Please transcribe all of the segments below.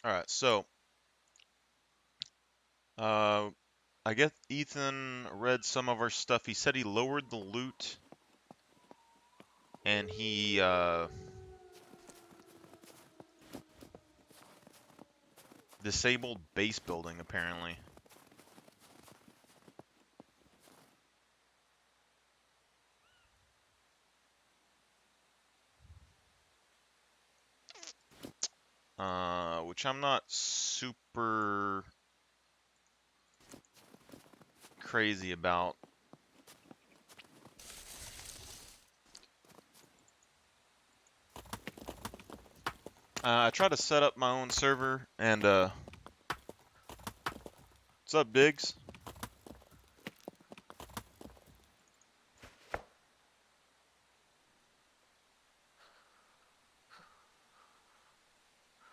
Alright, so uh I guess Ethan read some of our stuff. He said he lowered the loot and he disabled base building apparently. Which I'm not super crazy about. I tried to set up my own server and what's up, Diggs?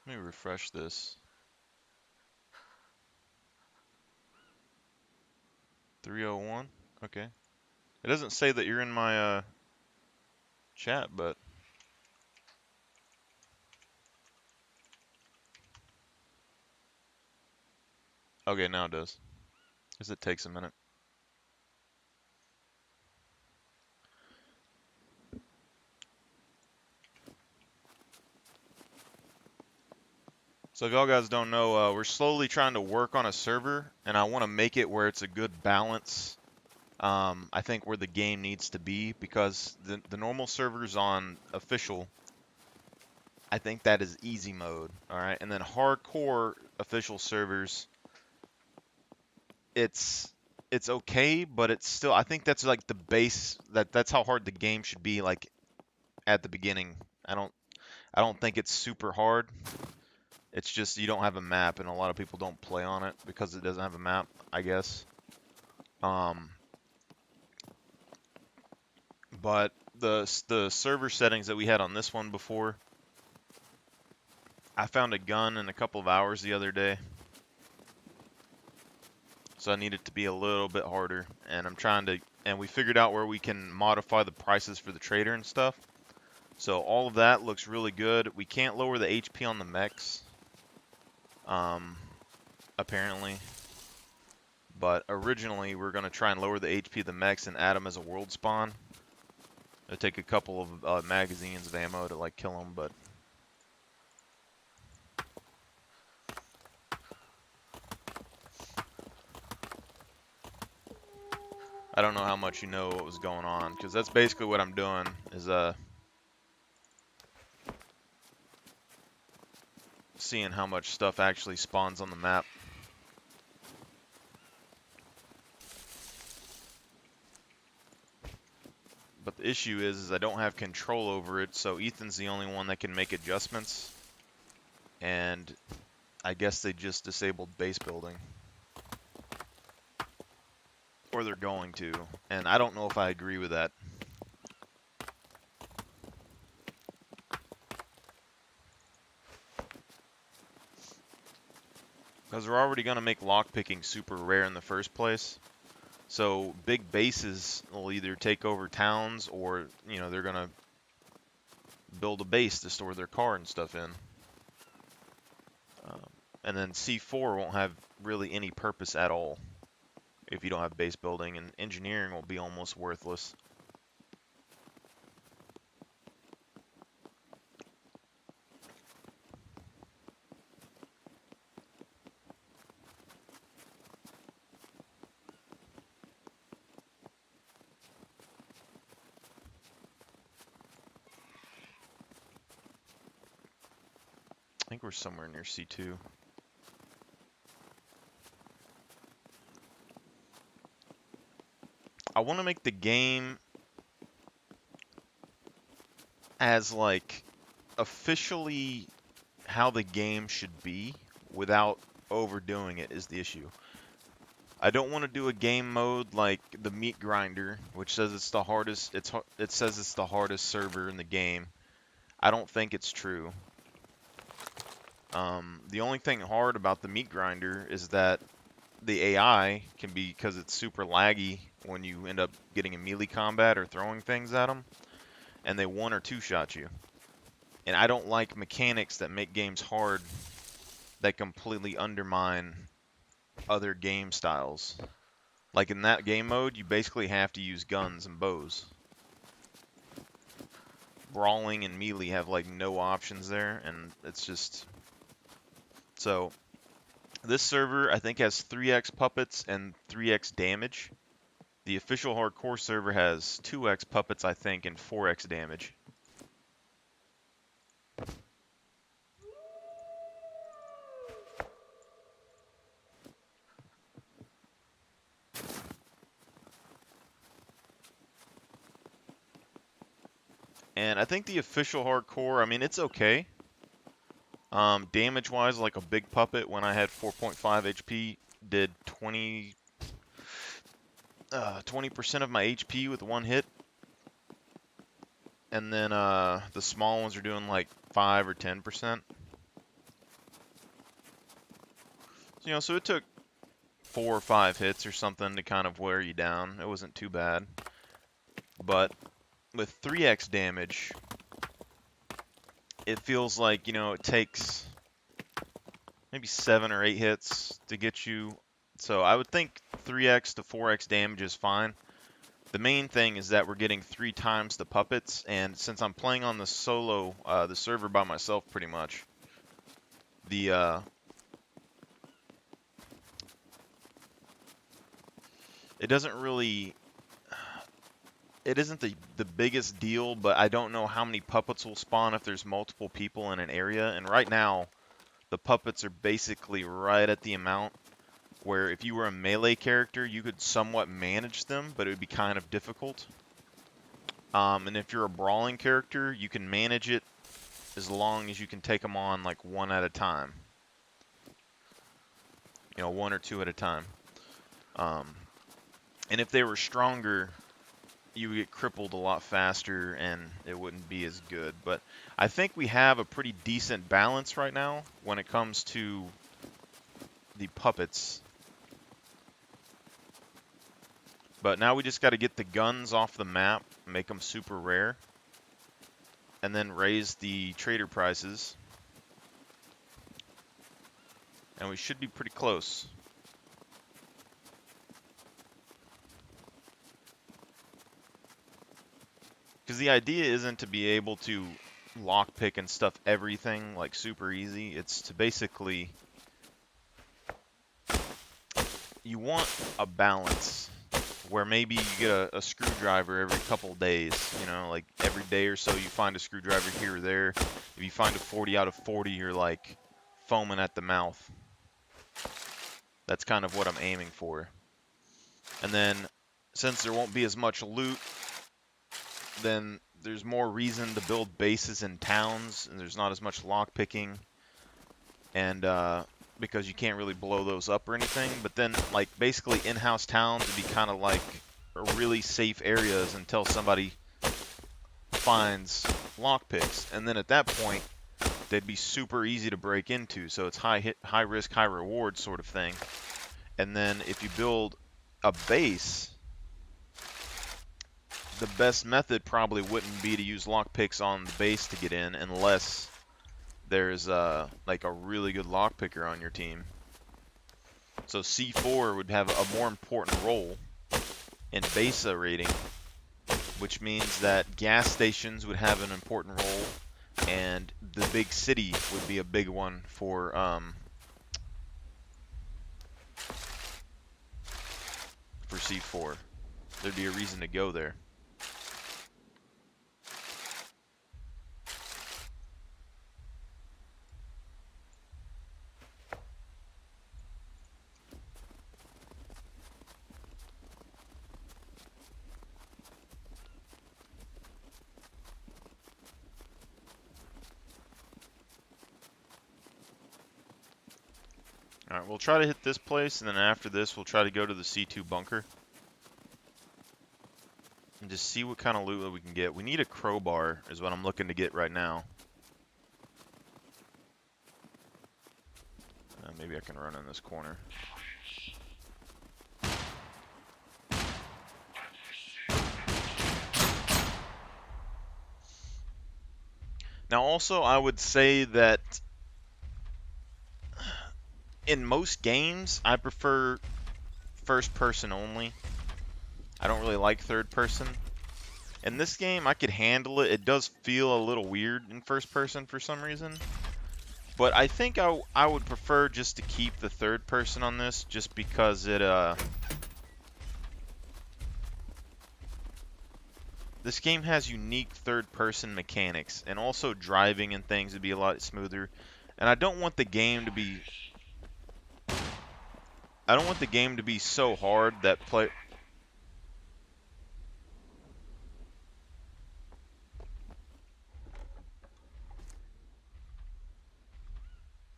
Let me refresh this. 301? Okay. It doesn't say that you're in my chat, but okay, now it does. Because it takes a minute. So if y'all guys don't know, we're slowly trying to work on a server, and I want to make it where it's a good balance. I think where the game needs to be, because the normal servers on official, I think that is easy mode, all right, and then hardcore official servers, it's it's okay, but it's still, I think that's like the base, that's how hard the game should be, like at the beginning. I don't think it's super hard. It's just you don't have a map, and a lot of people don't play on it because it doesn't have a map, I guess. Um, but the server settings that we had on this one before, I found a gun in a couple of hours the other day, so I need it to be a little bit harder. And and we figured out where we can modify the prices for the trader and stuff. So all of that looks really good. We can't lower the HP on the mechs, apparently. But originally, we're going to try and lower the HP of the mechs and add them as a world spawn. It'll take a couple of magazines of ammo to like kill them, but I don't know how much you know what was going on, because that's basically what I'm doing, is seeing how much stuff actually spawns on the map. But the issue is I don't have control over it, so Ethan's the only one that can make adjustments. And I guess they just disabled base building. Or they're going to. And I don't know if I agree with that. Because they're already going to make lockpicking super rare in the first place. So big bases will either take over towns, or, you know, they're going to build a base to store their car and stuff in. And then C4 won't have really any purpose at all if you don't have base building, and engineering will be almost worthless. I think we're somewhere near C2. I want to make the game as, like, officially how the game should be without overdoing it is the issue. I don't want to do a game mode like the meat grinder, which says it's the hardest. It says it's the hardest server in the game. I don't think it's true. The only thing hard about the meat grinder is that the AI can be, because it's super laggy when you end up getting a melee combat or throwing things at them, and they one or two shot you. And I don't like mechanics that make games hard that completely undermine other game styles. Like in that game mode, you basically have to use guns and bows. Brawling and melee have like no options there, and it's just... So, this server I think has 3x puppets and 3x damage. The official hardcore server has 2x puppets, I think, and 4x damage. And I think the official hardcore, I mean, it's okay. Damage-wise, like a big puppet, when I had 4.5 HP, did 20% of my HP with one hit. And then the small ones are doing like 5 or 10%. So it took 4 or 5 hits or something to kind of wear you down. It wasn't too bad. But with 3x damage, it feels like, it takes maybe 7 or 8 hits to get you. So I would think 3x to 4x damage is fine. The main thing is that we're getting 3 times the puppets, and since I'm playing on the solo, the server by myself pretty much, it doesn't really, it isn't the biggest deal, but I don't know how many puppets will spawn if there's multiple people in an area, and right now, the puppets are basically right at the amount where if you were a melee character, you could somewhat manage them, but it would be kind of difficult. And if you're a brawling character, you can manage it as long as you can take them on like one at a time. 1 or 2 at a time. And if they were stronger, you would get crippled a lot faster and it wouldn't be as good. But I think we have a pretty decent balance right now when it comes to the puppets. But now we just got to get the guns off the map, make them super rare, and then raise the trader prices. And we should be pretty close. Because the idea isn't to be able to lockpick and stuff everything like super easy. It's to basically, you want a balance where maybe you get a screwdriver every couple days, like every day or so you find a screwdriver here or there. If you find a 40 out of 40, you're like foaming at the mouth. That's kind of what I'm aiming for. And then, since there won't be as much loot, then there's more reason to build bases in towns, and there's not as much lockpicking, and because you can't really blow those up or anything. But then, like, basically in-house towns would be kind of like really safe areas until somebody finds lockpicks, and then at that point, they'd be super easy to break into. So it's high risk, high reward sort of thing. And then if you build a base, the best method probably wouldn't be to use lockpicks on the base to get in, unless there's like a really good lockpicker on your team. So C4 would have a more important role in base raiding, which means that gas stations would have an important role, and the big city would be a big one for C4. There'd be a reason to go there. Alright, we'll try to hit this place, and then after this we'll try to go to the C2 bunker. And just see what kind of loot that we can get. We need a crowbar, is what I'm looking to get right now. Maybe I can run in this corner. Now also, I would say that in most games, I prefer first person only. I don't really like third person. In this game, I could handle it. It does feel a little weird in first person for some reason. But I think I would prefer just to keep the third person on this, just because this game has unique third person mechanics, and also driving and things would be a lot smoother. And I don't want the game to be so hard that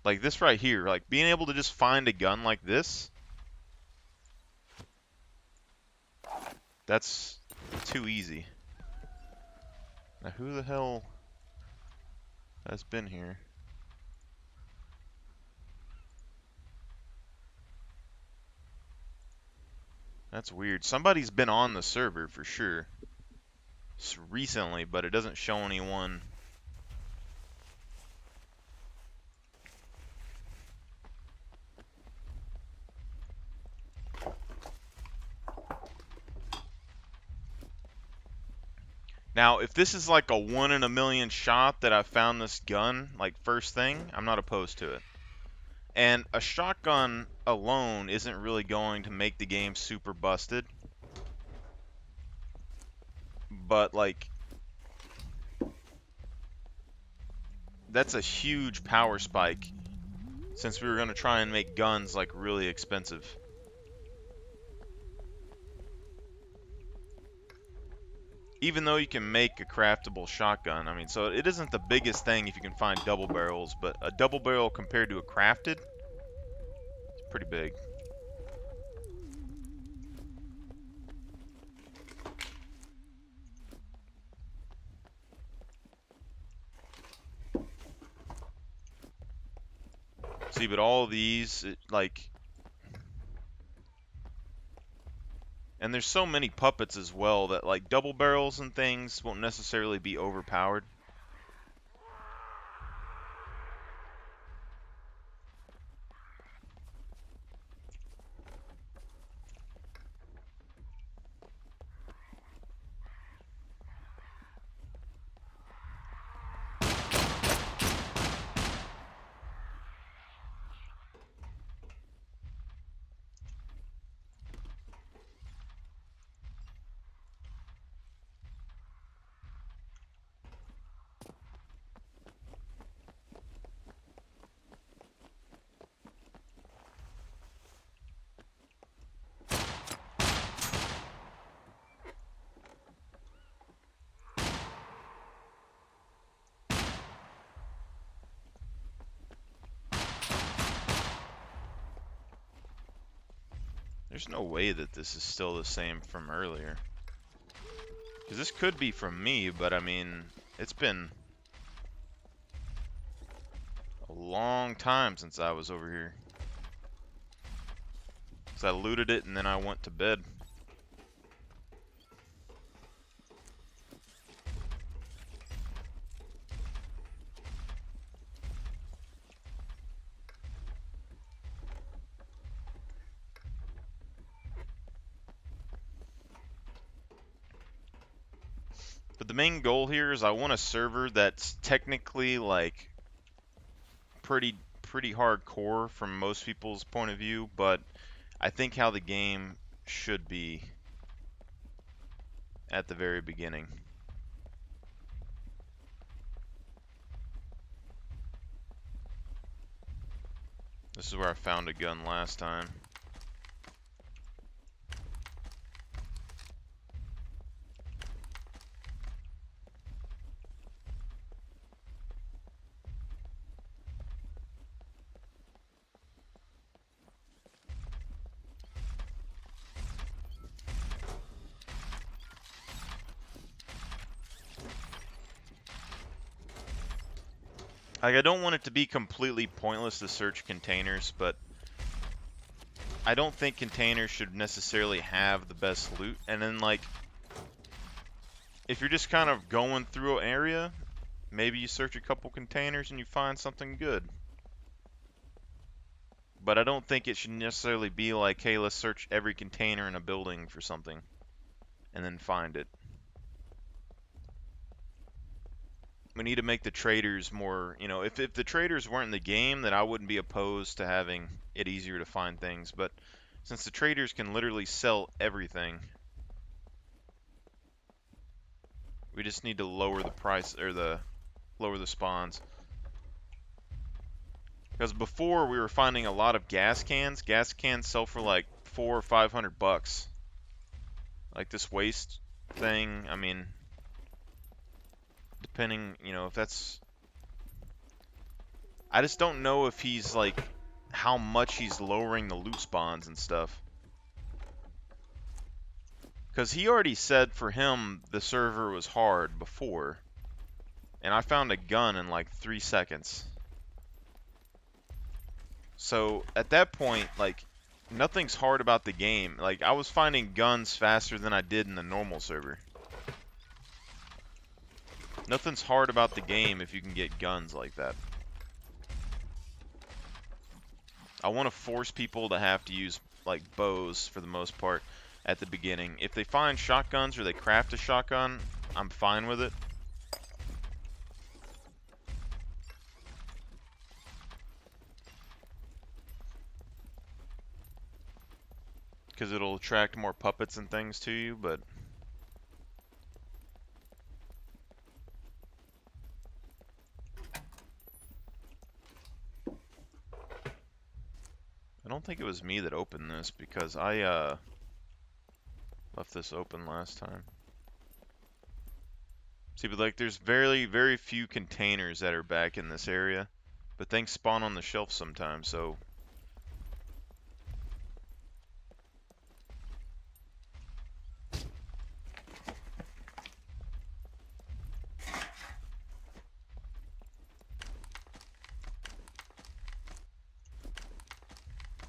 like this right here, like being able to just find a gun like this, that's too easy. Now who the hell has been here? That's weird. Somebody's been on the server for sure. Recently, but it doesn't show anyone. Now, if this is like a 1 in a million shot that I found this gun, like first thing, I'm not opposed to it. And a shotgun alone isn't really going to make the game super busted. But like, that's a huge power spike since we were going to try and make guns like really expensive. Even though you can make a craftable shotgun, I mean, so it isn't the biggest thing if you can find double barrels, but a double barrel compared to a crafted, it's pretty big. See, but all of these, like, and there's so many puppets as well that like double barrels and things won't necessarily be overpowered. There's no way that this is still the same from earlier. Because this could be from me, but I mean, it's been a long time since I was over here. Because I looted it and then I went to bed. But the main goal here is I want a server that's technically like pretty hardcore from most people's point of view, but I think how the game should be at the very beginning. This is where I found a gun last time. Like, I don't want it to be completely pointless to search containers, but I don't think containers should necessarily have the best loot. And then, like, if you're just kind of going through an area, maybe you search a couple containers and you find something good. But I don't think it should necessarily be like, hey, let's search every container in a building for something and then find it. We need to make the traders more, you know, if the traders weren't in the game, then I wouldn't be opposed to having it easier to find things. But since the traders can literally sell everything, we just need to lower the price, or lower the spawns. Because before we were finding a lot of gas cans. Gas cans sell for like $400 or $500. Like this waste thing, I mean, depending, you know, if that's... I just don't know if he's like, how much he's lowering the loot spawns and stuff. Because he already said for him the server was hard before. And I found a gun in like 3 seconds. So at that point, like, nothing's hard about the game. Like, I was finding guns faster than I did in the normal server. Nothing's hard about the game if you can get guns like that. I want to force people to have to use, like, bows for the most part at the beginning. If they find shotguns or they craft a shotgun, I'm fine with it. Because it'll attract more puppets and things to you, but... I don't think it was me that opened this, because I, left this open last time. See, but like, there's very, very few containers that are back in this area. But things spawn on the shelf sometimes, so...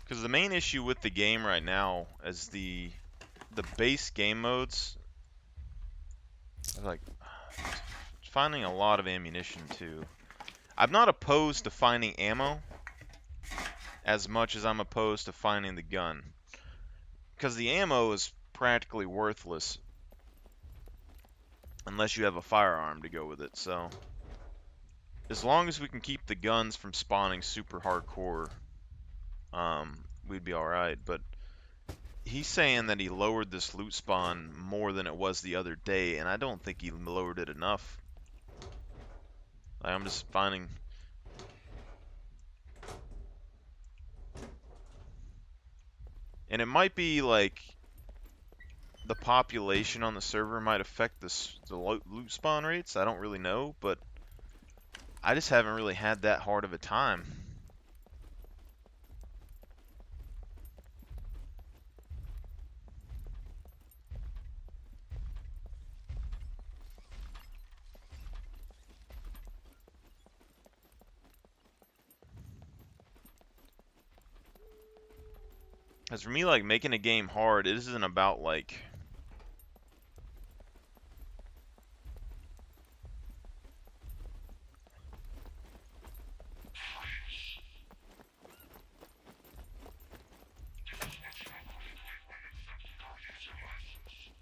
Because the main issue with the game right now is the base game modes. Like, finding a lot of ammunition too. I'm not opposed to finding ammo as much as I'm opposed to finding the gun. Because the ammo is practically worthless unless you have a firearm to go with it. So, as long as we can keep the guns from spawning super hardcore, we'd be alright. But he's saying that he lowered this loot spawn more than it was the other day, and I don't think he lowered it enough. Like, I'm just finding... And it might be like the population on the server might affect the loot spawn rates. I don't really know, but I just haven't really had that hard of a time. As for me, like, making a game hard, it isn't about, like...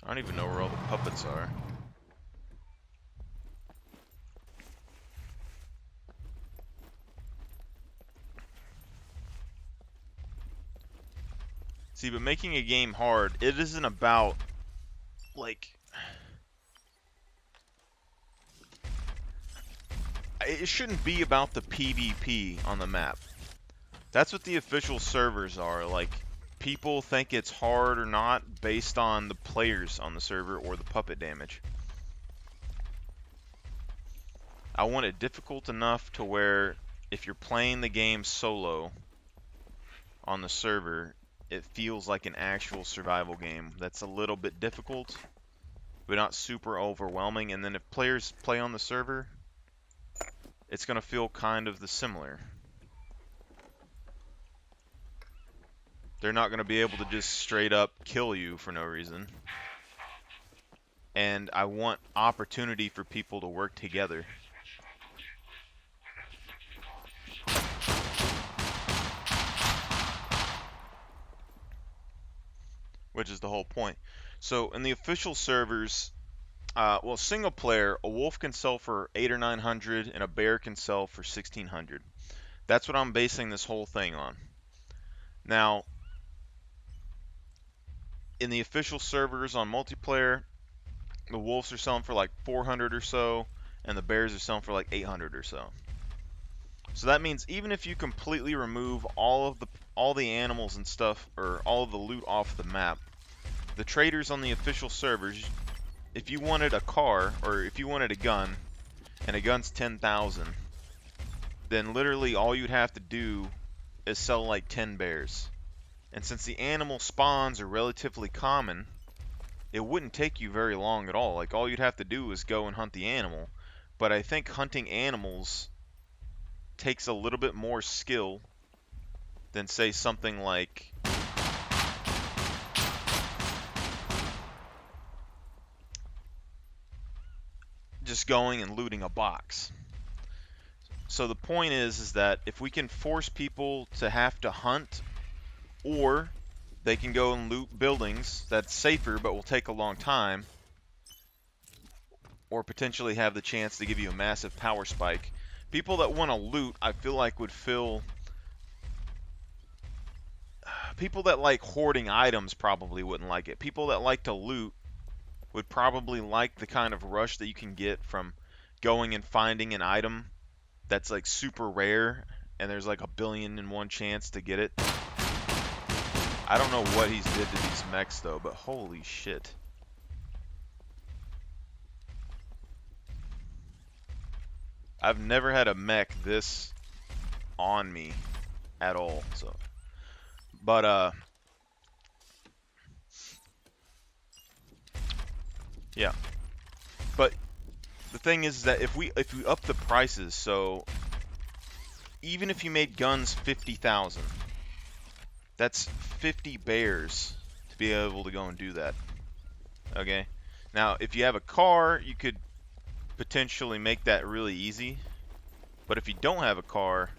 I don't even know where all the puppets are. See, but making a game hard, it isn't about, like... It shouldn't be about the PvP on the map. That's what the official servers are. Like, people think it's hard or not based on the players on the server or the puppet damage. I want it difficult enough to where if you're playing the game solo on the server, it feels like an actual survival game that's a little bit difficult, but not super overwhelming. And then if players play on the server, it's going to feel kind of the similar. They're not going to be able to just straight up kill you for no reason. And I want opportunity for people to work together. which is the whole point. So in the official servers, well, single player, a wolf can sell for 800 or 900, and a bear can sell for 1600. That's what I'm basing this whole thing on. Now, in the official servers on multiplayer, the wolves are selling for like 400 or so, and the bears are selling for like 800 or so. So that means even if you completely remove all the animals and stuff, or all of the loot off the map, the traders on the official servers, if you wanted a car or if you wanted a gun, and a gun's 10,000, then literally all you'd have to do is sell like 10 bears. And since the animal spawns are relatively common, it wouldn't take you very long at all. Like, all you'd have to do is go and hunt the animal. But I think hunting animals takes a little bit more skill than, say, something like just going and looting a box. So the point is that if we can force people to have to hunt, or they can go and loot buildings, that's safer but will take a long time, or potentially have the chance to give you a massive power spike. People that want to loot, I feel like would feel... People that like hoarding items probably wouldn't like it. People that like to loot would probably like the kind of rush that you can get from going and finding an item that's like super rare, and there's like 1,000,000,001 chance to get it. I don't know what he's did to these mechs though, but holy shit. I've never had a mech this on me at all, so. But, yeah. But the thing is that if we up the prices, so even if you made guns 50,000, that's 50 bears to be able to go and do that. Okay? Now, if you have a car, you could potentially make that really easy. But if you don't have a car,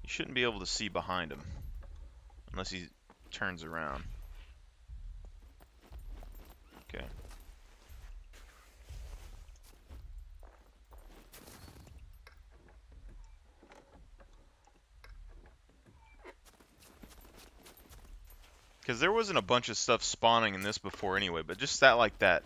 you shouldn't be able to see behind him unless he turns around. Okay. Because there wasn't a bunch of stuff spawning in this before anyway, but just that like that.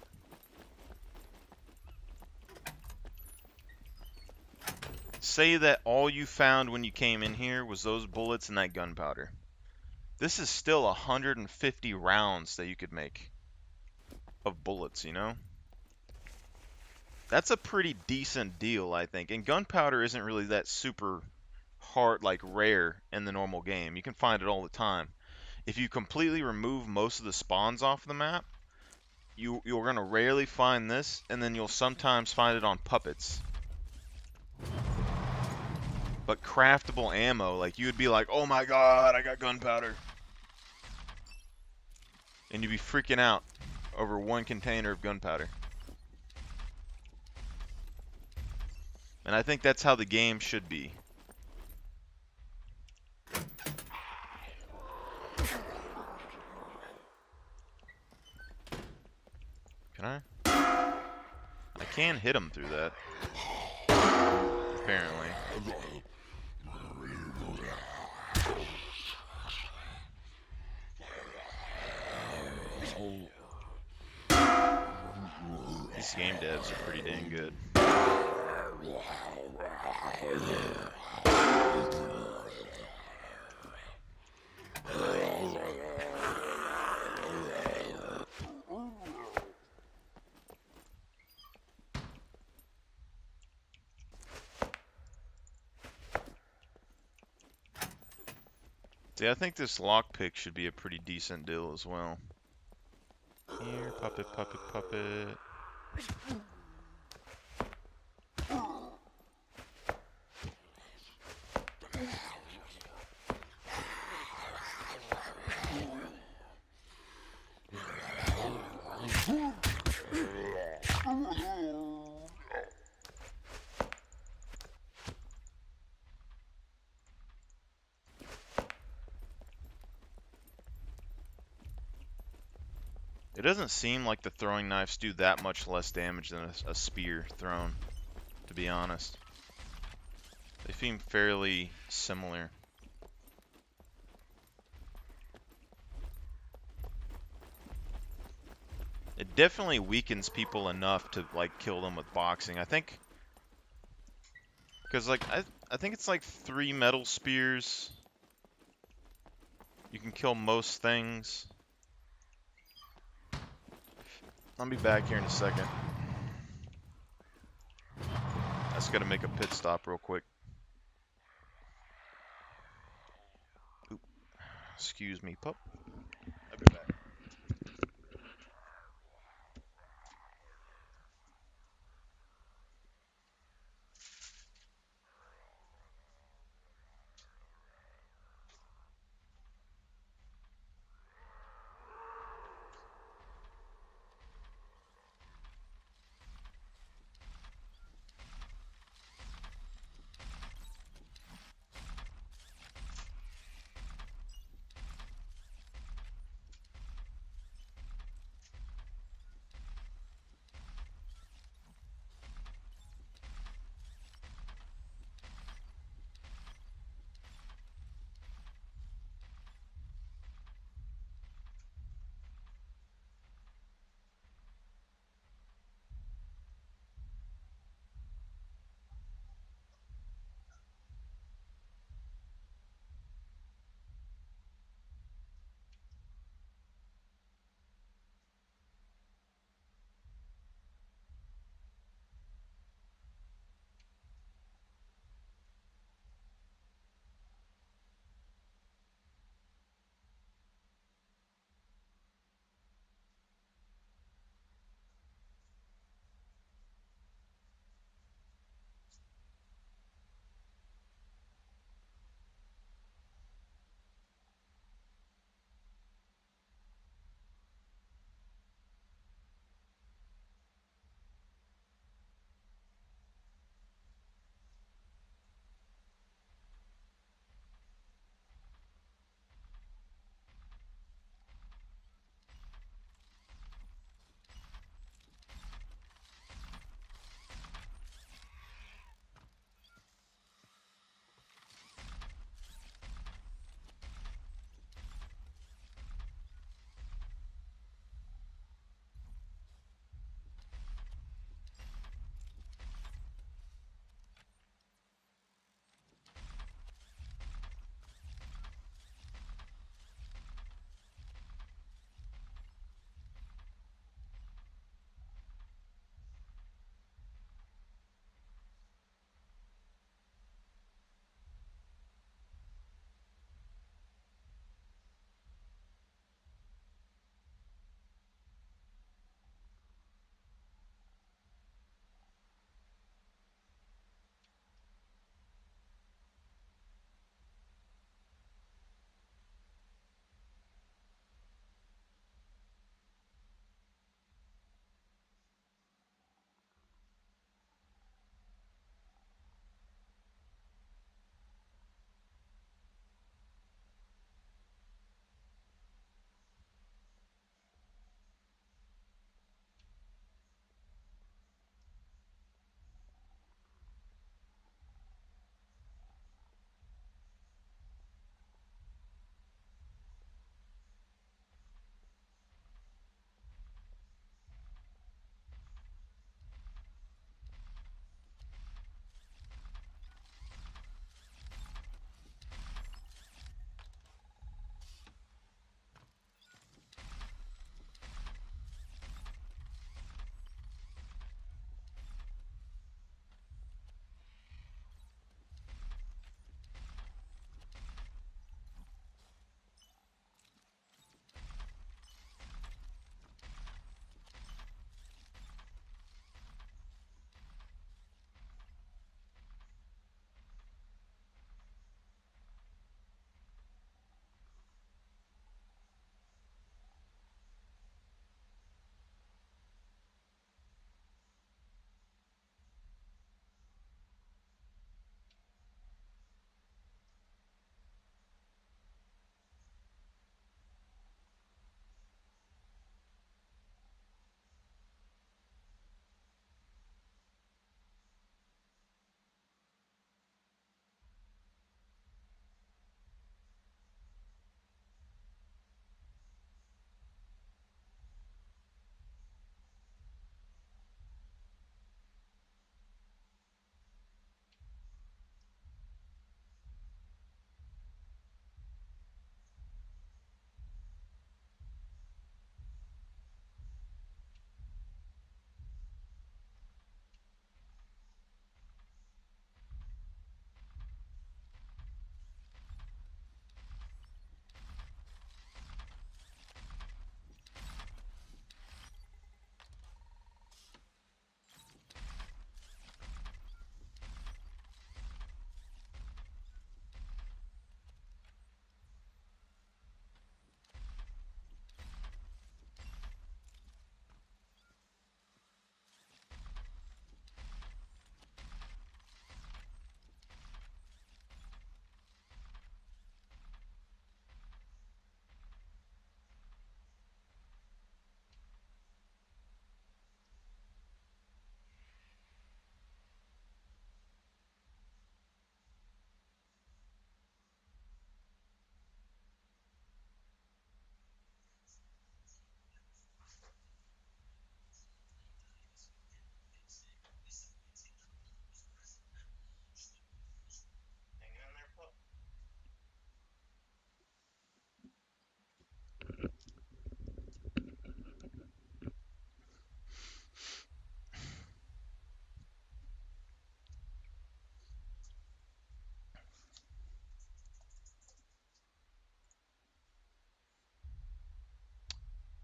Say that all you found when you came in here was those bullets and that gunpowder. This is still 150 rounds that you could make of bullets, you know? That's a pretty decent deal, I think. And gunpowder isn't really that super hard, like rare in the normal game. You can find it all the time. If you completely remove most of the spawns off the map, you're going to rarely find this, and then you'll sometimes find it on puppets. But craftable ammo, like you would be like, oh my god, I got gunpowder. And you'd be freaking out over one container of gunpowder. And I think that's how the game should be. Can I? I can hit him through that. Apparently. These game devs are pretty dang good. See, I think this lockpick should be a pretty decent deal as well. Here, puppet, puppet, puppet. It doesn't seem like the throwing knives do that much less damage than a spear thrown, to be honest. They seem fairly similar. It definitely weakens people enough to like kill them with boxing. I think, because like I think it's like 3 metal spears. You can kill most things. I'll be back here in a second. I just gotta make a pit stop real quick. Oop. Excuse me, pup. I'll be back.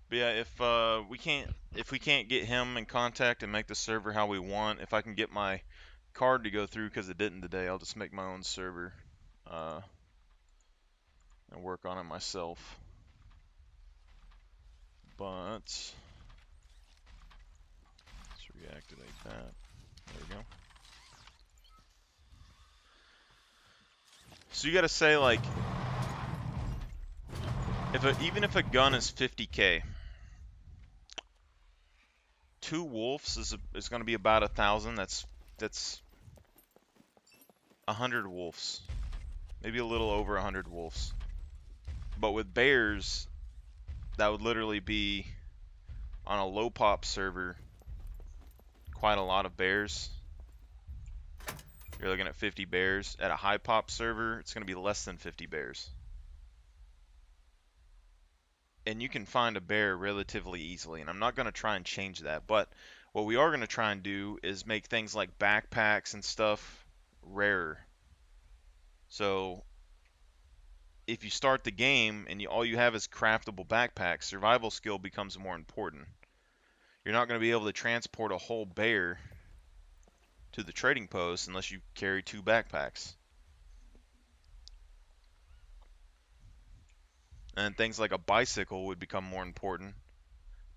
But yeah, if we can't get him in contact and make the server how we want, if I can get my card to go through because it didn't today, I'll just make my own server uh, and work on it myself. But let's reactivate that. There we go. So you got to say like, even if a gun is 50k, 2 wolves is going to be about 1,000. That's 100 wolves, maybe a little over 100 wolves. But with bears, that would literally be on a low pop server quite a lot of bears. You're looking at 50 bears. At a high pop server, it's going to be less than 50 bears. And you can find a bear relatively easily, and I'm not going to try and change that, but what we are going to try and do is make things like backpacks and stuff rarer. So if you start the game and all you have is craftable backpacks, survival skill becomes more important. You're not going to be able to transport a whole bear to the trading post unless you carry 2 backpacks. And things like a bicycle would become more important,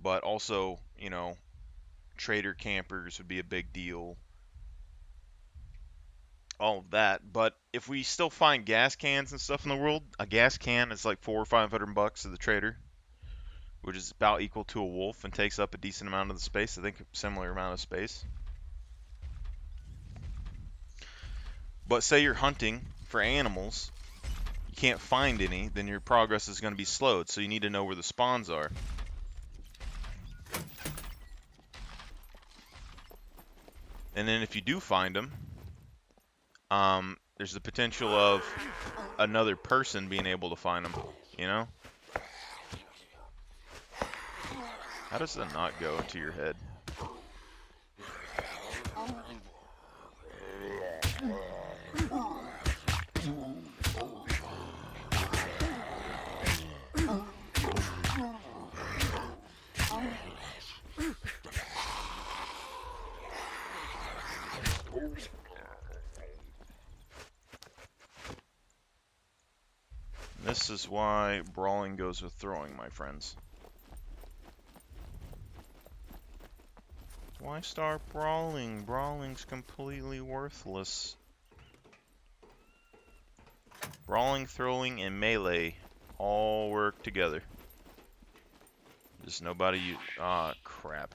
but also, you know, trader campers would be a big deal. All of that. But if we still find gas cans and stuff in the world, a gas can is like $400 or $500 to the trader, which is about equal to a wolf and takes up a decent amount of the space. I think a similar amount of space. But say you're hunting for animals, you can't find any, then your progress is going to be slowed. So you need to know where the spawns are. And then if you do find them, there's the potential of another person being able to find them, you know? How does that not go into your head? This is why brawling goes with throwing, my friends. Why start brawling? Brawling's completely worthless. Brawling, throwing, and melee all work together. Just nobody ah, crap.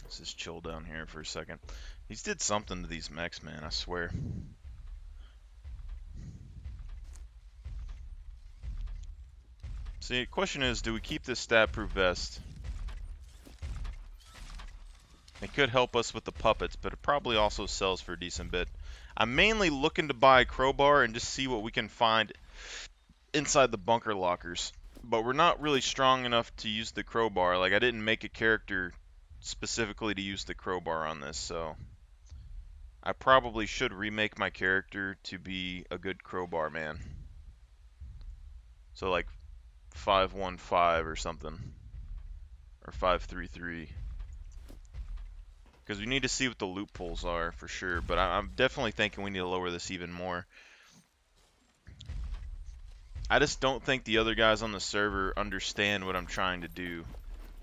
Let's just chill down here for a second. He's did something to these mechs, man, I swear. See, the question is, do we keep this stat-proof vest? It could help us with the puppets, but it probably also sells for a decent bit. I'm mainly looking to buy a crowbar and just see what we can find inside the bunker lockers. But we're not really strong enough to use the crowbar. Like, I didn't make a character specifically to use the crowbar on this, so I probably should remake my character to be a good crowbar man. So like 515 or something, or 533. Because we need to see what the loopholes are for sure, but I'm definitely thinking we need to lower this even more. I just don't think the other guys on the server understand what I'm trying to do.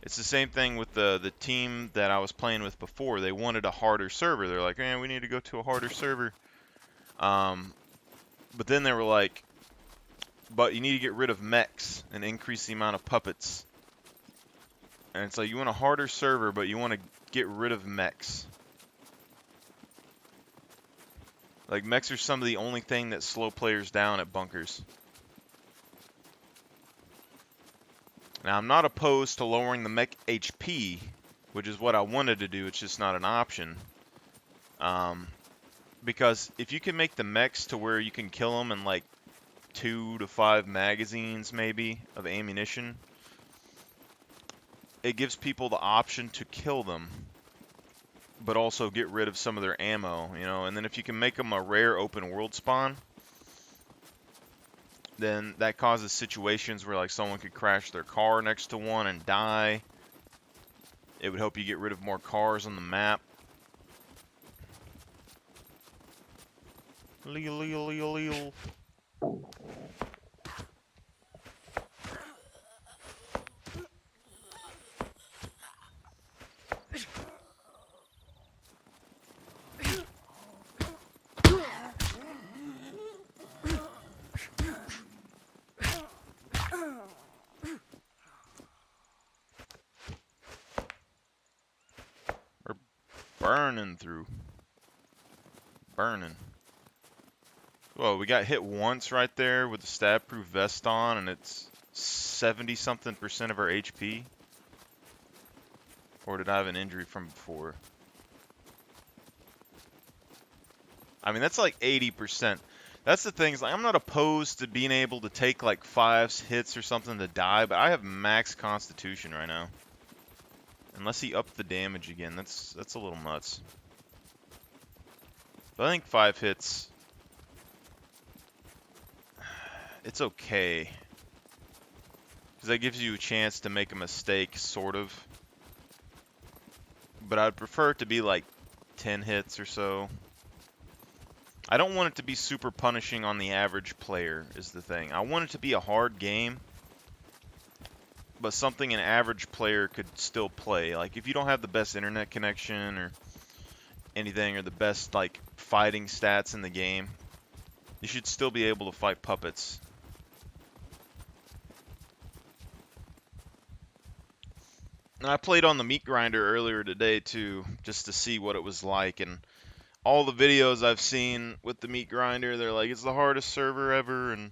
It's the same thing with the team that I was playing with before. They wanted a harder server. They're like, man, we need to go to a harder server. But then they were like, but you need to get rid of mechs and increase the amount of puppets. And it's like, you want a harder server, but you want to get rid of mechs. Like, mechs are some of the only thing that slow players down at bunkers. Now, I'm not opposed to lowering the mech HP, which is what I wanted to do. It's just not an option. Because if you can make the mechs to where you can kill them in like 2 to 5 magazines, maybe, of ammunition, it gives people the option to kill them but also get rid of some of their ammo, you know. And then if you can make them a rare open world spawn, then that causes situations where like someone could crash their car next to one and die. It would help you get rid of more cars on the map. Leel, leel, leel, leel. We're burning through. Burning. Whoa, we got hit once right there with the stab-proof vest on, and it's 70-something% of our HP. Or did I have an injury from before? I mean, that's like 80%. That's the thing, is like, I'm not opposed to being able to take like 5 hits or something to die, but I have max constitution right now. Unless he upped the damage again, that's a little nuts. But I think 5 hits, it's okay. Because that gives you a chance to make a mistake, sort of. But I'd prefer it to be like 10 hits or so. I don't want it to be super punishing on the average player, is the thing. I want it to be a hard game, but something an average player could still play. Like, if you don't have the best internet connection or anything, or the best, like, fighting stats in the game, you should still be able to fight puppets. And I played on the meat grinder earlier today, too, just to see what it was like, and all the videos I've seen with the meat grinder, they're like, it's the hardest server ever, and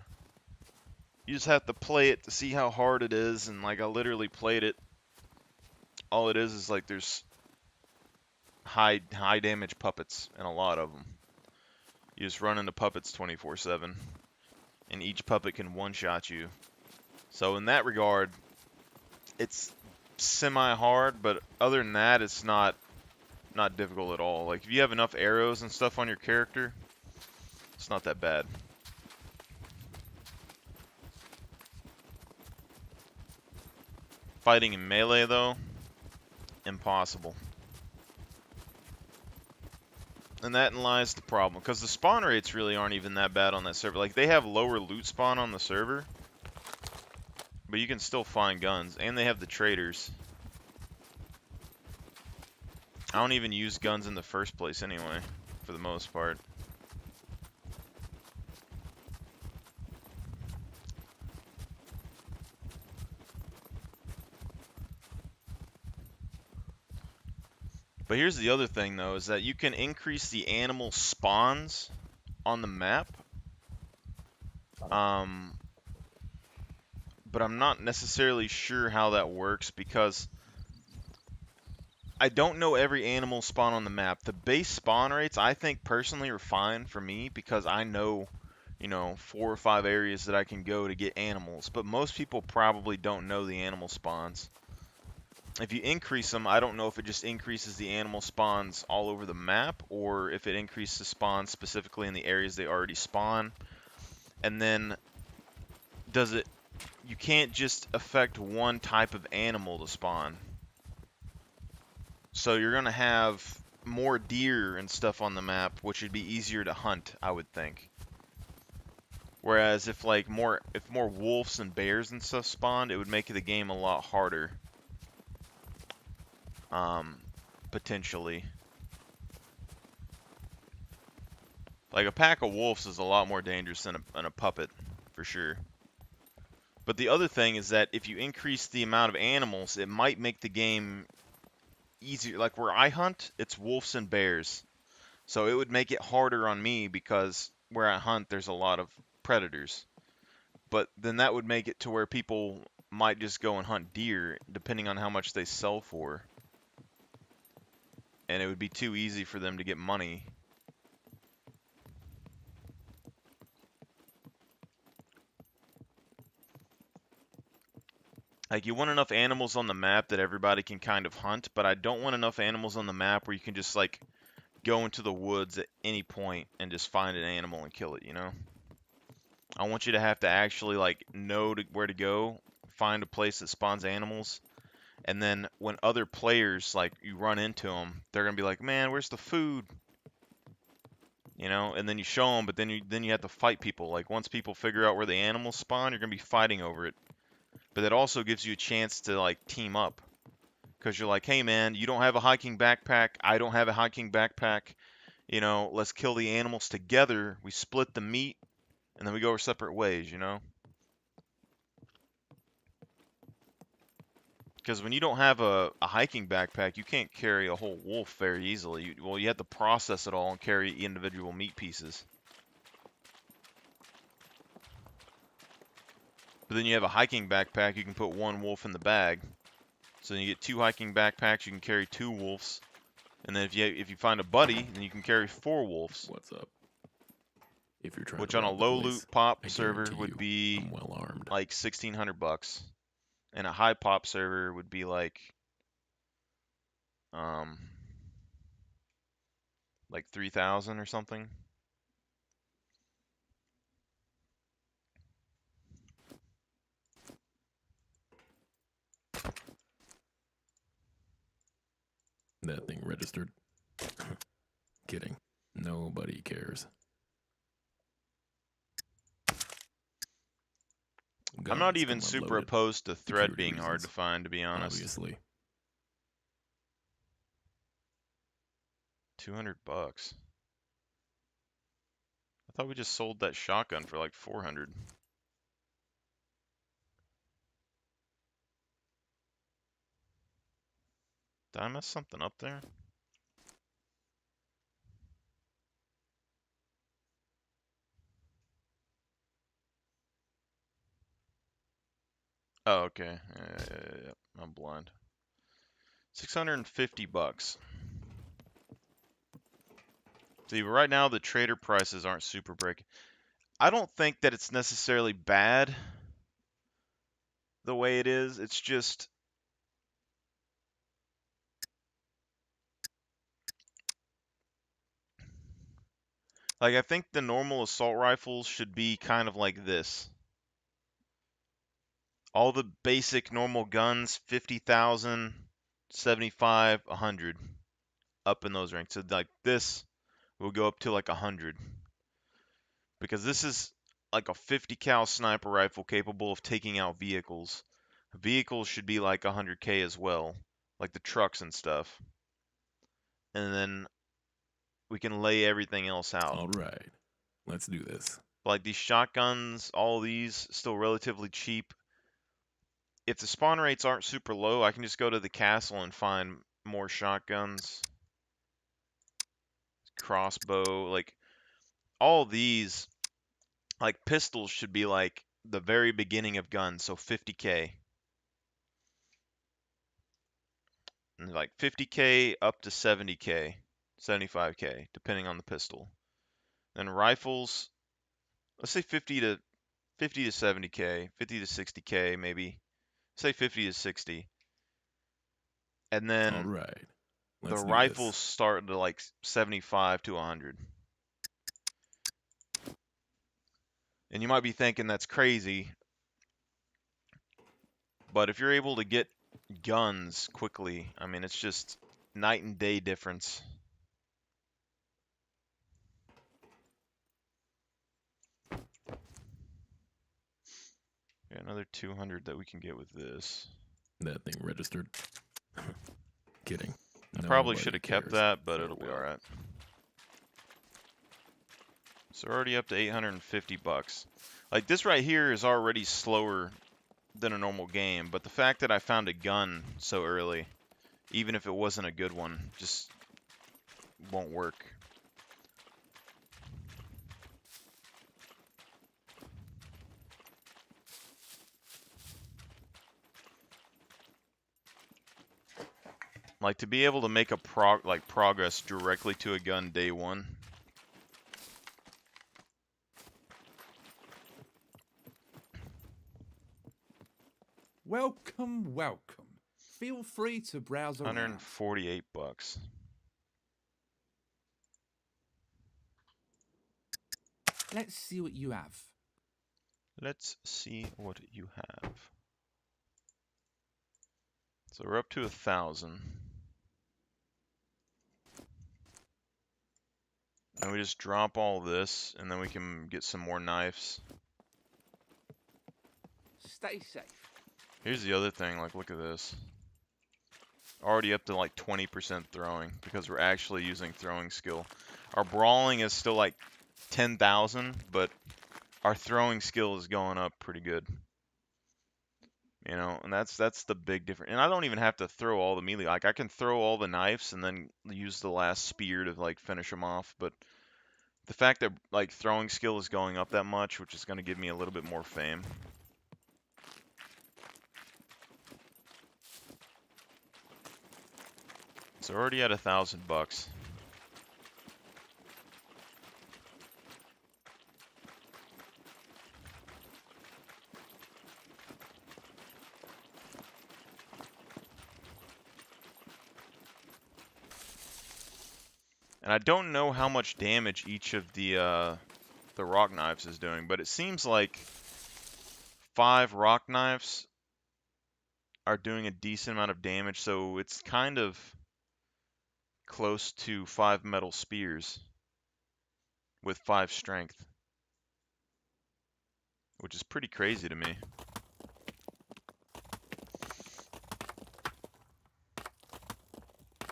you just have to play it to see how hard it is, and like, I literally played it. All it is like there's high damage puppets, and a lot of them. You just run into puppets 24/7, and each puppet can one-shot you. So in that regard, it's semi-hard, but other than that, it's not difficult at all. Like, if you have enough arrows and stuff on your character, it's not that bad. Fighting in melee, though, impossible. And that lies the problem, because the spawn rates really aren't even that bad on that server. Like, they have lower loot spawn on the server, but you can still find guns, and they have the traders. I don't even use guns in the first place anyway, for the most part. But here's the other thing, though, is that you can increase the animal spawns on the map. But I'm not necessarily sure how that works, because I don't know every animal spawn on the map. The base spawn rates, I think, personally, are fine for me, because I know, you know, 4 or 5 areas that I can go to get animals. But most people probably don't know the animal spawns. If you increase them, I don't know if it just increases the animal spawns all over the map, or if it increases spawns specifically in the areas they already spawn. And then, you can't just affect one type of animal to spawn. So you're going to have more deer and stuff on the map, which would be easier to hunt, I would think. Whereas if more wolves and bears and stuff spawned, it would make the game a lot harder. Potentially. Like, a pack of wolves is a lot more dangerous than a puppet, for sure. But the other thing is that if you increase the amount of animals, it might make the game easier. Like, where I hunt, it's wolves and bears. So it would make it harder on me, because where I hunt, there's a lot of predators. But then that would make it to where people might just go and hunt deer, depending on how much they sell for. And it would be too easy for them to get money. Like, you want enough animals on the map that everybody can kind of hunt, but I don't want enough animals on the map where you can just, like, go into the woods at any point and just find an animal and kill it, you know? I want you to have to actually, like, know where to go, find a place that spawns animals, and then when other players, like, you run into them, they're gonna be like, man, where's the food? You know, and then you show them, but then you have to fight people. Like, once people figure out where the animals spawn, you're gonna be fighting over it. But it also gives you a chance to, like, team up, because you're like, hey man, you don't have a hiking backpack, I don't have a hiking backpack. You know, let's kill the animals together. We split the meat, and then we go our separate ways. You know, because when you don't have a hiking backpack, you can't carry a whole wolf very easily. Well, you have to process it all and carry individual meat pieces. But then you have a hiking backpack, you can put one wolf in the bag. So then you get 2 hiking backpacks, you can carry 2 wolves. And then if you find a buddy, then you can carry 4 wolves. What's up? If you're trying Which to on a rob the low place, loot pop I server guarantee would you, be I'm well armed. like $1,600, and a high pop server would be like 3,000 or something. That thing registered. Kidding. Nobody cares. I'm not Guns even come super unloaded. opposed to thread Security being hard to reasons, find, to be honest. obviously. $200. I thought we just sold that shotgun for like 400. Did I mess something up there? Oh, okay. Yeah. I'm blind. $650. See, right now the trader prices aren't super breaking. I don't think that it's necessarily bad the way it is. It's just, like, I think the normal assault rifles should be kind of like this. All the basic normal guns, 50,000, 75, 100, up in those ranks. So like this will go up to like 100, because this is like a 50 cal sniper rifle capable of taking out vehicles. Vehicles should be like 100K as well, like the trucks and stuff. And then we can lay everything else out. All right, let's do this. Like these shotguns, all these still relatively cheap. If the spawn rates aren't super low, I can just go to the castle and find more shotguns. Crossbow, like all these, like pistols should be like the very beginning of guns, so 50K. And like 50K up to 70K, 75K, depending on the pistol. Then rifles, let's say 50 to 70K, 50 to 60K maybe. Say 50 to 60. And All then right, the let's do rifles this. start to like 75 to 100. And you might be thinking that's crazy, but if you're able to get guns quickly, I mean, it's just night and day difference. Yeah, another 200 that we can get with this. That thing registered. Kidding. I probably should have kept that, but Farewell. it'll be alright. So we're already up to $850. Like, this right here is already slower than a normal game, but the fact that I found a gun so early, even if it wasn't a good one, just won't work. Like, to be able to make a progress directly to a gun day one. Welcome, welcome. Feel free to browse around. 148 bucks. Let's see what you have. Let's see what you have. So we're up to 1,000. And we just drop all this, and then we can get some more knives. Stay safe. Here's the other thing, like, look at this. Already up to like 20% throwing, because we're actually using throwing skill. Our brawling is still like 10,000, but our throwing skill is going up pretty good. You know, and that's the big difference. And I don't even have to throw all the melee. Like, I can throw all the knives and then use the last spear to, like, finish them off. But the fact that, like, throwing skill is going up that much, which is going to give me a little bit more fame. So we're already at 1,000 bucks. And I don't know how much damage each of the rock knives is doing, but it seems like 5 rock knives are doing a decent amount of damage, so it's kind of close to 5 metal spears with 5 strength, which is pretty crazy to me.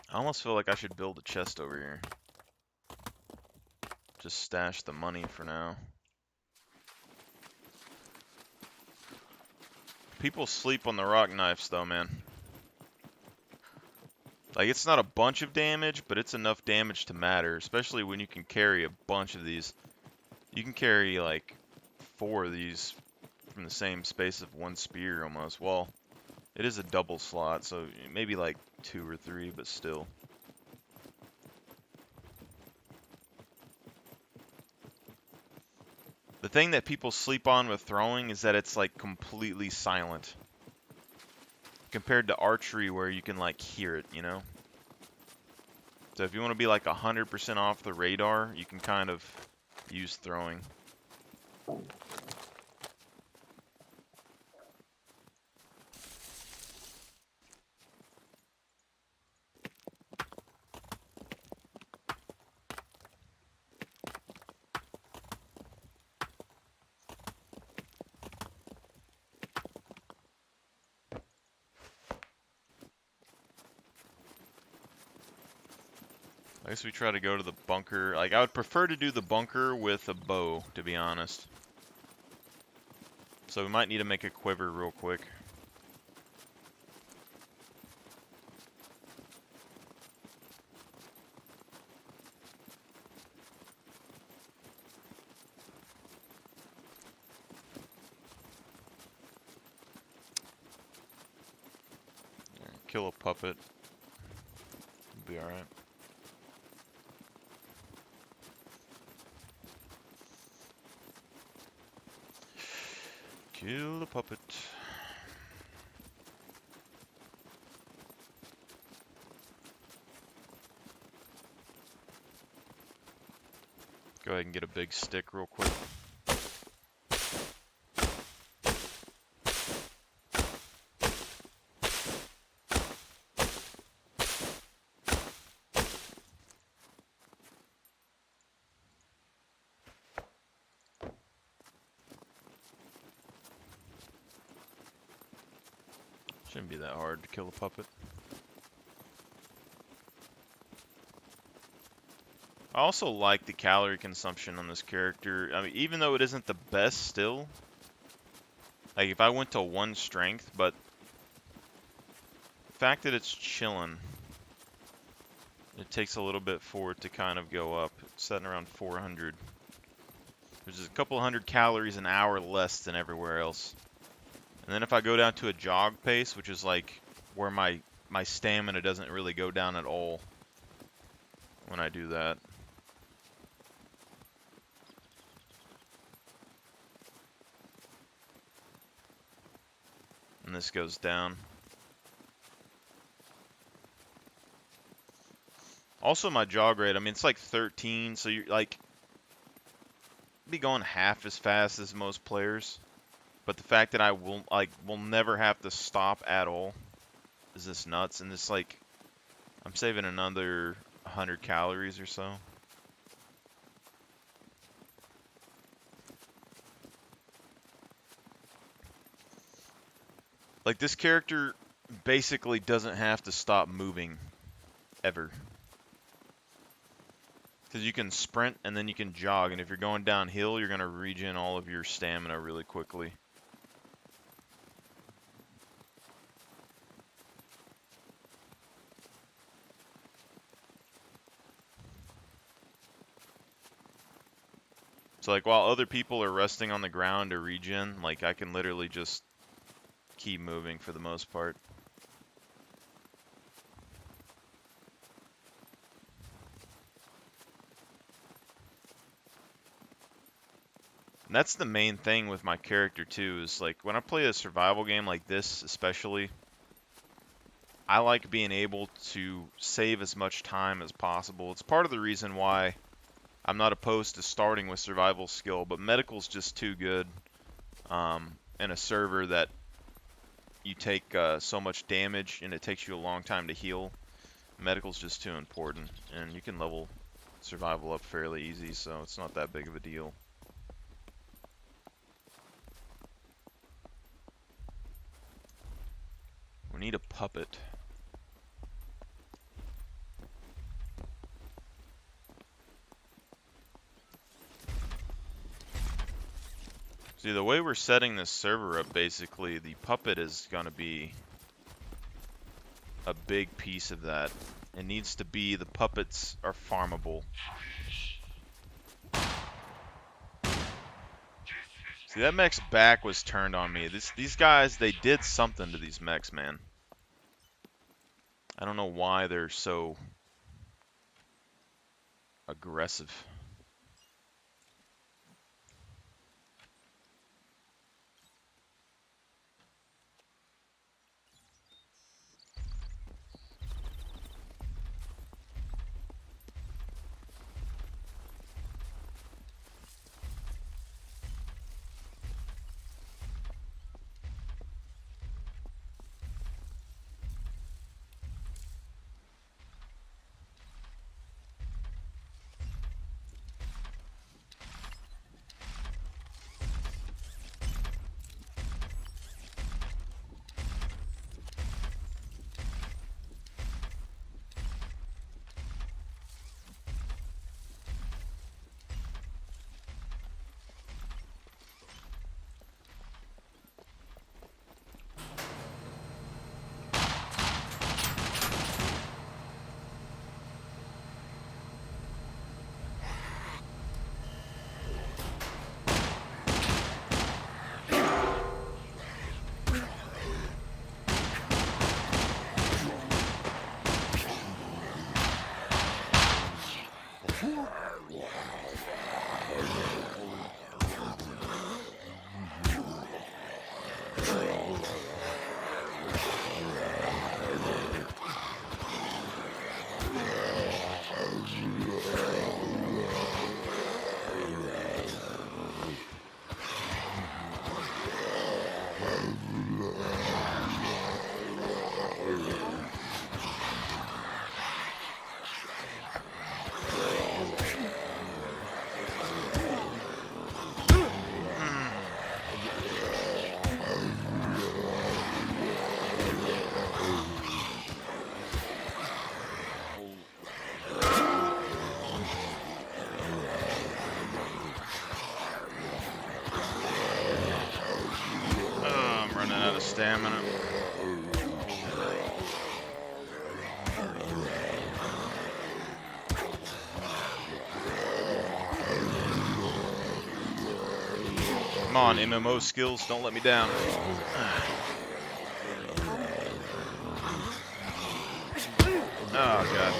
I almost feel like I should build a chest over here. Just stash the money for now. People sleep on the rock knives though, man. Like, it's not a bunch of damage, but it's enough damage to matter, especially when you can carry a bunch of these. You can carry like 4 of these from the same space of 1 spear almost. Well, it is a double slot, so maybe like 2 or 3, but still. The thing that people sleep on with throwing is that it's like completely silent. Compared to archery where you can like hear it, you know? So if you want to be like 100% off the radar, you can kind of use throwing. I guess we try to go to the bunker. Like, I would prefer to do the bunker with a bow, to be honest. So we might need to make a quiver real quick. Kill a puppet. Be alright. Kill the puppet. Go ahead and get a big stick real quick. Shouldn't be that hard to kill a puppet. I also like the calorie consumption on this character. I mean, even though it isn't the best still, like if I went to 1 strength, but the fact that it's chilling, it takes a little bit for it to kind of go up. It's sitting around 400, which is a couple hundred calories an hour less than everywhere else. And then if I go down to a jog pace, which is like where my stamina doesn't really go down at all when I do that. And this goes down. Also, my jog rate, I mean, it's like 13, so you're like, be going half as fast as most players. But the fact that I will never have to stop at all is this nuts. And this, like, I'm saving another 100 calories or so. Like, this character basically doesn't have to stop moving ever. Because you can sprint and then you can jog, and if you're going downhill, you're going to regen all of your stamina really quickly. So like while other people are resting on the ground to regen, like I can literally just keep moving for the most part. And that's the main thing with my character too, is like when I play a survival game like this especially, I like being able to save as much time as possible. It's part of the reason why I'm not opposed to starting with survival skill, but medical's just too good in a server that you take so much damage and it takes you a long time to heal. Medical's just too important, and you can level survival up fairly easy, so it's not that big of a deal. We need a puppet. See, the way we're setting this server up, basically, the puppet is going to be a big piece of that. It needs to be, the puppets are farmable. See, that mech's back was turned on me. These guys, they did something to these mechs, man. I don't know why they're so aggressive. Stamina. Come on, MMO skills, don't let me down. Oh god.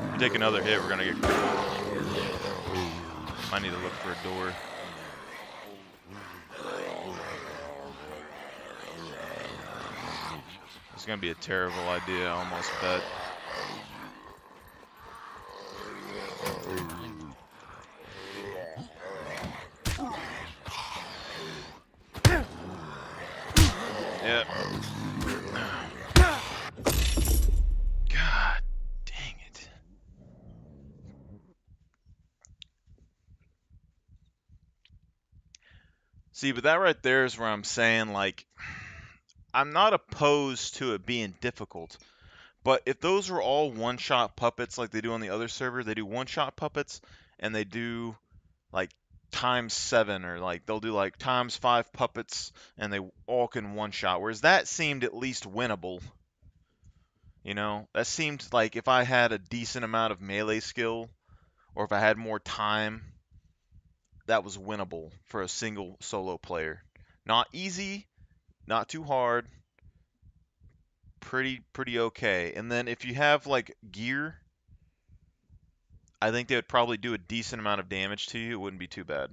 If we take another hit, we're gonna get cool. Might need to look for a door. It's gonna be a terrible idea, I almost bet. Yep. God dang it. See, but that right there is where I'm saying, like, I'm not opposed to it being difficult. But if those were all one-shot puppets like they do on the other server, they do one-shot puppets and they do like ×7 or like they'll do like ×5 puppets and they all can one-shot. Whereas that seemed at least winnable. You know, that seemed like if I had a decent amount of melee skill or if I had more time, that was winnable for a single solo player. Not easy, not too hard, pretty okay. And then if you have like gear, I think they would probably do a decent amount of damage to you. It wouldn't be too bad.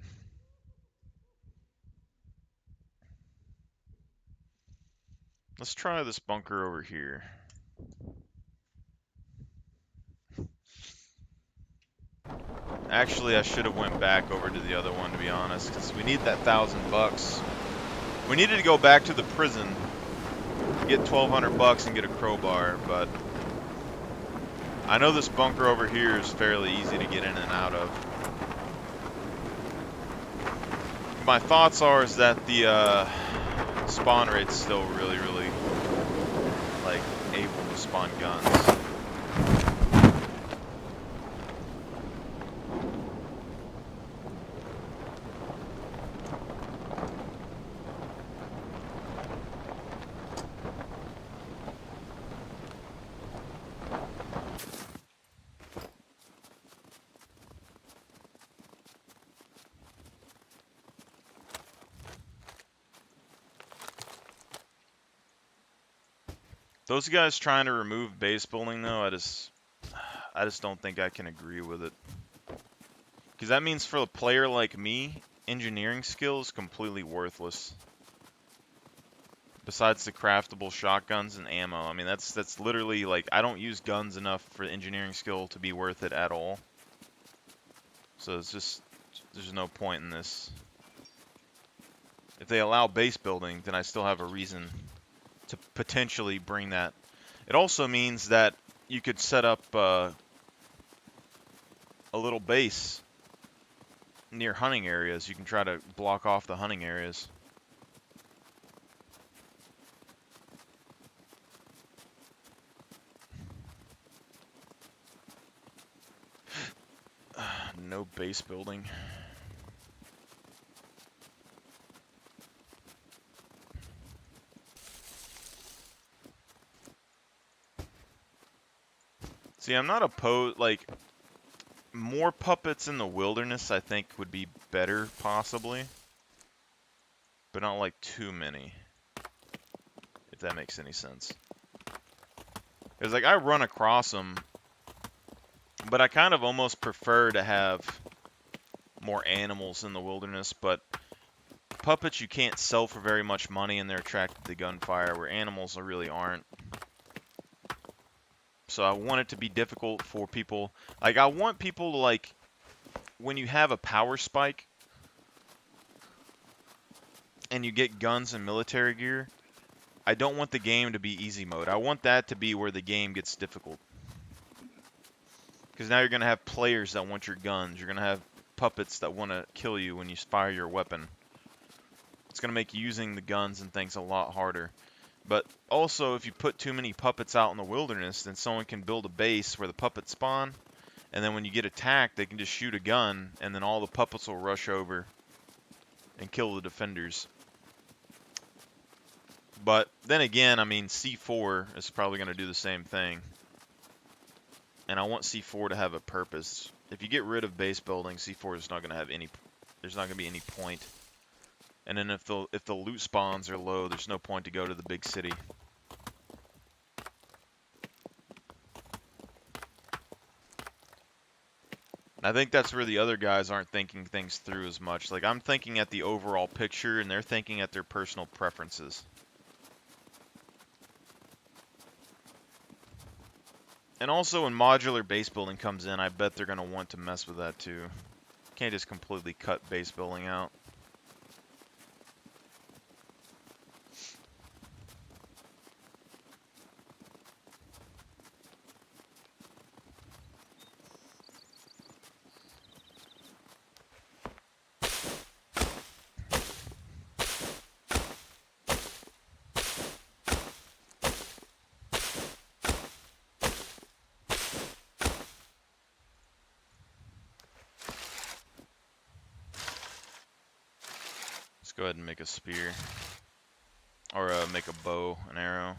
Let's try this bunker over here. Actually, I should have went back over to the other one, to be honest, because we need that $1,000. We needed to go back to the prison, get $1,200 and get a crowbar, but I know this bunker over here is fairly easy to get in and out of. My thoughts are is that the spawn rate's still really, like, able to spawn guns. Those guys trying to remove base building, though, I just don't think I can agree with it. Because that means for a player like me, engineering skill is completely worthless. Besides the craftable shotguns and ammo. I mean, that's literally, like, I don't use guns enough for engineering skill to be worth it at all. So it's just, there's no point in this. If they allow base building, then I still have a reason to potentially bring that. It also means that you could set up a little base near hunting areas. You can try to block off the hunting areas. No base building. See, I'm not opposed, like, more puppets in the wilderness I think would be better, possibly. But not, like, too many. If that makes any sense. Because, like, I run across them, but I kind of almost prefer to have more animals in the wilderness, but puppets you can't sell for very much money and they're attracted to gunfire, where animals really aren't. So I want it to be difficult for people. Like, I want people to, like, when you have a power spike and you get guns and military gear, I don't want the game to be easy mode. I want that to be where the game gets difficult. Because now you're going to have players that want your guns. You're going to have puppets that want to kill you when you fire your weapon. It's going to make using the guns and things a lot harder. But also, if you put too many puppets out in the wilderness, then someone can build a base where the puppets spawn, and then when you get attacked, they can just shoot a gun, and then all the puppets will rush over and kill the defenders. But then again, I mean, C4 is probably going to do the same thing. And I want C4 to have a purpose. If you get rid of base building, C4 is not going to have any, there's not going to be any point. And then if the loot spawns are low, there's no point to go to the big city. I think that's where the other guys aren't thinking things through as much. Like, I'm thinking at the overall picture, and they're thinking at their personal preferences. And also when modular base building comes in, I bet they're going to want to mess with that too. Can't just completely cut base building out. Let's go ahead and make a spear. Or make a bow, an arrow.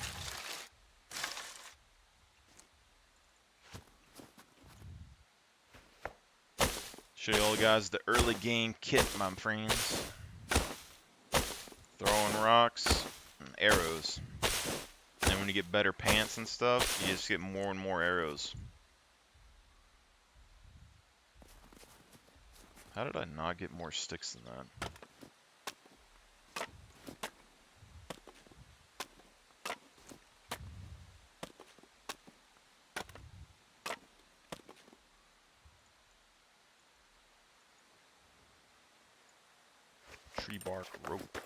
Show you all guys the early game kit, my friends. Throwing rocks and arrows. And when you get better pants and stuff, you just get more and more arrows. How did I not get more sticks than that? Tree bark rope.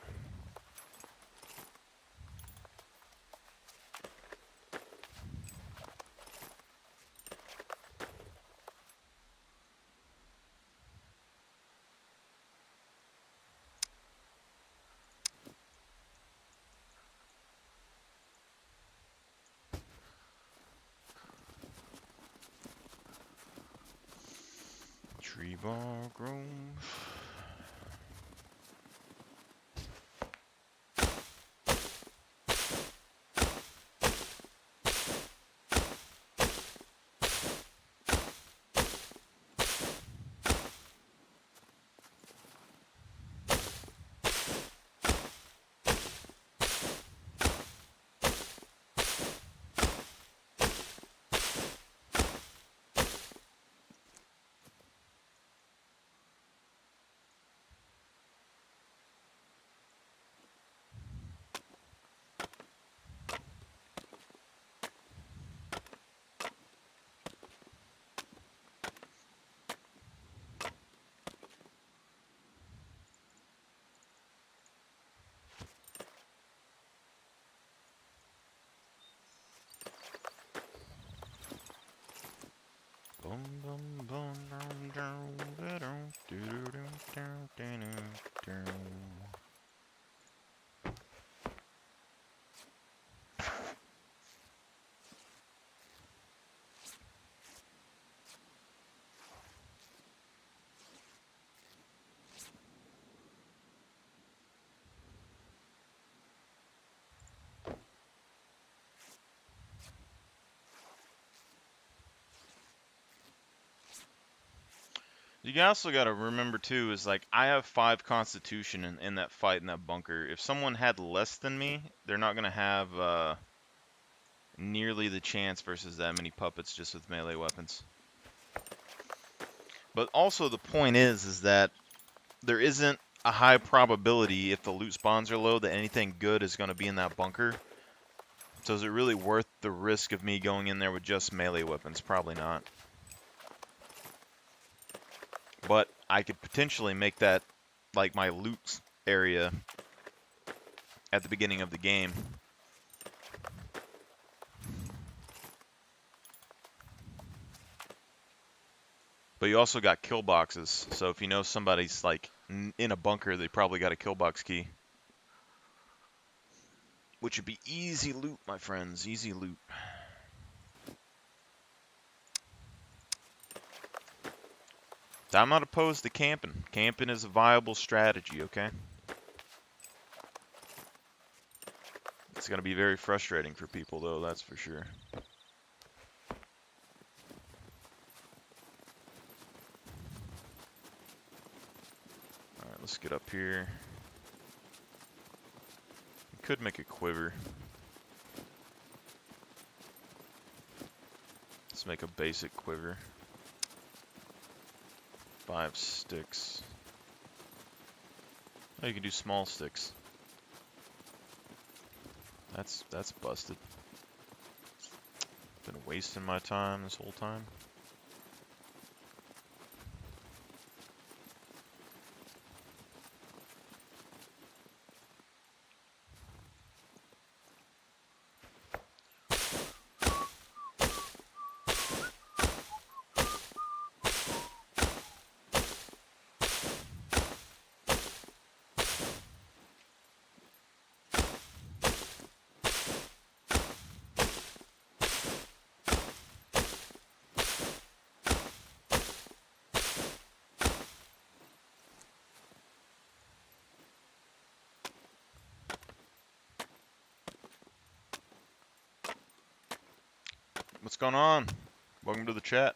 Tree bark rope. You also got to remember too is like I have 5 constitution in that fight in that bunker. If someone had less than me, they're not gonna have nearly the chance versus that many puppets just with melee weapons. But also the point is that there isn't a high probability if the loot spawns are low that anything good is gonna be in that bunker. So is it really worth the risk of me going in there with just melee weapons? Probably not. But I could potentially make that like my loot area at the beginning of the game. But you also got kill boxes, so if you know somebody's like in a bunker, they probably got a kill box key. Which would be easy loot, my friends, easy loot. I'm not opposed to camping. Camping is a viable strategy, okay? It's going to be very frustrating for people, though, that's for sure. Alright, let's get up here. We could make a quiver. Let's make a basic quiver. 5 sticks. Oh, you can do small sticks. That's busted. Been wasting my time this whole time. What's going on? Welcome to the chat.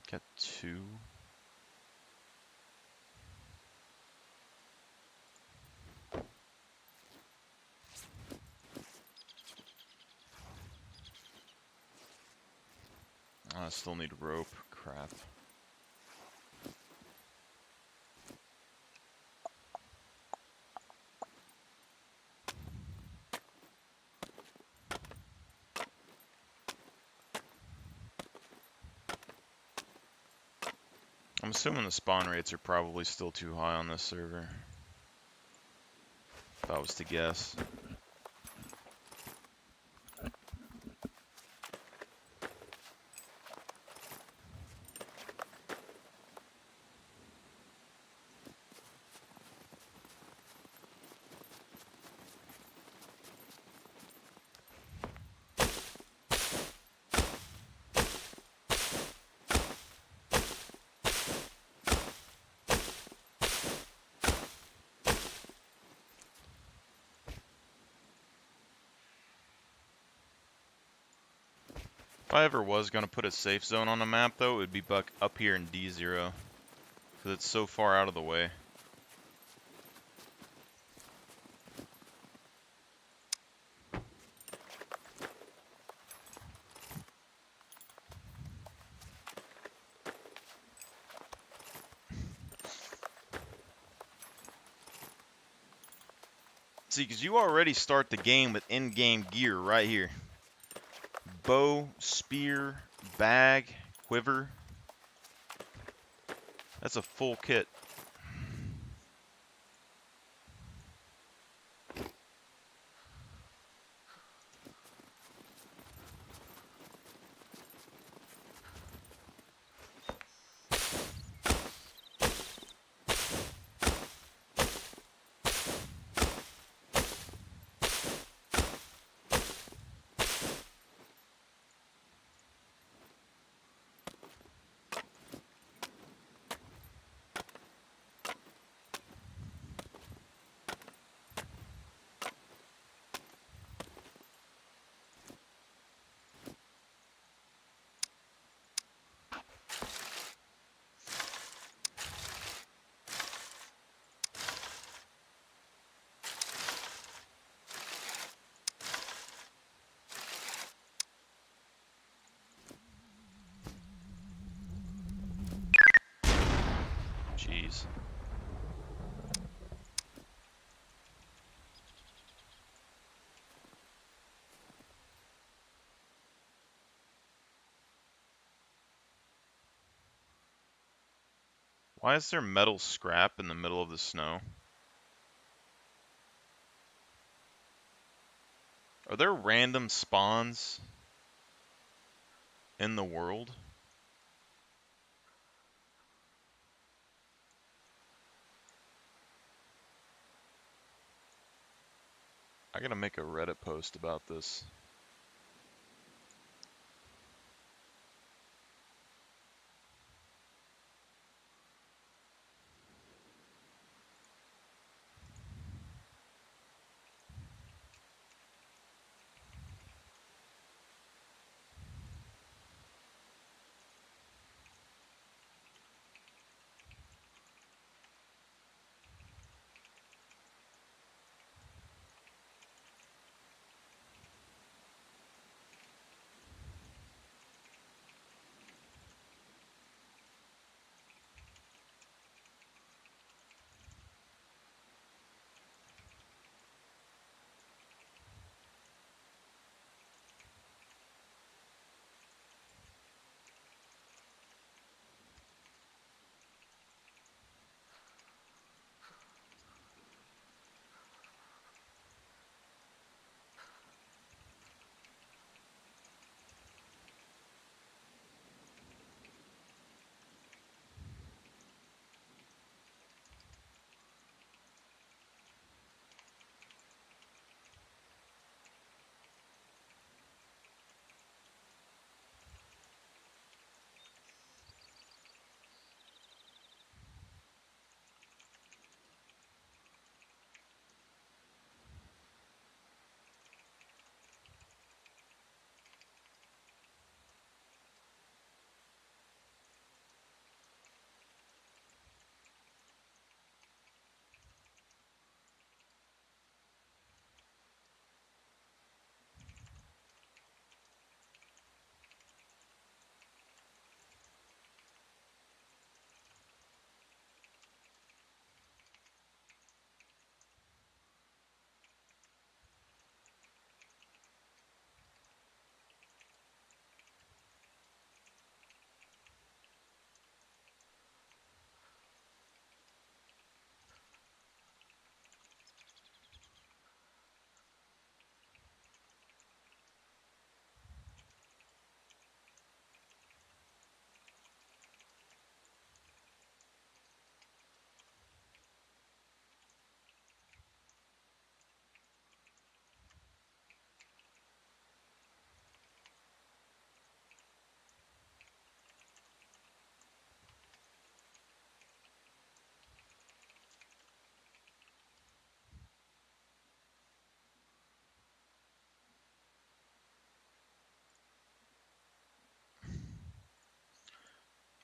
Got 2. I still need rope. Crap. I'm assuming the spawn rates are probably still too high on this server. If I was to guess. If I ever was going to put a safe zone on the map, though, it would be up here in D0. Because it's so far out of the way. See, because you already start the game with in-game gear right here. Bow, spear, bag, quiver. That's a full kit. Jeez. Why is there metal scrap in the middle of the snow? Are there random spawns in the world? I gotta make a Reddit post about this.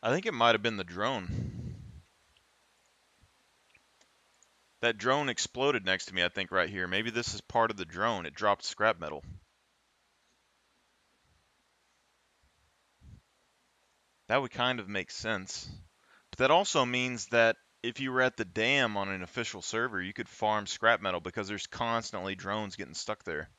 I think it might have been the drone. That drone exploded next to me, I think, right here. Maybe this is part of the drone. It dropped scrap metal. That would kind of make sense. But that also means that if you were at the dam on an official server, you could farm scrap metal because there's constantly drones getting stuck there.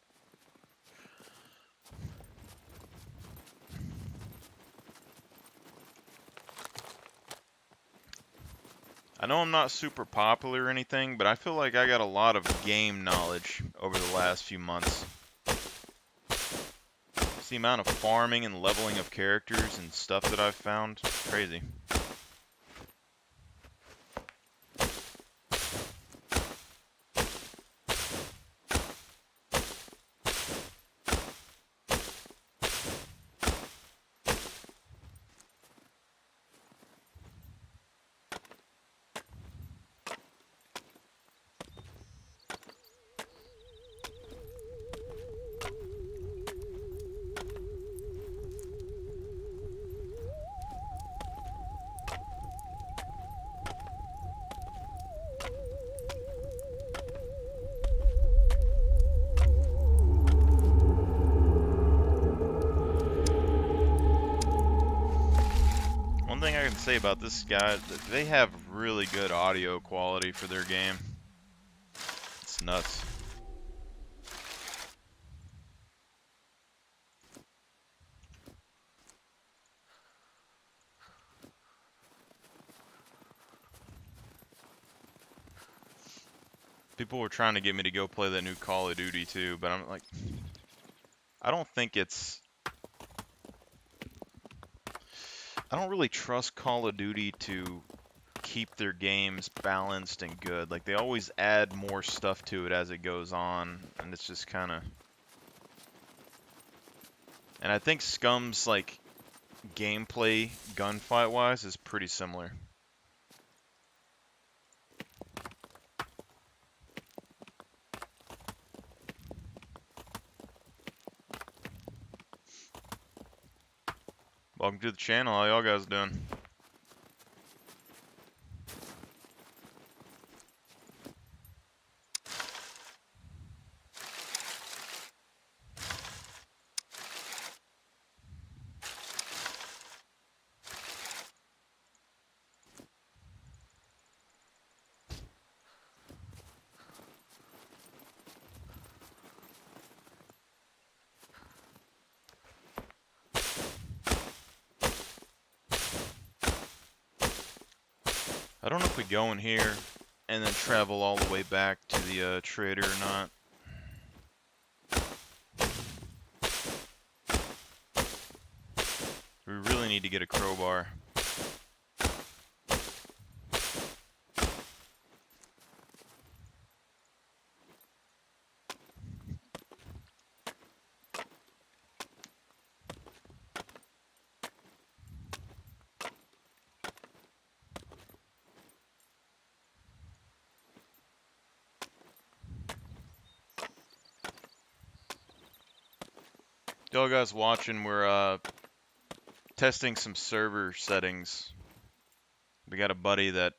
I know I'm not super popular or anything, but I feel like I got a lot of game knowledge over the last few months. It's the amount of farming and leveling of characters and stuff that I've found, crazy. One thing I can say about this guy, they have really good audio quality for their game. It's nuts. People were trying to get me to go play that new Call of Duty too, but I'm like, I don't think it's... I don't really trust Call of Duty to keep their games balanced and good. Like, they always add more stuff to it as it goes on, and it's just kind of... And I think Scum's, like, gameplay, gunfight-wise, is pretty similar. Welcome to the channel. How y'all guys doing? I don't know if we go in here and then travel all the way back to the trader or not. We really need to get a crowbar. Y'all guys watching, we're testing some server settings. We got a buddy that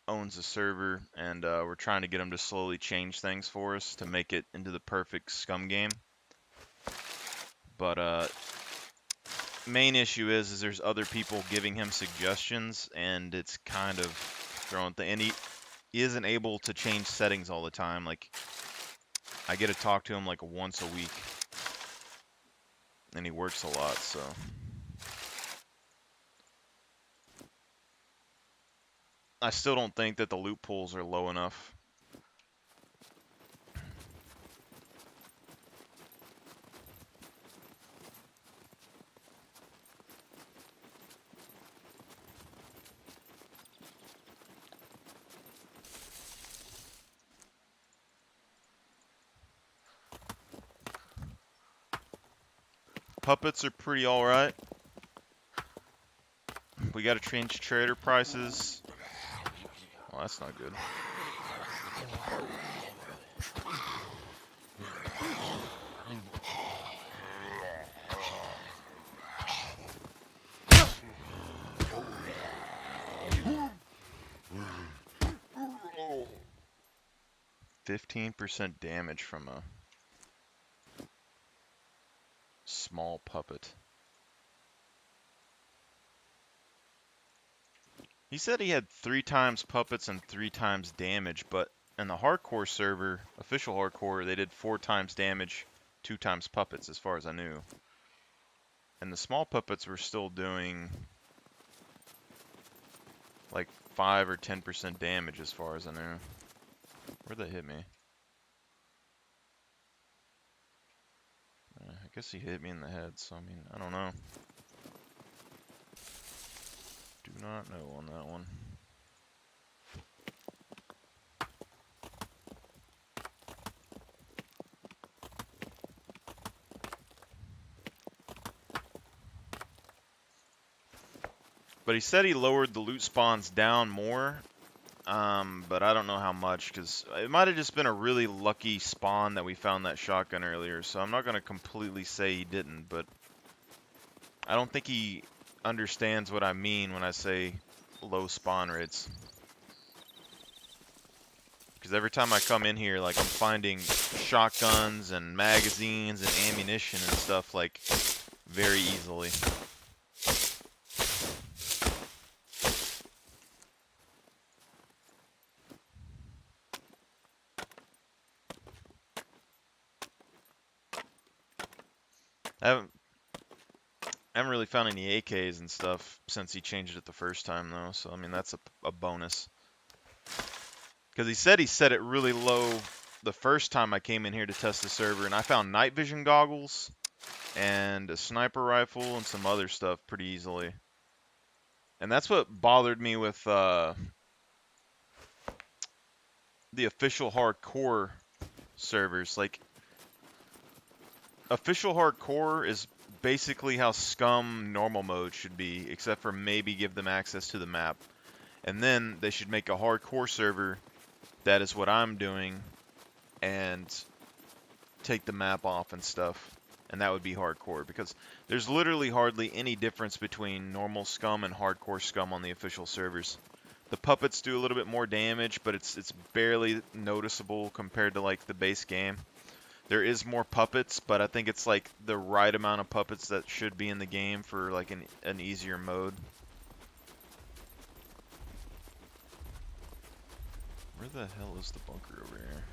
owns a server, and we're trying to get him to slowly change things for us to make it into the perfect Scum game. But main issue is there's other people giving him suggestions, and it's kind of throwing and he isn't able to change settings all the time. Like, I get to talk to him like once a week, and he works a lot, so. I still don't think that the loot pools are low enough. Puppets are pretty alright. We gotta change trader prices. Well, that's not good. 15% damage from a small puppet. He said he had 3 times puppets and 3 times damage, but in the hardcore server, official hardcore, they did 4 times damage, 2 times puppets, as far as I knew. And the small puppets were still doing like 5 or 10% damage, as far as I knew. Where'd that hit me? I guess he hit me in the head, so I mean, I don't know. Do not know on that one. But he said he lowered the loot spawns down more, but I don't know how much, because it might have just been a really lucky spawn that we found that shotgun earlier, so I'm not going to completely say he didn't, but I don't think he understands what I mean when I say low spawn rates. Because every time I come in here, like, I'm finding shotguns and magazines and ammunition and stuff, like, very easily. I haven't really found any AKs and stuff since he changed it the first time, though, so, I mean, that's a bonus. Because he said he set it really low the first time I came in here to test the server, and I found night vision goggles and a sniper rifle and some other stuff pretty easily. And that's what bothered me with the official hardcore servers. Like, official hardcore is basically how Scum normal mode should be, except for maybe give them access to the map. And then they should make a hardcore server that is what I'm doing and take the map off and stuff. And that would be hardcore, because there's literally hardly any difference between normal Scum and hardcore Scum on the official servers. The puppets do a little bit more damage, but it's barely noticeable compared to like the base game. There is more puppets, but I think it's like the right amount of puppets that should be in the game for like an easier mode. Where the hell is the bunker over here?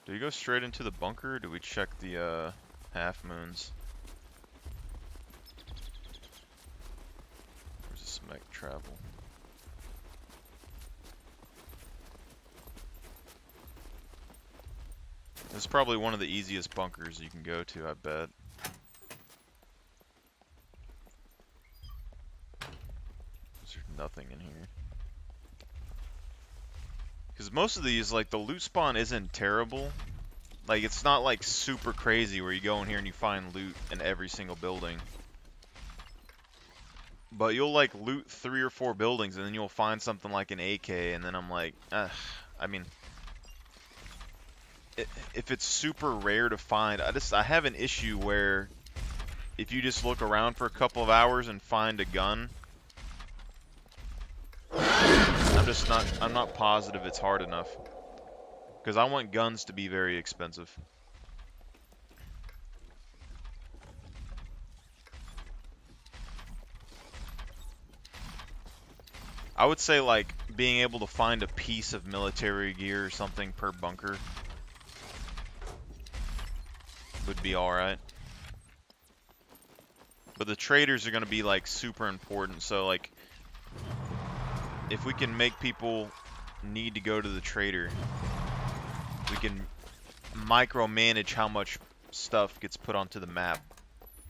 Do we go straight into the bunker, or do we check the half moons? Where's the smeg travel? This is probably one of the easiest bunkers you can go to, I bet. There's nothing in here. Because most of these, like, the loot spawn isn't terrible. Like, it's not, like, super crazy where you go in here and you find loot in every single building. But you'll, like, loot 3 or 4 buildings and then you'll find something like an AK, and then I'm like, I mean, if it's super rare to find, I have an issue where if you just look around for a couple of hours and find a gun, I'm not positive it's hard enough. Because I want guns to be very expensive. I would say, like, being able to find a piece of military gear or something per bunker would be alright. But the traders are going to be, like, super important, so, like, if we can make people need to go to the trader, we can micromanage how much stuff gets put onto the map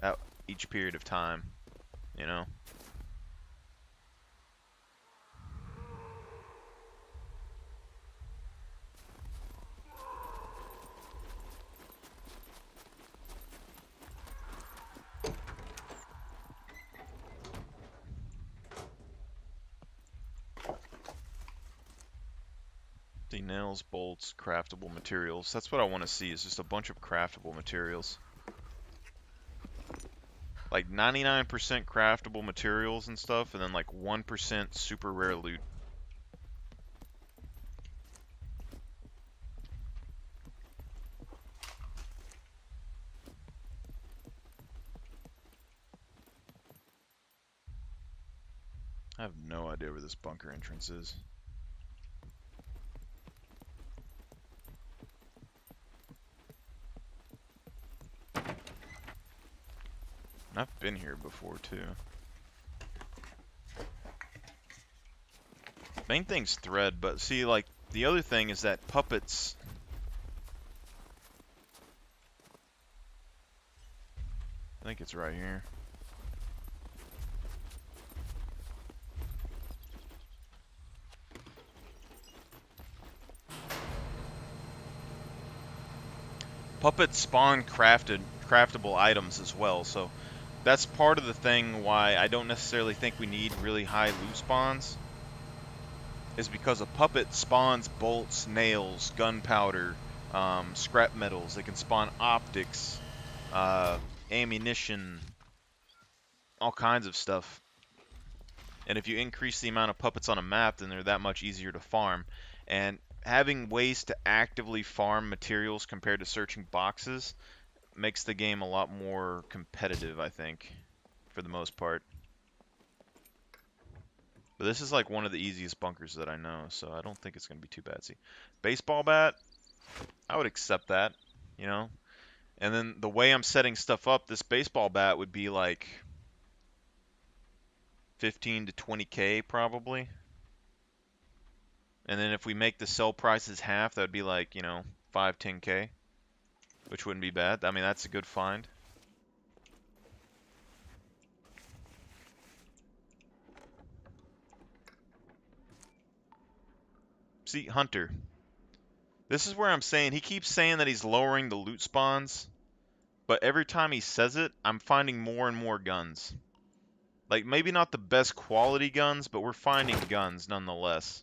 at each period of time, you know? The nails, bolts, craftable materials. That's what I want to see, is just a bunch of craftable materials. Like 99% craftable materials and stuff, and then like 1% super rare loot. I have no idea where this bunker entrance is. And I've been here before too. Main thing's thread, but see, like, the other thing is that puppets... I think it's right here. Puppets spawn craftable items as well, so that's part of the thing why I don't necessarily think we need really high loot spawns, is because a puppet spawns bolts, nails, gunpowder, scrap metals. They can spawn optics, ammunition, all kinds of stuff. And if you increase the amount of puppets on a map, then they're that much easier to farm. And having ways to actively farm materials compared to searching boxes makes the game a lot more competitive, I think, for the most part. But this is like one of the easiest bunkers that I know, so I don't think it's going to be too bad. See, baseball bat, I would accept that, you know? And then the way I'm setting stuff up, this baseball bat would be like 15 to 20k probably. And then if we make the sell prices half, that would be like, you know, 5, 10k, which wouldn't be bad. I mean, that's a good find. See, Hunter. This is where I'm saying, he keeps saying that he's lowering the loot spawns, but every time he says it, I'm finding more and more guns. Like, maybe not the best quality guns, but we're finding guns nonetheless.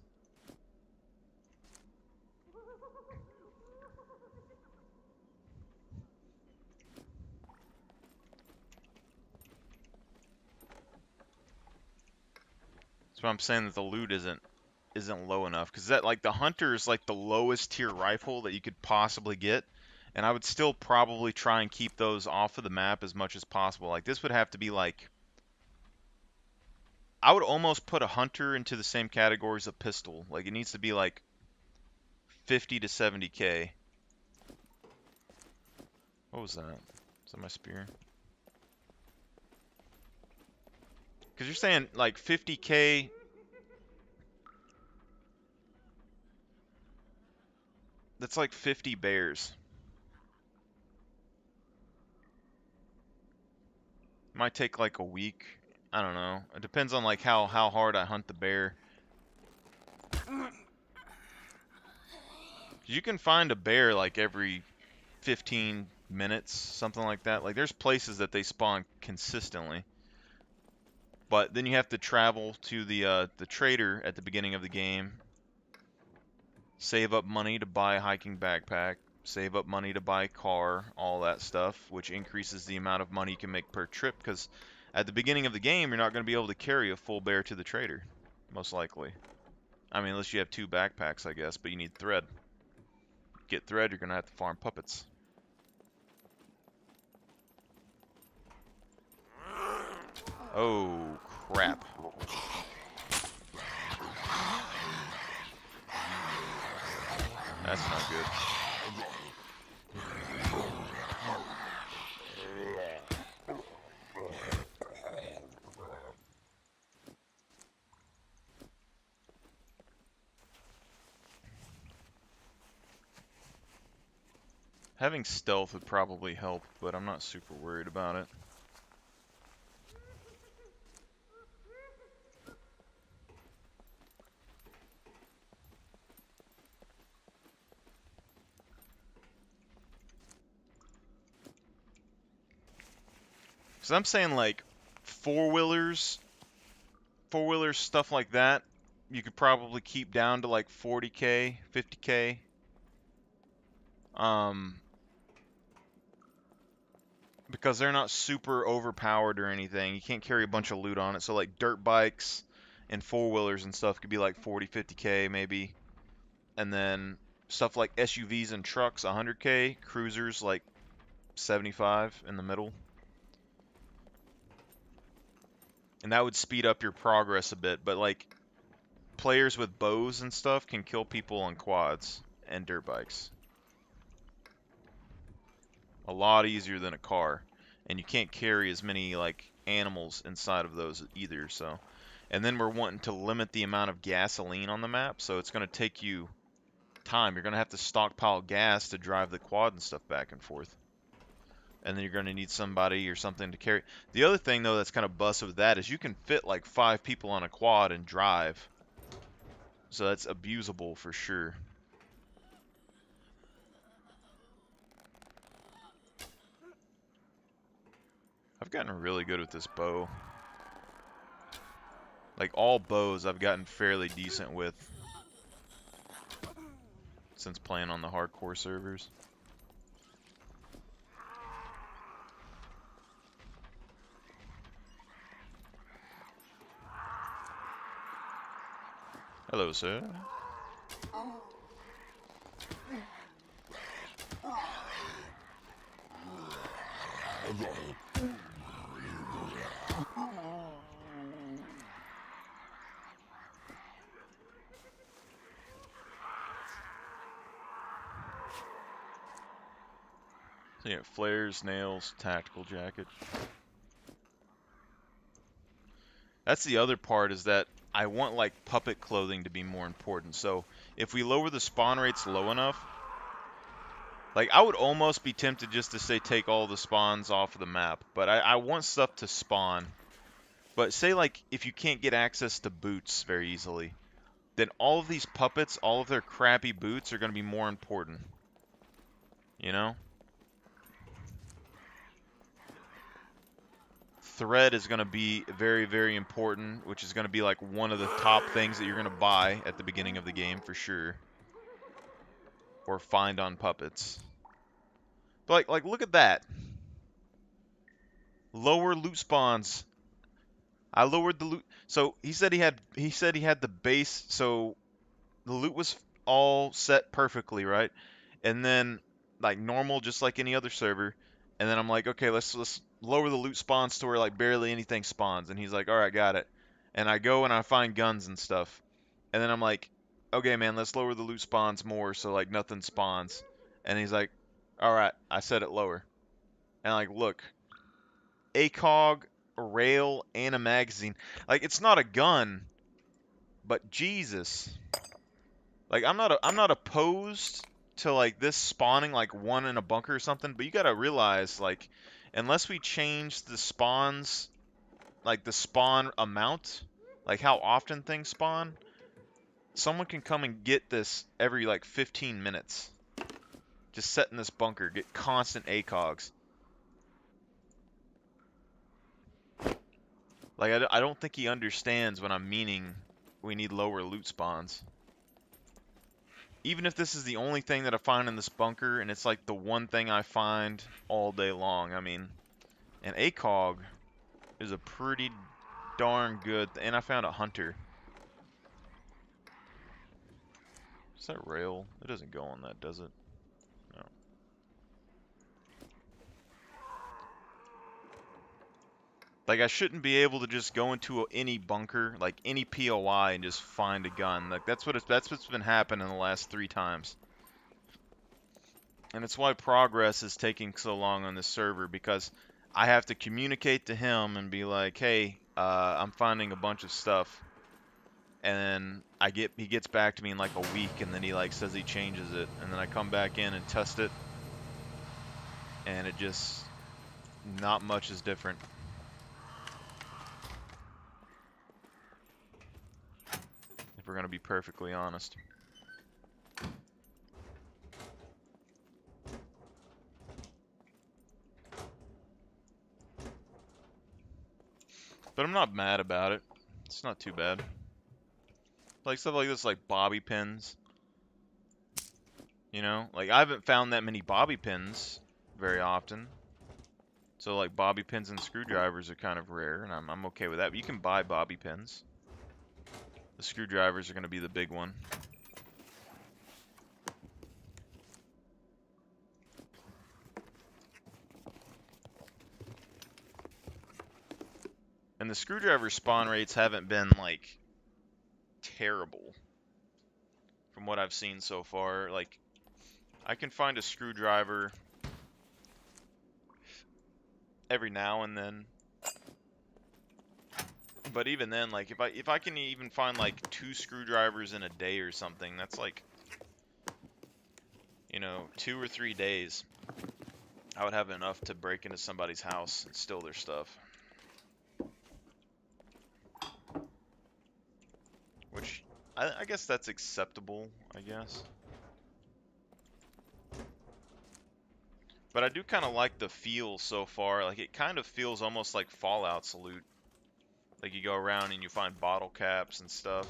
That's why I'm saying that the loot isn't low enough, because that, like, the Hunter is like the lowest tier rifle that you could possibly get, and I would still probably try and keep those off of the map as much as possible. Like, this would have to be like, I would almost put a Hunter into the same category as a pistol. Like, it needs to be like 50 to 70k. What was that? Is that my spear? Because you're saying like 50k. That's like 50 bears. Might take like a week. I don't know. It depends on like how hard I hunt the bear. You can find a bear like every 15 minutes, something like that. Like, there's places that they spawn consistently. But then you have to travel to the trader at the beginning of the game. Save up money to buy a hiking backpack. Save up money to buy a car, all that stuff, which increases the amount of money you can make per trip, because at the beginning of the game, you're not going to be able to carry a full bear to the trader, most likely. I mean, unless you have 2 backpacks, I guess, but you need thread. Get thread, you're going to have to farm puppets. Oh, crap. That's not good. Having stealth would probably help, but I'm not super worried about it. So I'm saying, like, four-wheelers, stuff like that, you could probably keep down to like 40k, 50k. Because they're not super overpowered or anything. You can't carry a bunch of loot on it. So like dirt bikes and four-wheelers and stuff could be like 40, 50k maybe. And then stuff like SUVs and trucks, 100k. Cruisers like 75 in the middle. and that would speed up your progress a bit. But like players with bows and stuff can kill people on quads and dirt bikes. A lot easier than a car, and you can't carry as many like animals inside of those either. So, and then we're wanting to limit the amount of gasoline on the map, so it's going to take you time. You're going to have to stockpile gas to drive the quad and stuff back and forth. And then you're going to need somebody or something to carry. The other thing, though, that's kind of busted with that is you can fit like 5 people on a quad and drive. So that's abusable for sure. I've gotten really good with this bow. Like all bows I've gotten fairly decent with since playing on the hardcore servers. Hello, sir. So yeah, flares, nails, tactical jacket. That's the other part, is that I want like puppet clothing to be more important. So if we lower the spawn rates low enough, like I would almost be tempted just to say take all the spawns off of the map, but I want stuff to spawn. But say like if you can't get access to boots very easily, then all of these puppets, all of their crappy boots are going to be more important. You know? Thread is going to be very, very important, which is going to be like one of the top things that you're going to buy at the beginning of the game for sure. Or find on puppets. But like look at that. Lower loot spawns. I lowered the loot. So he said he had the base, so the loot was all set perfectly, right? And then like normal, just like any other server. And then I'm like, okay, let's lower the loot spawns to where like barely anything spawns. And he's like, all right, got it. And I go and I find guns and stuff. And then I'm like, okay, man, let's lower the loot spawns more so like nothing spawns. And he's like, all right, I set it lower. And like, look, ACOG, a rail, and a magazine. Like, it's not a gun, but Jesus. Like, I'm not opposed to like this spawning like one in a bunker or something, but you gotta realize, like, unless we change the spawns, like the spawn amount, like how often things spawn, someone can come and get this every like 15 minutes. Just set in this bunker, get constant ACOGs. Like, I don't think he understands when I'm meaning we need lower loot spawns. Even if this is the only thing that I find in this bunker, and it's like the one thing I find all day long, I mean, an ACOG is a pretty darn good, and I found a hunter. Is that rail? It doesn't go on that, does it? No. Like, I shouldn't be able to just go into any bunker, like any POI, and just find a gun. Like, that's what's been happening the last 3 times. And it's why progress is taking so long on this server, because I have to communicate to him and be like, hey, I'm finding a bunch of stuff. And then he gets back to me in like a week, and then he like says he changes it, and then I come back in and test it, and it just, not much is different. If we're gonna be perfectly honest. But I'm not mad about it. It's not too bad. Like stuff like this, like bobby pins. You know, like I haven't found that many bobby pins very often. So like bobby pins and screwdrivers are kind of rare, and I'm okay with that. But you can buy bobby pins. The screwdrivers are going to be the big one. And And the screwdriver spawn rates haven't been, like, terrible from what I've seen so far. Like, I can find a screwdriver every now and then. But even then, like, if I can even find, like, 2 screwdrivers in a day or something, that's, like, you know, 2 or 3 days, I would have enough to break into somebody's house and steal their stuff. Which, I guess that's acceptable, I guess. But I do kind of like the feel so far. Like, it kind of feels almost like Fallout's loot. Like, you go around and you find bottle caps and stuff.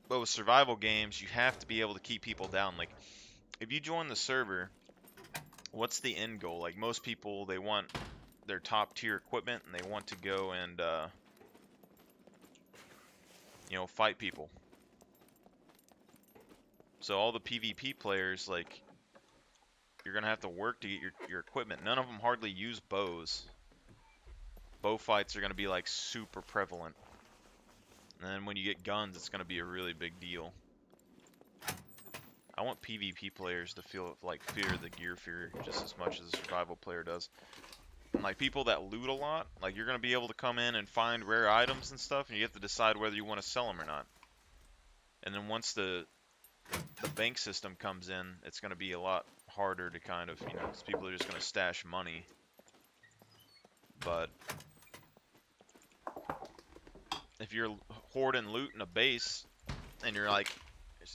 But with survival games, you have to be able to keep people down. Like, if you join the server, what's the end goal? Like, most people, they want their top tier equipment and they want to go and, you know, fight people. So all the PvP players, like, you're going to have to work to get your equipment. None of them hardly use bows. Bow fights are going to be, like, super prevalent. And then when you get guns, it's going to be a really big deal. I want PvP players to feel, like, fear the gear fear just as much as a survival player does. And, like, people that loot a lot, like, you're going to be able to come in and find rare items and stuff, and you have to decide whether you want to sell them or not. And then once the bank system comes in, it's going to be a lot harder to kind of, you know, because people are just going to stash money. But if you're hoarding loot in a base, and you're like,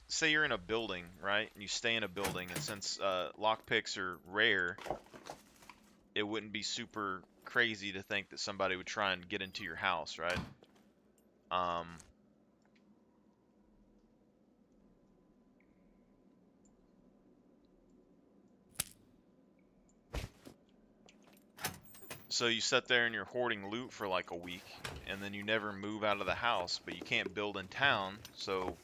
say you're in a building, right? And you stay in a building, and since lockpicks are rare, it wouldn't be super crazy to think that somebody would try and get into your house, right? So you sit there and you're hoarding loot for like a week, and then you never move out of the house, but you can't build in town, so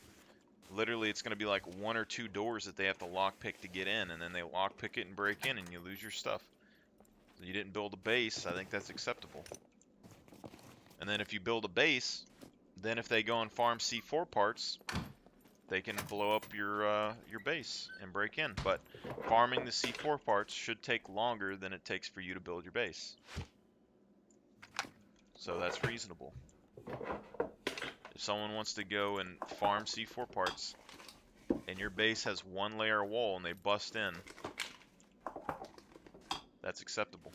literally it's going to be like 1 or 2 doors that they have to lockpick to get in, and then they lockpick it and break in, and you lose your stuff. So you didn't build a base, I think that's acceptable. And then if you build a base, then if they go and farm C4 parts, they can blow up your base and break in. But farming the C4 parts should take longer than it takes for you to build your base. So that's reasonable. If someone wants to go and farm C4 parts, and your base has 1 layer of wall and they bust in, that's acceptable.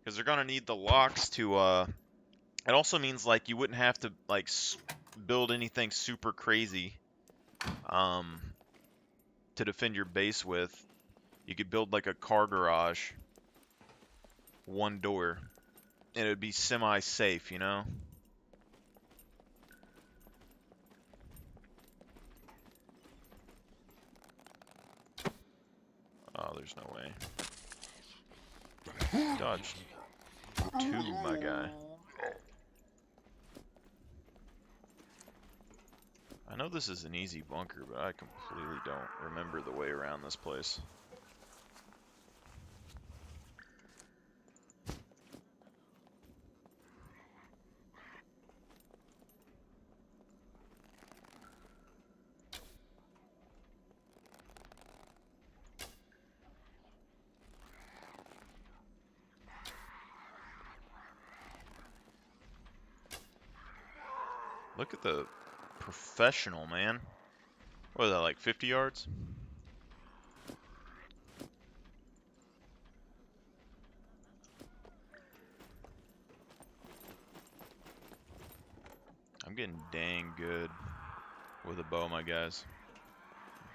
Because they're going to need the locks to, it also means, like, you wouldn't have to, like, build anything super crazy, to defend your base with. You could build, like, a car garage, 1 door, and it would be semi-safe, you know? Oh, there's no way. Dodge 2, my guy. I know this is an easy bunker, but I completely don't remember the way around this place. Look at the professional, man. What is that, like 50 yards? I'm getting dang good with a bow, my guys.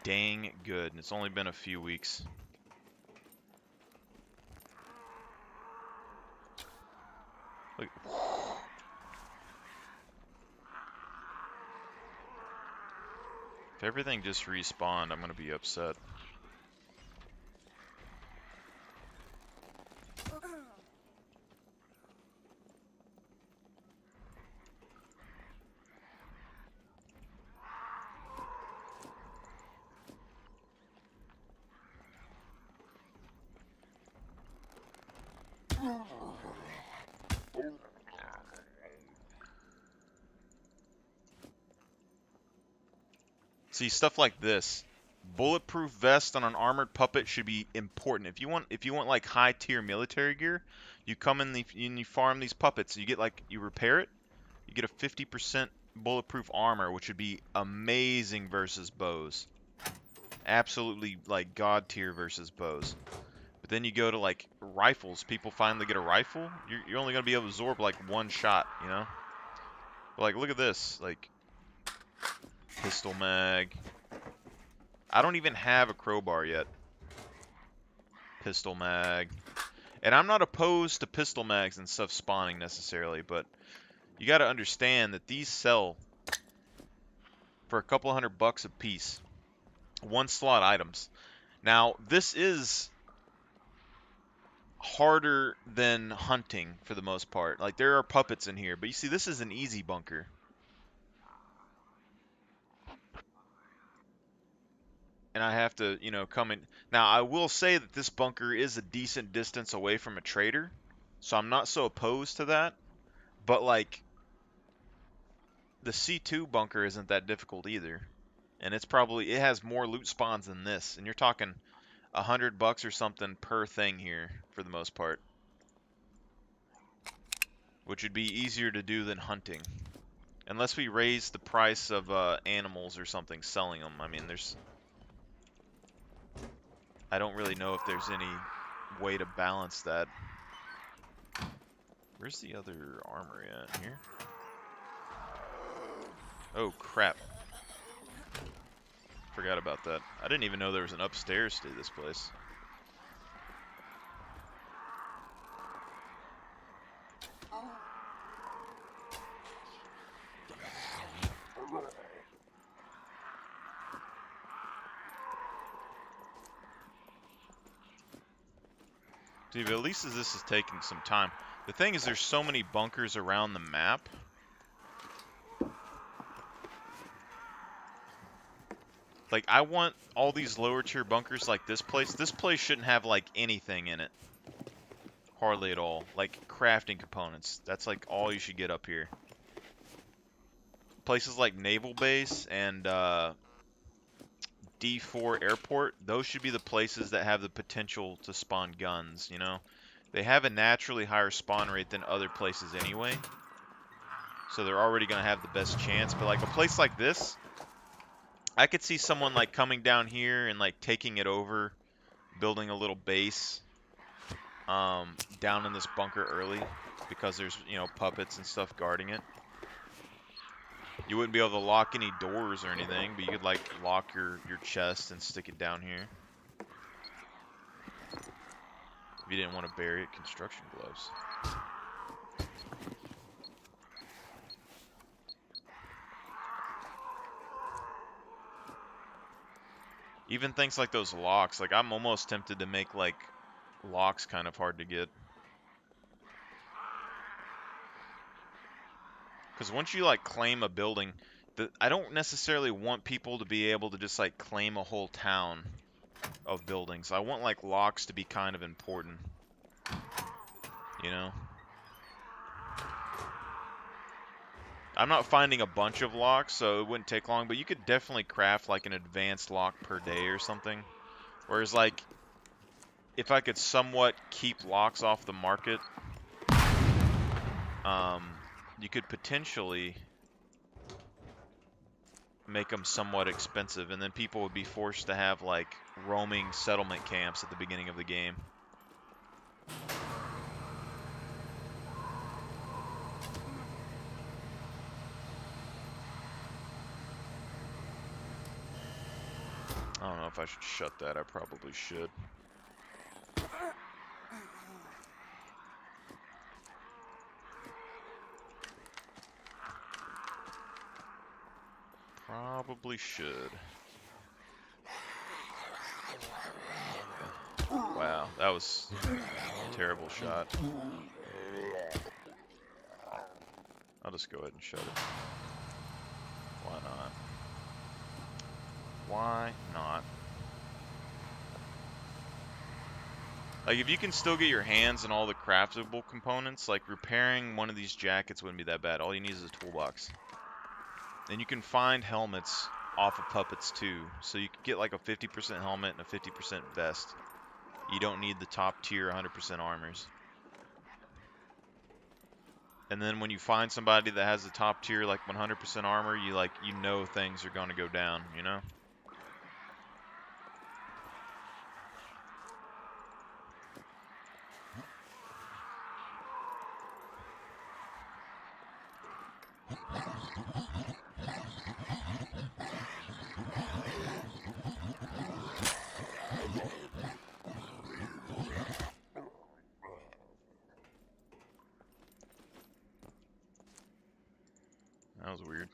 Dang good. And it's only been a few weeks. Look. If everything just respawned, I'm gonna be upset. See, stuff like this. Bulletproof vest on an armored puppet should be important. If you want like high tier military gear, you come in and you farm these puppets. You get like you repair it, you get a 50% bulletproof armor, which would be amazing versus bows. Absolutely like god tier versus bows. But then you go to like rifles. People finally get a rifle. You're only gonna be able to absorb like one shot, you know. But like look at this, like pistol mag. I don't even have a crowbar yet. Pistol mag. And I'm not opposed to pistol mags and stuff spawning necessarily, but you got to understand that these sell for a couple $100 a piece. One slot items. Now, this is harder than hunting for the most part. Like, there are puppets in here, but you see, this is an easy bunker. And I have to, you know, come in. Now, I will say that this bunker is a decent distance away from a trader, so I'm not so opposed to that. But, like, the C2 bunker isn't that difficult either. And it has more loot spawns than this. And you're talking $100 or something per thing here for the most part. Which would be easier to do than hunting. Unless we raise the price of animals or something, selling them. I mean, I don't really know if there's any way to balance that. Where's the other armory at here? Oh, crap. Forgot about that. I didn't even know there was an upstairs to this place. See, but at least this is taking some time. The thing is, there's so many bunkers around the map. Like, I want all these lower tier bunkers like this place. This place shouldn't have, like, anything in it. Hardly at all. Like, crafting components. That's, like, all you should get up here. Places like Naval Base and D4 Airport, those should be the places that have the potential to spawn guns, you know? They have a naturally higher spawn rate than other places anyway. So they're already going to have the best chance. But, like, a place like this, I could see someone, like, coming down here and, like, taking it over, building a little base down in this bunker early because there's, you know, puppets and stuff guarding it. You wouldn't be able to lock any doors or anything, but you could, like, lock your chest and stick it down here. If you didn't want to bury it, construction gloves. Even things like those locks, like, I'm almost tempted to make, like, locks kind of hard to get. Because once you, like, claim a building, I don't necessarily want people to be able to just, like, claim a whole town of buildings. I want, like, locks to be kind of important. You know? I'm not finding a bunch of locks, so it wouldn't take long, but you could definitely craft, like, an advanced lock per day or something. Whereas, like, if I could somewhat keep locks off the market, you could potentially make them somewhat expensive, and then people would be forced to have, like, roaming settlement camps at the beginning of the game. I don't know if I should shut that. I probably should. Probably should. Wow, that was a terrible shot. I'll just go ahead and shut it. Why not? Why not? Like, if you can still get your hands on all the craftable components, like repairing one of these jackets wouldn't be that bad. All you need is a toolbox. And you can find helmets off of puppets too. So you can get like a 50% helmet and a 50% vest. You don't need the top tier 100% armors. And then when you find somebody that has the top tier like 100% armor, you know things are going to go down, you know? That was weird.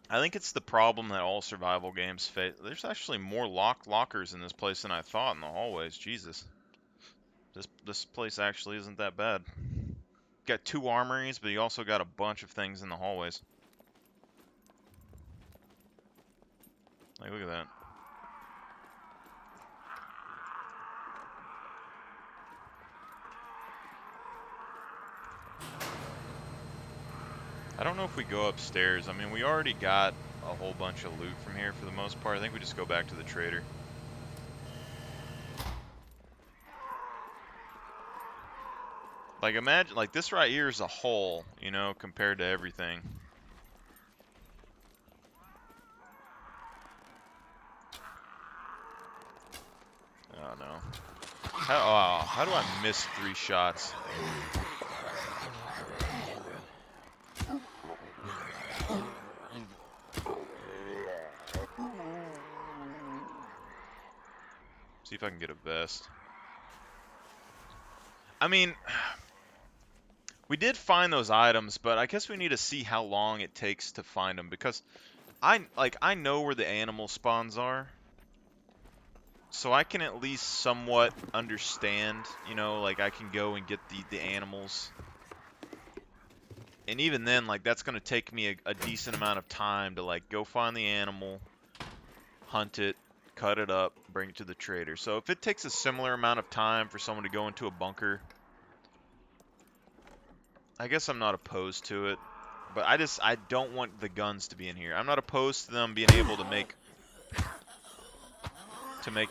I think it's the problem that all survival games face. There's actually more lockers in this place than I thought in the hallways. Jesus. This place actually isn't that bad. Got 2 armories, but you also got a bunch of things in the hallways. Like, look at that. I don't know if we go upstairs. I mean, we already got a whole bunch of loot from here for the most part. I think we just go back to the trader. Like, imagine, like, this right here is a hole, you know, compared to everything. Oh, no. How do I miss 3 shots? See if I can get a vest. I mean, we did find those items, but I guess we need to see how long it takes to find them, because I know where the animal spawns are. So I can at least somewhat understand, you know, like I can go and get the animals. And even then, like, that's going to take me a decent amount of time to, like, go find the animal, hunt it, cut it up, bring it to the trader. So if it takes a similar amount of time for someone to go into a bunker, I guess I'm not opposed to it. But I don't want the guns to be in here. I'm not opposed to them being able to make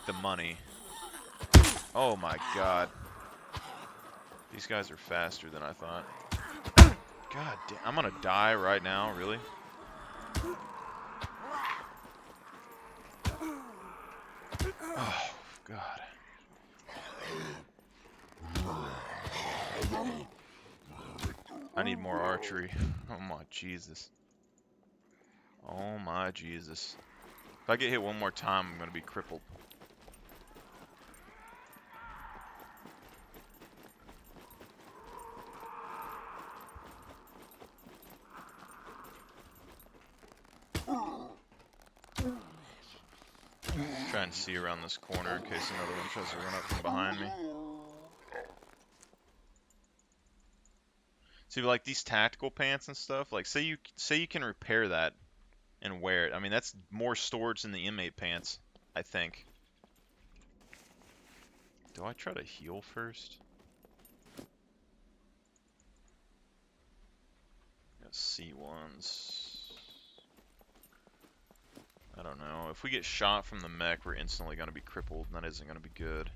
the money. Oh my god. These guys are faster than I thought. God damn, I'm gonna die right now, really? Oh, God. I need more archery. Oh my Jesus. Oh my Jesus. If I get hit one more time, I'm gonna be crippled. Try and see around this corner in case another one tries to run up from behind me. See, like these tactical pants and stuff, like say you can repair that and wear it. I mean, that's more storage than the inmate pants, I think. Do I try to heal first? Got C1s. I don't know. If we get shot from the mech, we're instantly going to be crippled, and that isn't going to be good.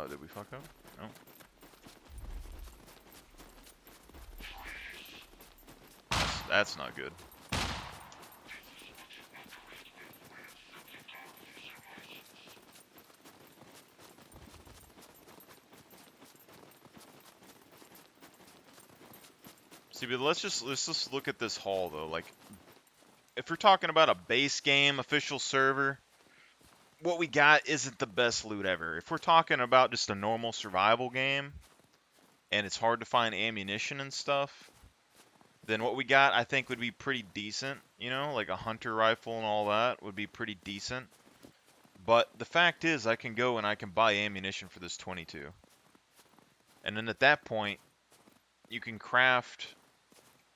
Did we fuck up? No. That's not good. See, but let's just look at this haul though. Like, if we're talking about a base game official server, what we got isn't the best loot ever. If we're talking about just a normal survival game, and it's hard to find ammunition and stuff, then what we got I think would be pretty decent. You know, like a hunter rifle and all that would be pretty decent. But the fact is, I can go and I can buy ammunition for this 22. And then at that point, you can craft,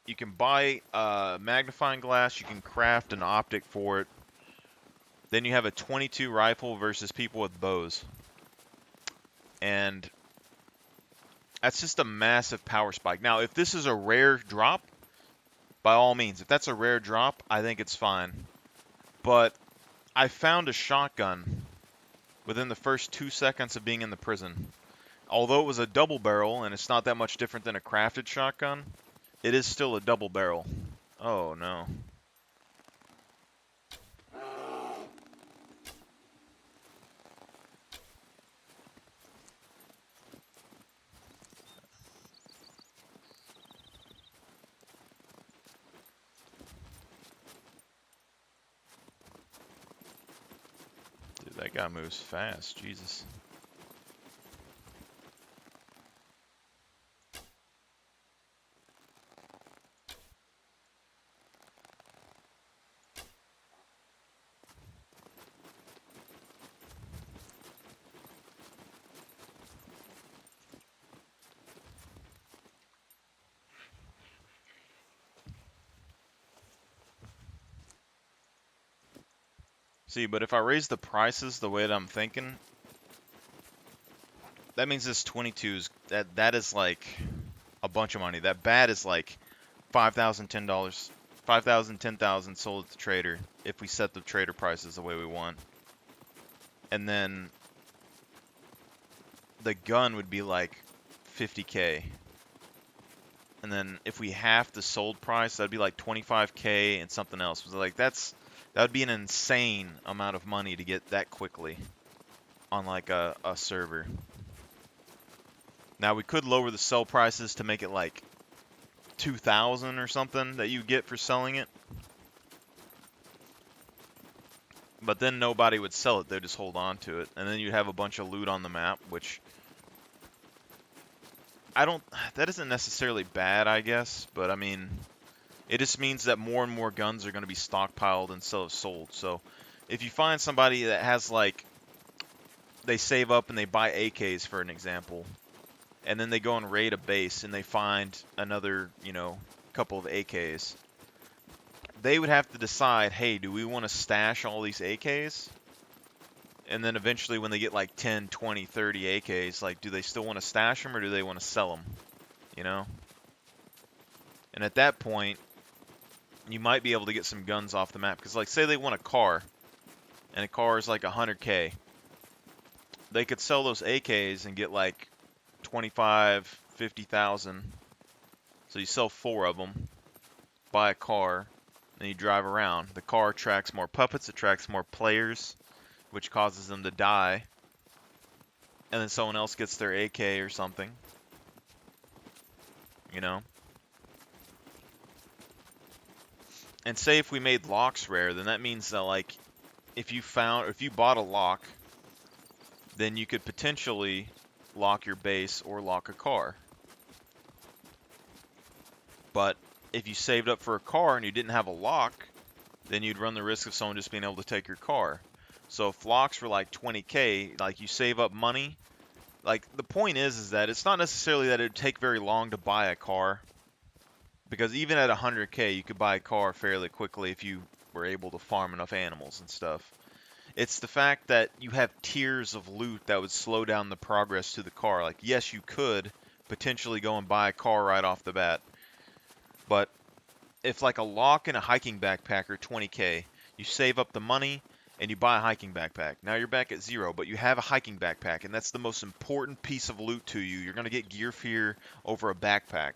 you can buy a magnifying glass, you can craft an optic for it. Then you have a 22 rifle versus people with bows. And that's just a massive power spike. Now, if this is a rare drop, by all means, if that's a rare drop, I think it's fine. But I found a shotgun within the first 2 seconds of being in the prison. Although it was a double barrel, and it's not that much different than a crafted shotgun, it is still a double barrel. Oh no. Dude, that guy moves fast, Jesus. See, but if I raise the prices the way that I'm thinking, that means this 22's that is like a bunch of money. That bat is like $5,000, $10, 5,000, 10,000 sold at the trader if we set the trader prices the way we want. And then the gun would be like 50K. And then if we half the sold price, that'd be like 25K and something else. So like that would be an insane amount of money to get that quickly on like a server. Now we could lower the sell prices to make it like 2,000 or something that you get for selling it. But then nobody would sell it, they'd just hold on to it. And then you'd have a bunch of loot on the map, which that isn't necessarily bad, I guess, but I mean, it just means that more and more guns are going to be stockpiled instead of sold. So if you find somebody that has like, they save up and they buy AKs for an example, and then they go and raid a base and they find another, couple of AKs, they would have to decide, hey, do we want to stash all these AKs? And then eventually when they get like 10, 20, 30 AKs, like, do they still want to stash them or do they want to sell them? And at that point, you might be able to get some guns off the map. Because, like, say they want a car, and a car is like 100K. They could sell those AKs and get like 25, 50,000. So you sell 4 of them, buy a car, and you drive around. The car attracts more puppets, attracts more players, which causes them to die. And then someone else gets their AK or something. And say if we made locks rare, then that means that, like, if you bought a lock, then you could potentially lock your base or lock a car. But if you saved up for a car and you didn't have a lock, then you'd run the risk of someone just being able to take your car. So if locks were like 20K, like, you save up money. Like, the point is that it's not necessarily that it would take very long to buy a car. Because even at 100K, you could buy a car fairly quickly if you were able to farm enough animals and stuff. It's the fact that you have tiers of loot that would slow down the progress to the car. Like, yes, you could potentially go and buy a car right off the bat. But if like a lock and a hiking backpack are 20K, you save up the money and you buy a hiking backpack. Now you're back at 0, but you have a hiking backpack, and that's the most important piece of loot to you. You're going to get gear fear over a backpack,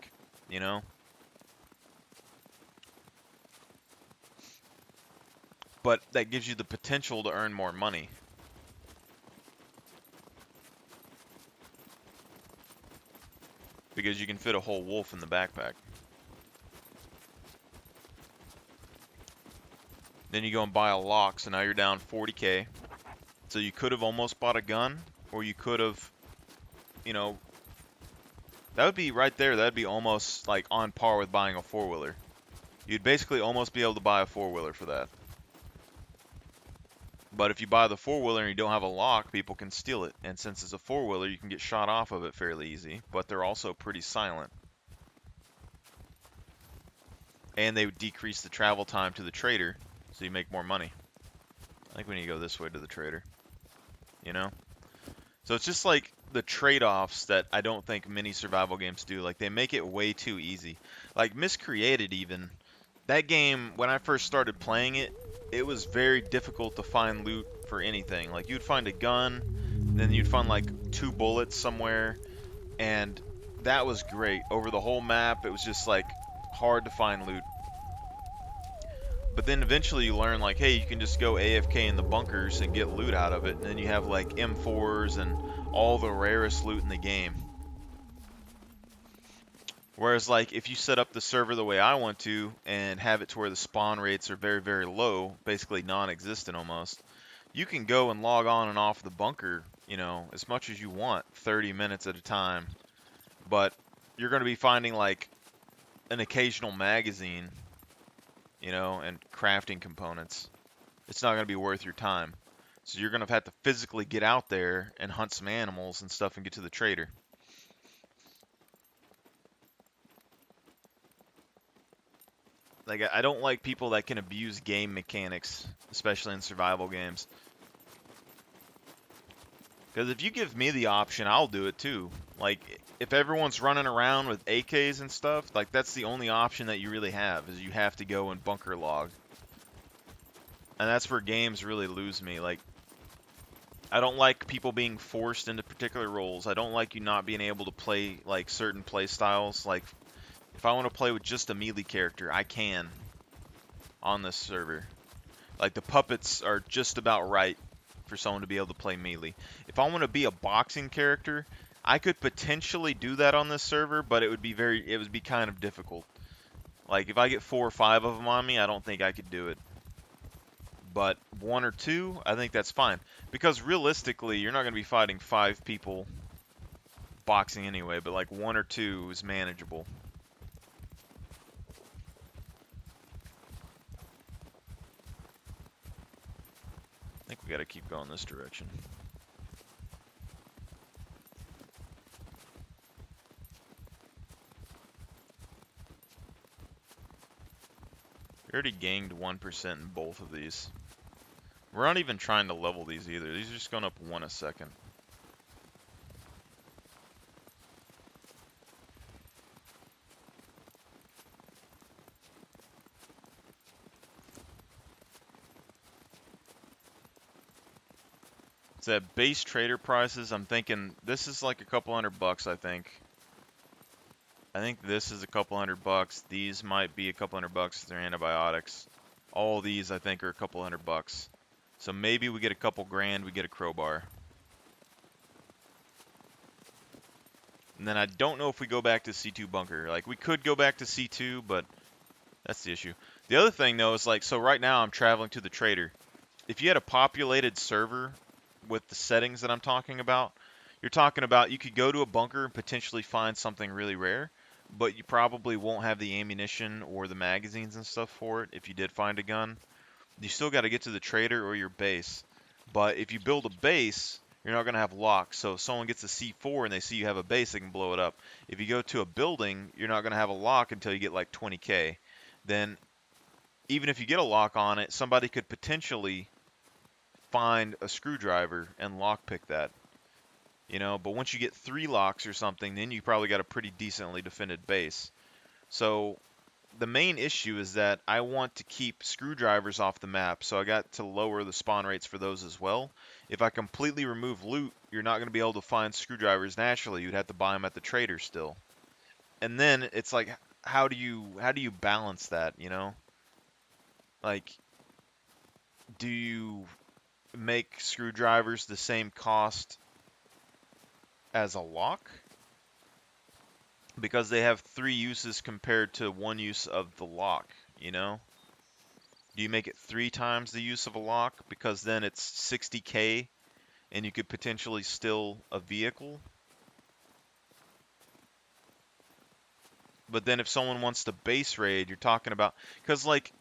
But that gives you the potential to earn more money. Because you can fit a whole wolf in the backpack. Then you go and buy a lock, so now you're down 40K. So you could have almost bought a gun, or you could have, that would be right there. That would be almost like on par with buying a 4-wheeler. You'd basically almost be able to buy a 4-wheeler for that. But if you buy the four-wheeler and you don't have a lock, people can steal it. And since it's a four-wheeler, you can get shot off of it fairly easy. But they're also pretty silent. And they would decrease the travel time to the trader, so you make more money. I think we need to go this way to the trader. You know? So it's just like the trade-offs that I don't think many survival games do. Like, they make it way too easy. Like, Miscreated even. That game, when I first started playing it, it was very difficult to find loot for anything. Like, you'd find a gun, then you'd find like 2 bullets somewhere, and that was great. Over the whole map, it was just like hard to find loot. But then eventually you learn like, hey, you can just go AFK in the bunkers and get loot out of it, and then you have like M4s and all the rarest loot in the game. Whereas like if you set up the server the way I want to and have it to where the spawn rates are very, very low, basically non-existent almost, you can go and log on and off the bunker, you know, as much as you want, 30 minutes at a time. But you're going to be finding like an occasional magazine, you know, and crafting components. It's not going to be worth your time. So you're going to have to physically get out there and hunt some animals and stuff and get to the trader. Like, I don't like people that can abuse game mechanics, especially in survival games. Because if you give me the option, I'll do it too. Like, if everyone's running around with AKs and stuff, like, that's the only option that you really have, is you have to go and bunker log. And that's where games really lose me. Like, I don't like people being forced into particular roles. I don't like you not being able to play, like, certain play styles. Like, if I want to play with just a melee character, I can on this server. Like, the puppets are just about right for someone to be able to play melee. If I want to be a boxing character, I could potentially do that on this server, but it would be kind of difficult. Like, if I get 4 or 5 of them on me, I don't think I could do it. But 1 or 2, I think that's fine. Because realistically, you're not going to be fighting 5 people boxing anyway, but like 1 or 2 is manageable. I think we gotta keep going this direction. We already gained 1% in both of these. We're not even trying to level these either. These are just going up 1 a second. So at base trader prices, I'm thinking this is like a couple $100, I think. I think this is a couple $100. These might be a couple $100 if they're antibiotics. All these, I think, are a couple $100. So maybe we get a couple grand, we get a crowbar. And then I don't know if we go back to C2 bunker. Like, we could go back to C2, but that's the issue. The other thing, though, is like, so right now I'm traveling to the trader. If you had a populated server with the settings that I'm talking about, you're talking about you could go to a bunker and potentially find something really rare, but you probably won't have the ammunition or the magazines and stuff for it if you did find a gun. You still got to get to the trader or your base. But if you build a base, you're not going to have locks. So if someone gets a C4 and they see you have a base, they can blow it up. If you go to a building, you're not going to have a lock until you get like 20k. Then even if you get a lock on it, somebody could potentially find a screwdriver and lockpick that. You know, but once you get 3 locks or something, then you probably got a pretty decently defended base. So the main issue is that I want to keep screwdrivers off the map, so I got to lower the spawn rates for those as well. If I completely remove loot, you're not going to be able to find screwdrivers naturally. You'd have to buy them at the trader still. And then it's like, how do you balance that, you know? Like, do you make screwdrivers the same cost as a lock? Because they have 3 uses compared to 1 use of the lock, you know? Do you make it 3 times the use of a lock? Because then it's 60k and you could potentially steal a vehicle. But then if someone wants to base raid, you're talking about... Because, like,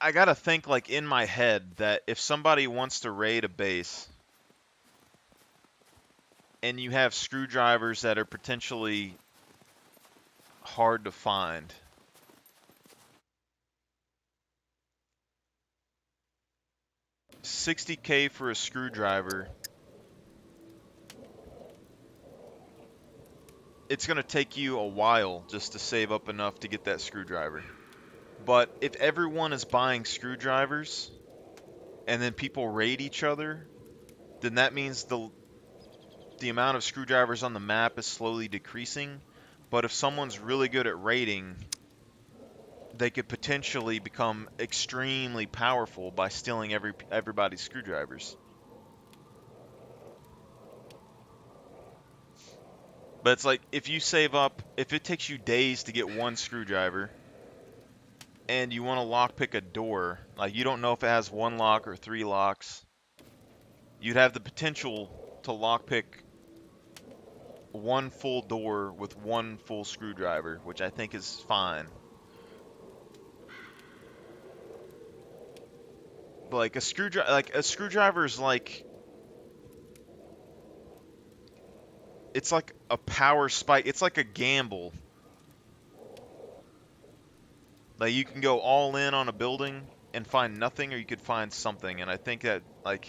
I gotta think like in my head that if somebody wants to raid a base and you have screwdrivers that are potentially hard to find, $60K for a screwdriver, it's gonna take you a while just to save up enough to get that screwdriver. But if everyone is buying screwdrivers and then people raid each other, then that means the amount of screwdrivers on the map is slowly decreasing. But if someone's really good at raiding, they could potentially become extremely powerful by stealing everybody's screwdrivers. But it's like if you save up, if it takes you days to get one screwdriver and you want to lockpick a door, like you don't know if it has one lock or three locks, you'd have the potential to lockpick one full door with one full screwdriver, which I think is fine. But like a screwdriver is like, it's like a power spike. It's like a gamble. Like you can go all in on a building and find nothing, or you could find something. And I think that like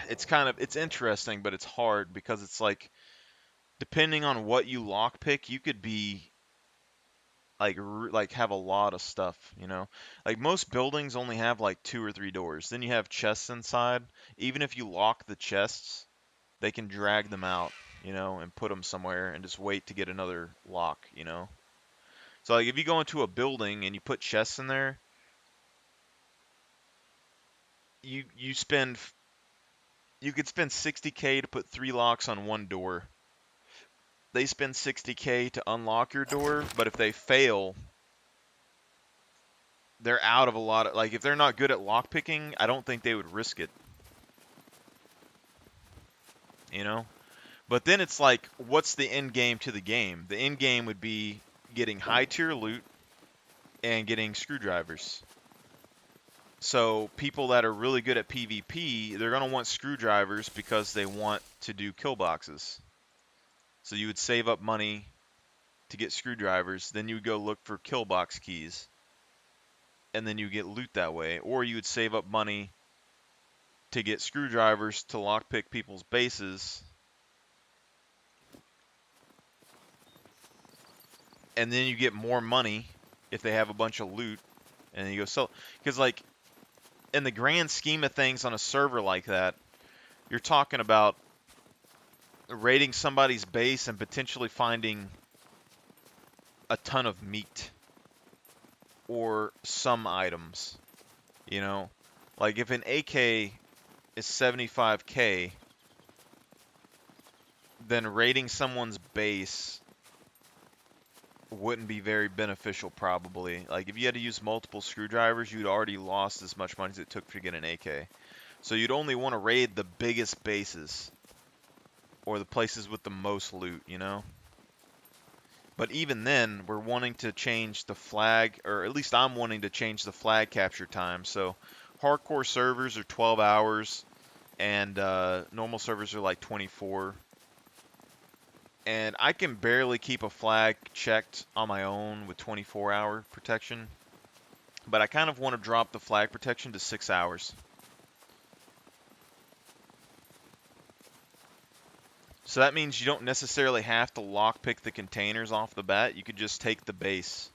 it's interesting, but it's hard because it's like depending on what you lockpick, you could be like have a lot of stuff, you know? Like most buildings only have like 2 or 3 doors. Then you have chests inside. Even if you lock the chests, they can drag them out, you know, and put them somewhere and just wait to get another lock, you know? So like if you go into a building and you put chests in there, you spend you could spend 60K to put 3 locks on one door. They spend 60K to unlock your door, but if they fail, they're out of a lot of, like, if they're not good at lockpicking, I don't think they would risk it. You know? But then it's like, what's the end game to the game? The end game would be getting high tier loot and getting screwdrivers. So people that are really good at PvP, they're going to want screwdrivers because they want to do kill boxes. So you would save up money to get screwdrivers, then you would go look for kill box keys, and then you get loot that way. Or you would save up money to get screwdrivers to lockpick people's bases, and then you get more money if they have a bunch of loot, and then you go sell. Because like in the grand scheme of things on a server like that, you're talking about raiding somebody's base and potentially finding a ton of meat or some items, you know? Like if an AK is 75K, then raiding someone's base wouldn't be very beneficial probably. Like if you had to use multiple screwdrivers, you'd already lost as much money as it took to get an AK. So you'd only want to raid the biggest bases or the places with the most loot, you know? But even then, we're wanting to change the flag, or at least I'm wanting to change the flag capture time. So hardcore servers are 12 hours, and normal servers are like 24. And I can barely keep a flag checked on my own with 24-hour protection. But I kind of want to drop the flag protection to 6 hours. So that means you don't necessarily have to lockpick the containers off the bat. You could just take the base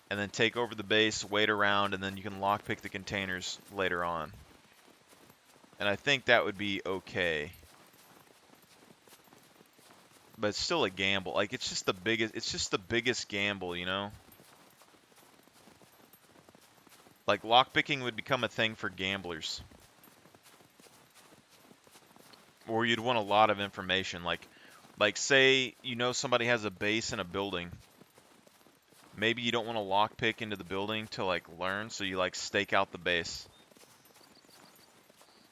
and then take over the base, wait around, and then you can lockpick the containers later on. And I think that would be okay. But it's still a gamble. Like it's just the biggest gamble, you know? Like lockpicking would become a thing for gamblers. Or you'd want a lot of information, like say you know somebody has a base in a building. Maybe you don't want to lockpick into the building to like learn, so you like stake out the base.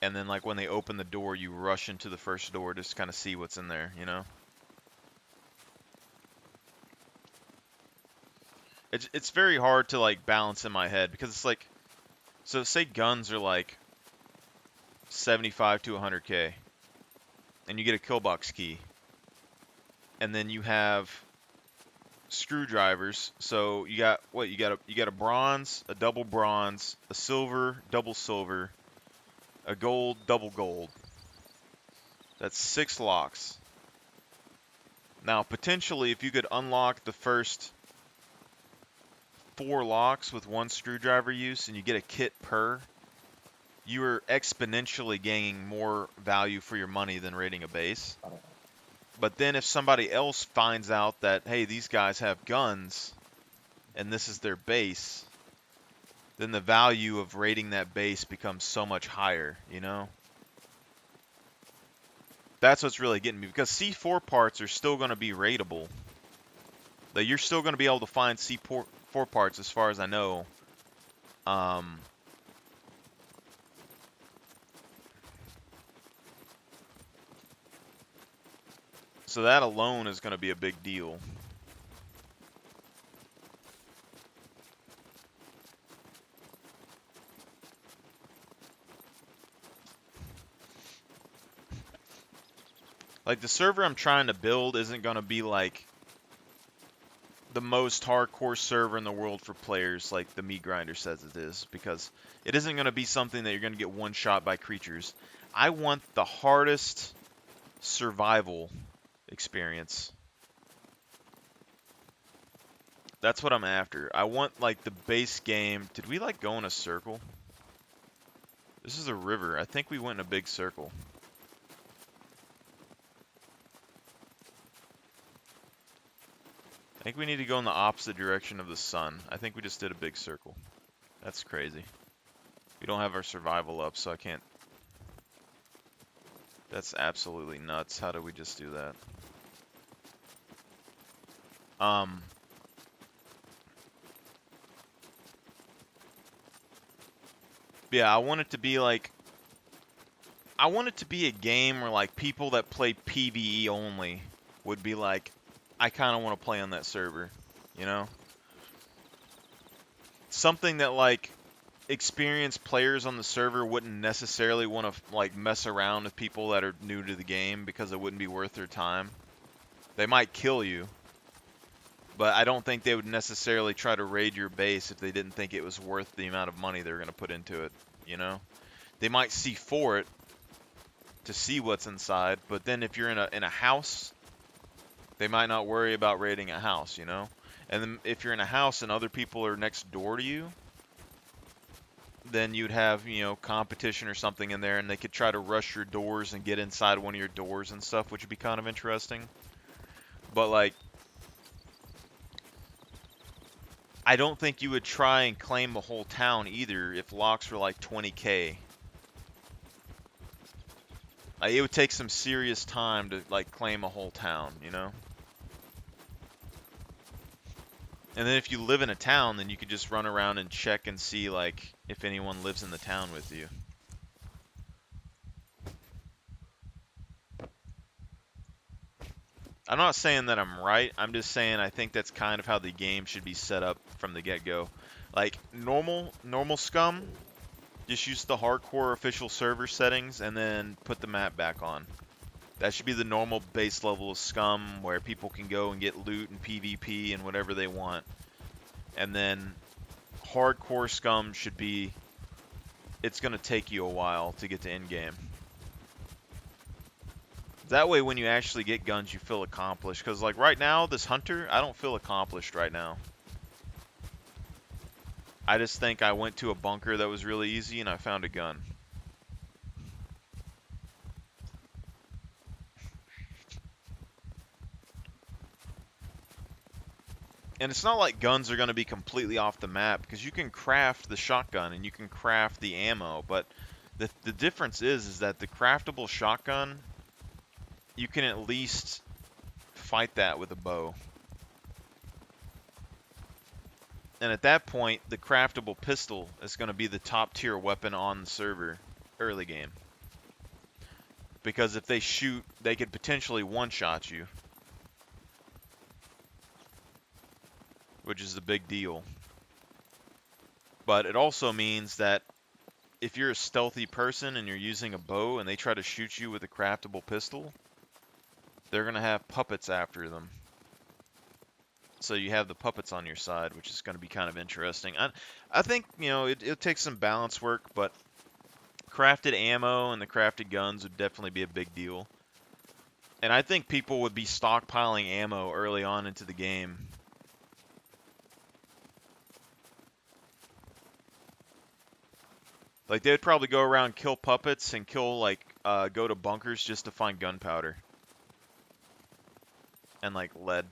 And then like when they open the door, you rush into the first door just to kind of see what's in there, you know? It's very hard to like balance in my head because it's like, so say guns are like 75 to 100K, and you get a kill box key, and then you have screwdrivers. So you got what? You got a bronze, a double bronze, a silver, double silver, a gold, double gold. That's 6 locks. Now, potentially, if you could unlock the first 4 locks with 1 screwdriver use and you get a kit per, you are exponentially gaining more value for your money than raiding a base. But then if somebody else finds out that, hey, these guys have guns and this is their base, then the value of raiding that base becomes so much higher, you know? That's what's really getting me, because C4 parts are still going to be raidable. Like, you're still going to be able to find C4 parts as far as I know. So that alone is going to be a big deal. Like, the server I'm trying to build isn't going to be like the most hardcore server in the world for players like the meat grinder says it is, because it isn't going to be something that you're going to get one shot by creatures. I want the hardest survival experience. That's what I'm after. I want like the base game. Did we like go in a circle? This is a river. I think we went in a big circle. I think we need to go in the opposite direction of the sun. I think we just did a big circle. That's crazy. We don't have our survival up, so I can't. That's absolutely nuts. How did we just do that? Yeah, I want it to be like, I want it to be a game where like people that play PvE only would be like, I kind of want to play on that server, you know? Something that like experienced players on the server wouldn't necessarily want to like mess around with people that are new to the game because it wouldn't be worth their time. They might kill you, but I don't think they would necessarily try to raid your base if they didn't think it was worth the amount of money they were going to put into it, you know? They might see for it to see what's inside, but then if you're in a house, they might not worry about raiding a house, you know? And then if you're in a house and other people are next door to you, then you'd have, you know, competition or something in there, and they could try to rush your doors and get inside one of your doors and stuff, which would be kind of interesting. But, like, I don't think you would try and claim a whole town either if locks were like 20K. Like, it would take some serious time to, like, claim a whole town, you know? And then if you live in a town, then you could just run around and check and see, like, if anyone lives in the town with you. I'm not saying that I'm right. I'm just saying I think that's kind of how the game should be set up from the get-go. Like, normal Scum, just use the hardcore official server settings and then put the map back on. That should be the normal base level of Scum, where people can go and get loot and PvP and whatever they want. And then hardcore Scum should be, it's going to take you a while to get to endgame. That way when you actually get guns, you feel accomplished. Because like right now, this hunter, I don't feel accomplished right now. I just think I went to a bunker that was really easy and I found a gun. And it's not like guns are going to be completely off the map, because you can craft the shotgun and you can craft the ammo, but the difference is that the craftable shotgun, you can at least fight that with a bow. And at that point, the craftable pistol is going to be the top tier weapon on the server early game. Because if they shoot, they could potentially one-shot you. which is a big deal. But it also means that if you're a stealthy person and you're using a bow and they try to shoot you with a craftable pistol, they're going to have puppets after them. So you have the puppets on your side, which is going to be kind of interesting. I think, you know, it'll take some balance work, but crafted ammo and the crafted guns would definitely be a big deal. And I think people would be stockpiling ammo early on into the game. Like, they would probably go around, kill puppets, and kill, like, go to bunkers just to find gunpowder. And, like, lead.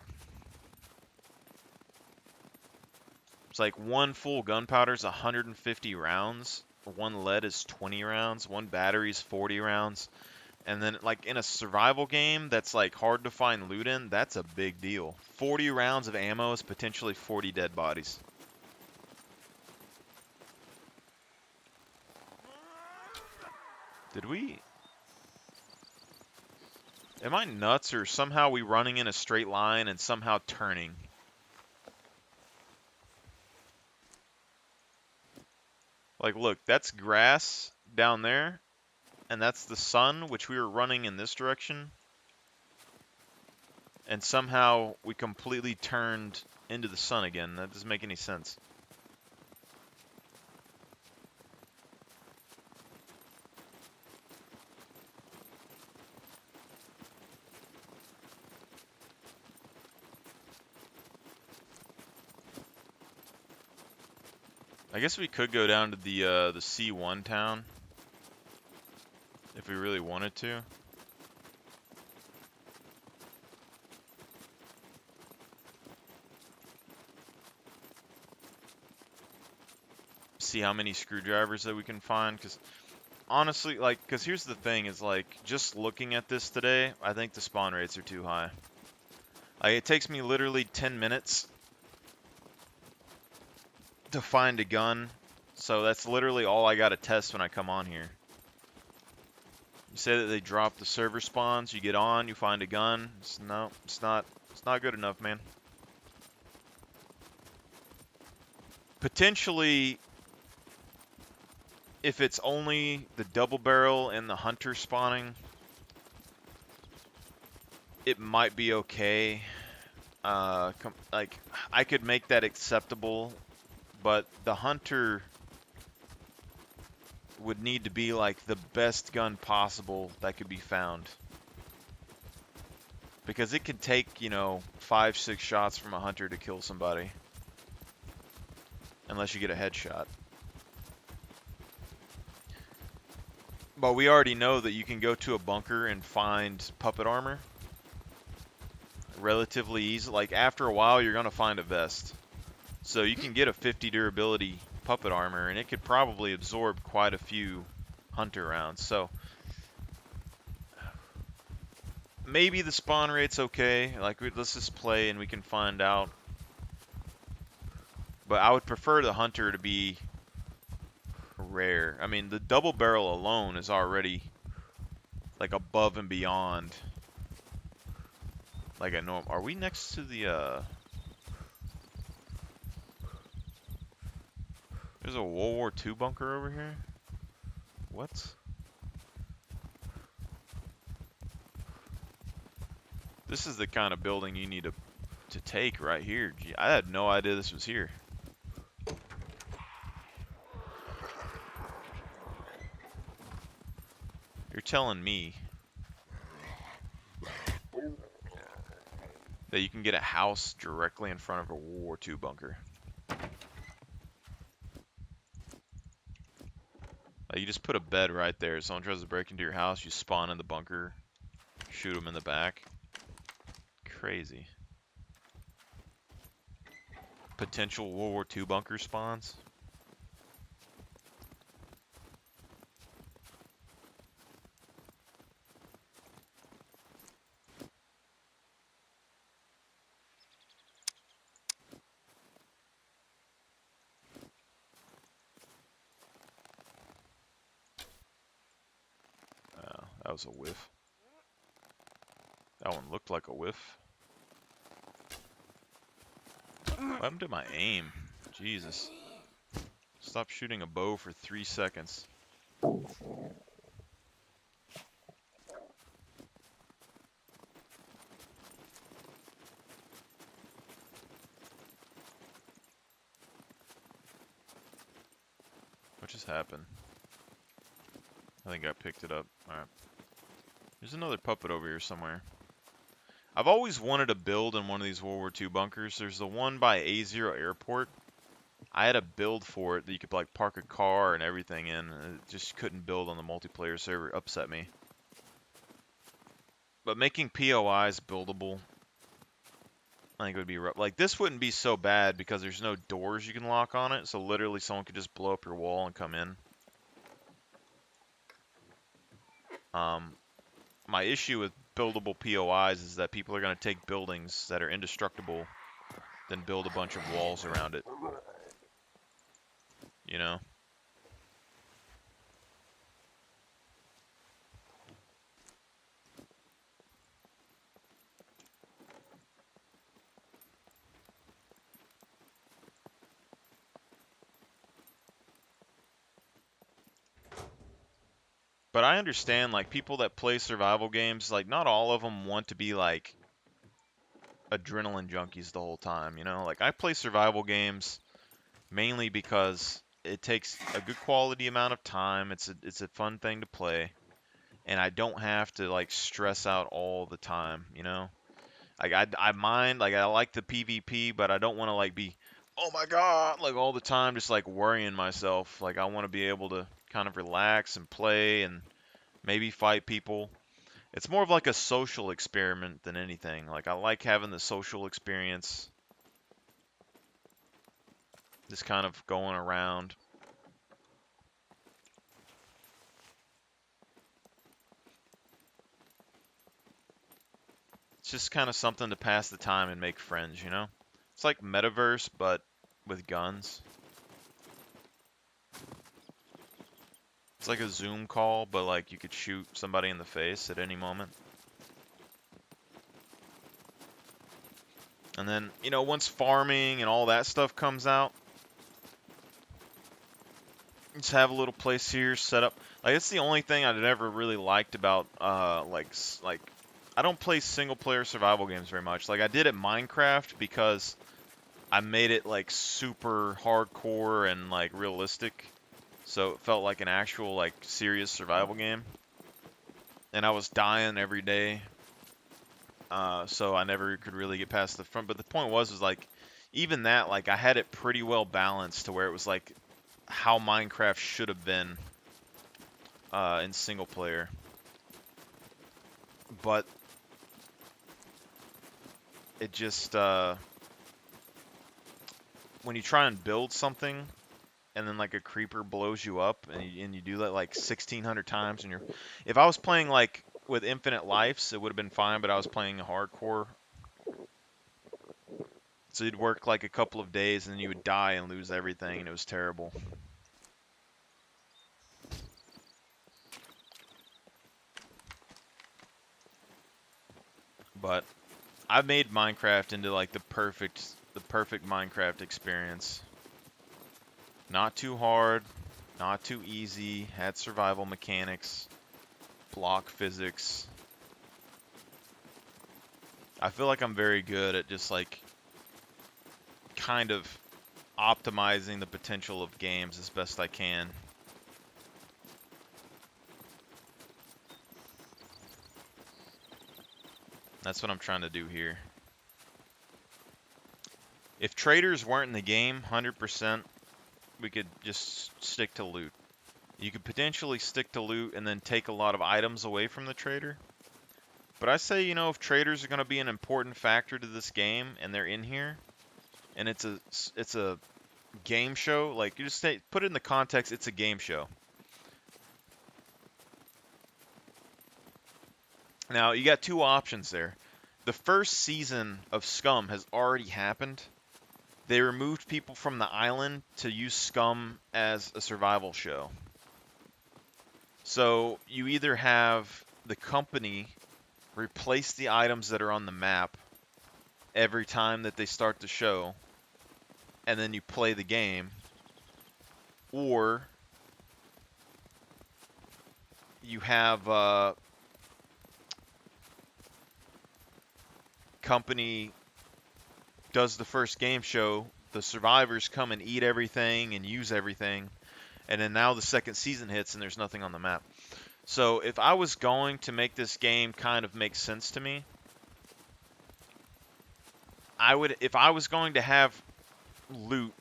It's like one full gunpowder is 150 rounds. One lead is 20 rounds. One battery is 40 rounds. And then, like, in a survival game that's, like, hard to find loot in, that's a big deal. 40 rounds of ammo is potentially 40 dead bodies. Did we... Am I nuts, or somehow we running in a straight line and somehow turning? Like, look, that's grass down there, and that's the sun, which we were running in this direction. And somehow we completely turned into the sun again. That doesn't make any sense. I guess we could go down to the C1 town if we really wanted to. See how many screwdrivers that we can find, because honestly, like, because here's the thing, is like, just looking at this today, I think the spawn rates are too high. Like, it takes me literally 10 minutes to find a gun, so that's literally all I gotta test when I come on here. You say that they drop the server spawns, you get on, you find a gun. No, it's not good enough, man. Potentially, if it's only the double barrel and the hunter spawning, it might be okay. Like, I could make that acceptable, but the hunter would need to be like the best gun possible that could be found. Because it could take, you know, 5-6 shots from a hunter to kill somebody. Unless you get a headshot. But we already know that you can go to a bunker and find puppet armor relatively easy. Like, after a while, you're going to find a vest. So you can get a 50 durability puppet armor, and it could probably absorb quite a few hunter rounds. So maybe the spawn rate's okay. Like, let's just play and we can find out. But I would prefer the hunter to be rare. I mean, the double barrel alone is already like above and beyond like a norm. Are we next to the There's a World War II bunker over here? What? This is the kind of building you need to take right here. Gee, I had no idea this was here. You're telling me that you can get a house directly in front of a World War II bunker? Like, you just put a bed right there. Someone tries to break into your house, you spawn in the bunker, shoot them in the back. Crazy. Potential World War II bunker spawns. That was a whiff. That one looked like a whiff. What happened to my aim? Jesus. Stop shooting a bow for 3 seconds. What just happened? I think I picked it up. Alright. There's another puppet over here somewhere. I've always wanted to build in one of these World War II bunkers. There's the one by A0 Airport. I had a build for it that you could like park a car and everything in. And it just couldn't build on the multiplayer server. It upset me. But making POIs buildable, I think it would be rough. Like this wouldn't be so bad because there's no doors you can lock on it. So literally someone could just blow up your wall and come in. My issue with buildable POIs is that people are going to take buildings that are indestructible, then build a bunch of walls around it. You know? But I understand, like, people that play survival games, like, not all of them want to be, like, adrenaline junkies the whole time, you know? Like, I play survival games mainly because it takes a good quality amount of time. It's a fun thing to play, and I don't have to, like, stress out all the time, you know? Like, I mind, like, I like the PvP, but I don't want to, like, be, oh my god, like, all the time just, like, worrying myself. Like, I want to be able to kind of relax and play and maybe fight people. It's more of like a social experiment than anything. Like, I like having the social experience. Just kind of going around. It's just kind of something to pass the time and make friends, you know? It's like Metaverse, but with guns. It's like a Zoom call, but like you could shoot somebody in the face at any moment. And then, you know, once farming and all that stuff comes out, just have a little place here set up. Like, it's the only thing I'd ever really liked about, like, I don't play single-player survival games very much. Like, I did at Minecraft because I made it, like, super hardcore and, like, realistic. So it felt like an actual, like, serious survival game. And I was dying every day. So I never could really get past the front. But the point was like, even that, like, I had it pretty well balanced to where it was, like, how Minecraft should have been in single player. But it just, when you try and build something, and then, like, a creeper blows you up, and you do that, like, 1,600 times, and if I was playing, like, with infinite lives, it would have been fine, but I was playing hardcore. So you'd work, like, a couple of days, and then you would die and lose everything, and it was terrible. But I've made Minecraft into, like, the perfect Minecraft experience. Not too hard, not too easy, had survival mechanics, block physics. I feel like I'm very good at just, like, kind of optimizing the potential of games as best I can. That's what I'm trying to do here. If traders weren't in the game, 100%, we could just stick to loot. You could potentially stick to loot and then take a lot of items away from the trader. But I say, you know, if traders are going to be an important factor to this game and they're in here, and it's a game show, like, you just put it in the context, it's a game show. Now, you got two options there. The first season of Scum has already happened. They removed people from the island to use Scum as a survival show. So you either have the company replace the items that are on the map every time that they start the show, and then you play the game, or you have company does the first game show, the survivors come and eat everything and use everything, and then now the second season hits and there's nothing on the map. So if I was going to make this game kind of make sense to me, if I was going to have loot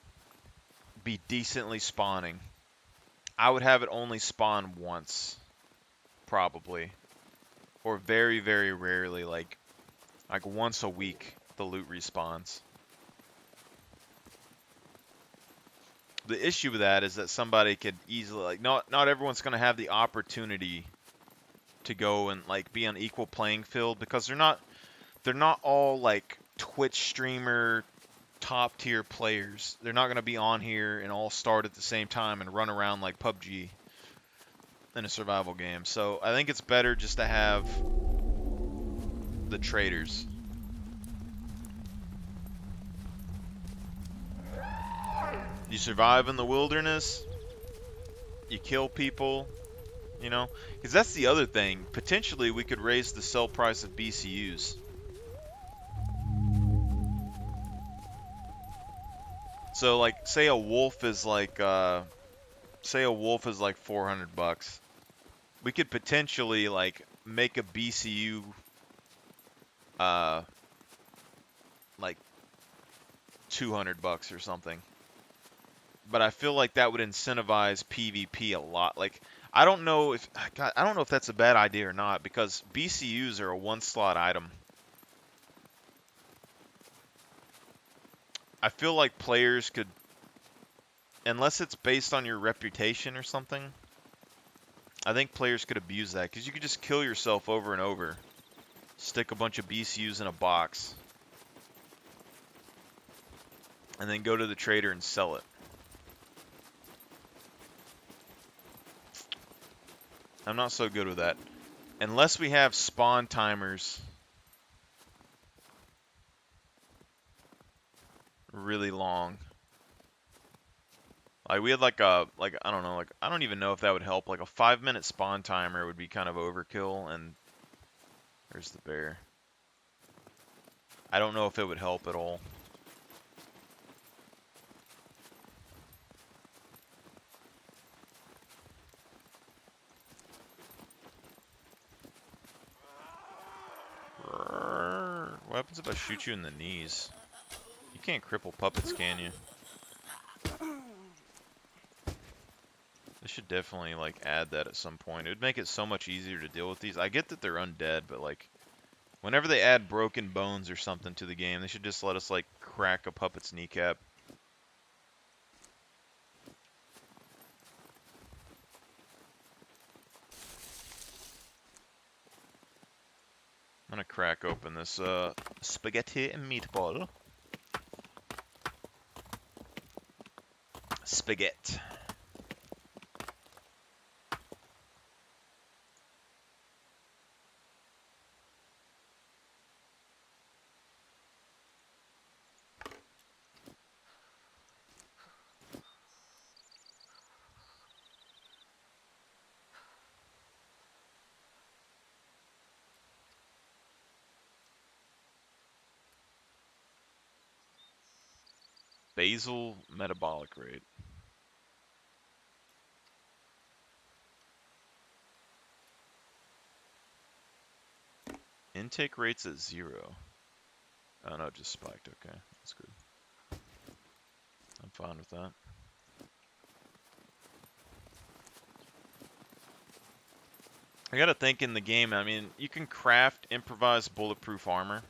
be decently spawning, I would have it only spawn once, probably, or very, very rarely, like once a week, the loot respawns. The issue with that is that somebody could easily, like, not everyone's going to have the opportunity to go and like be on equal playing field, because they're not all like Twitch streamer top tier players. They're not going to be on here and all start at the same time and run around like PUBG in a survival game. So I think it's better just to have the traders. You survive in the wilderness, you kill people, you know, because that's the other thing. Potentially we could raise the sell price of BCUs. So like, say a wolf is like 400 bucks. We could potentially like make a BCU like 200 bucks or something. But I feel like that would incentivize PvP a lot. Like, I don't know if that's a bad idea or not, because BCUs are a one slot item. I feel like players could, unless it's based on your reputation or something, I think players could abuse that, because you could just kill yourself over and over. Stick a bunch of BCUs in a box, and then go to the trader and sell it. I'm not so good with that. Unless we have spawn timers really long. Like we had I don't know, I don't even know if that would help. Like a 5-minute spawn timer would be kind of overkill, and there's the bear. I don't know if it would help at all. What happens if I shoot you in the knees? You can't cripple puppets, can you? They should definitely like add that at some point. It would make it so much easier to deal with these. I get that they're undead, but like whenever they add broken bones or something to the game, they should just let us like crack a puppet's kneecap. I'm gonna crack open this spaghetti and meatball. Spaghetti. Basal metabolic rate. Intake rate's at 0. Oh no, it just spiked. Okay, that's good. I'm fine with that. I gotta think in the game, I mean, you can craft improvised bulletproof armor.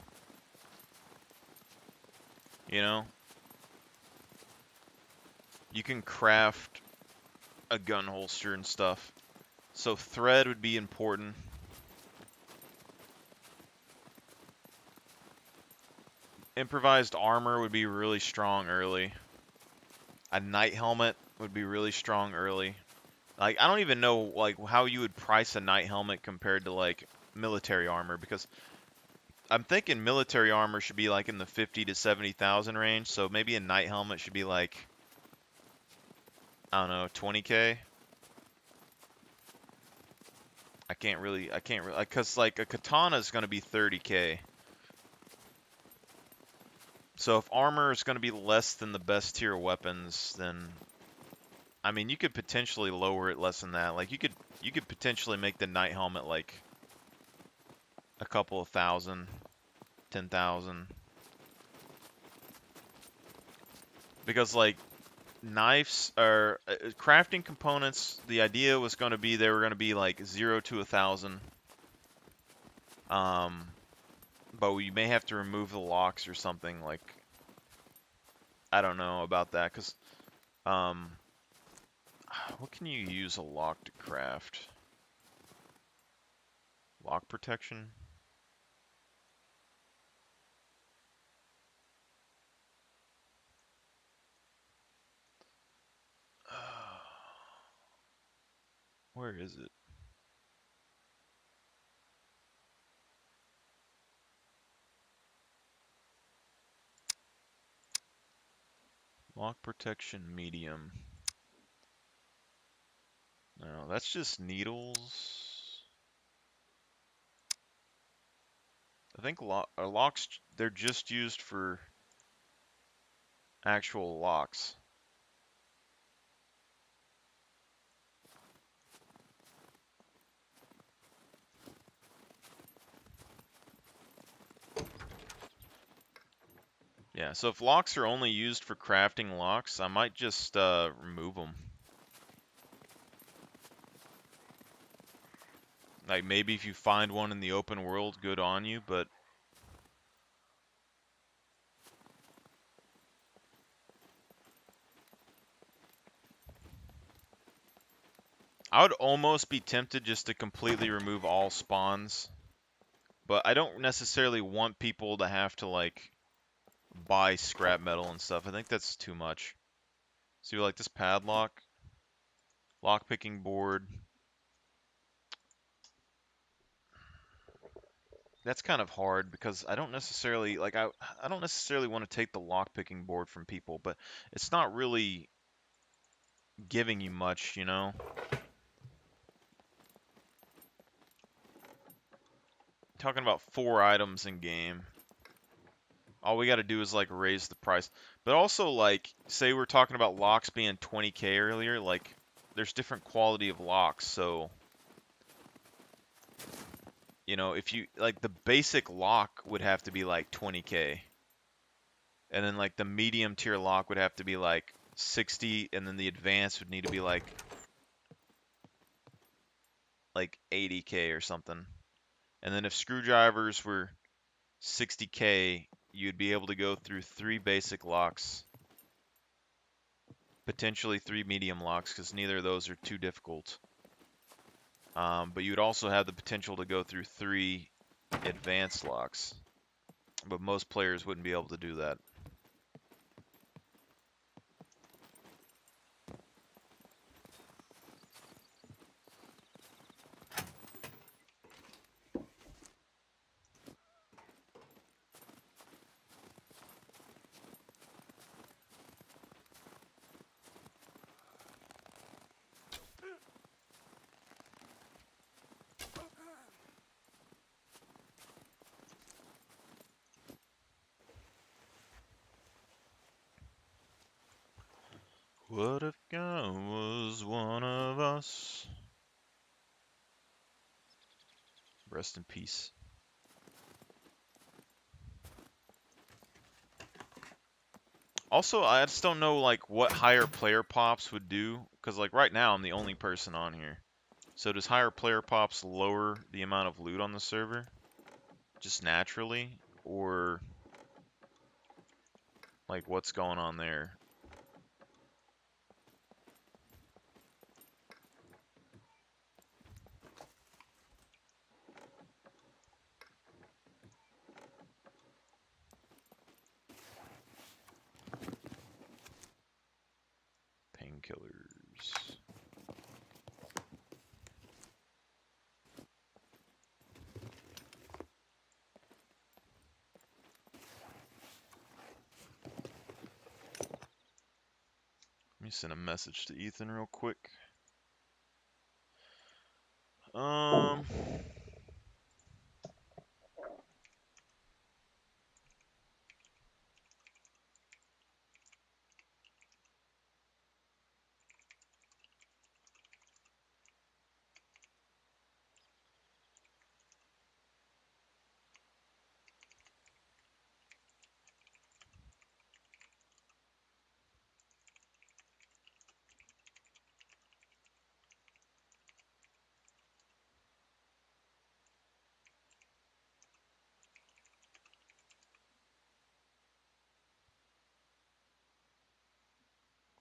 You know? You can craft a gun holster and stuff. So thread would be important. Improvised armor would be really strong early. A night helmet would be really strong early. Like, I don't even know like how you would price a night helmet compared to like military armor, because I'm thinking military armor should be like in the 50 to 70,000 range. So maybe a knight helmet should be like, I don't know, 20k. I can't really, because like a katana is going to be 30k. So if armor is going to be less than the best tier weapons, then I mean you could potentially lower it less than that. Like you could potentially make the knight helmet like a couple of thousand, 10,000. Because like knives are crafting components. The idea was going to be they were going to be like 0 to 1,000. But we may have to remove the locks or something. Like I don't know about that because what can you use a lock to craft? Lock protection. Where is it? Lock protection medium. No, that's just needles. I think locks, they're just used for actual locks. Yeah, so if locks are only used for crafting locks, I might just remove them. Like maybe if you find one in the open world, good on you, but I would almost be tempted just to completely remove all spawns. But I don't necessarily want people to have to like buy scrap metal and stuff. I think that's too much. So you like this padlock, lockpicking board. That's kind of hard because I don't necessarily like I don't necessarily want to take the lockpicking board from people, but it's not really giving you much, you know? Talking about 4 items in game. All we got to do is like raise the price. But also like say we're talking about locks being 20k earlier, like there's different quality of locks, so you know, if you like the basic lock would have to be like 20k. And then like the medium tier lock would have to be like 60, and then the advanced would need to be like 80k or something. And then if screwdrivers were 60k, you'd be able to go through 3 basic locks, potentially 3 medium locks, because neither of those are too difficult. But you'd also have the potential to go through 3 advanced locks, but most players wouldn't be able to do that. What if God was one of us? Rest in peace. Also, I just don't know like what higher player pops would do, because like right now I'm the only person on here. So does higher player pops lower the amount of loot on the server just naturally, or like what's going on there? Painkillers. me send a message to Ethan real quick.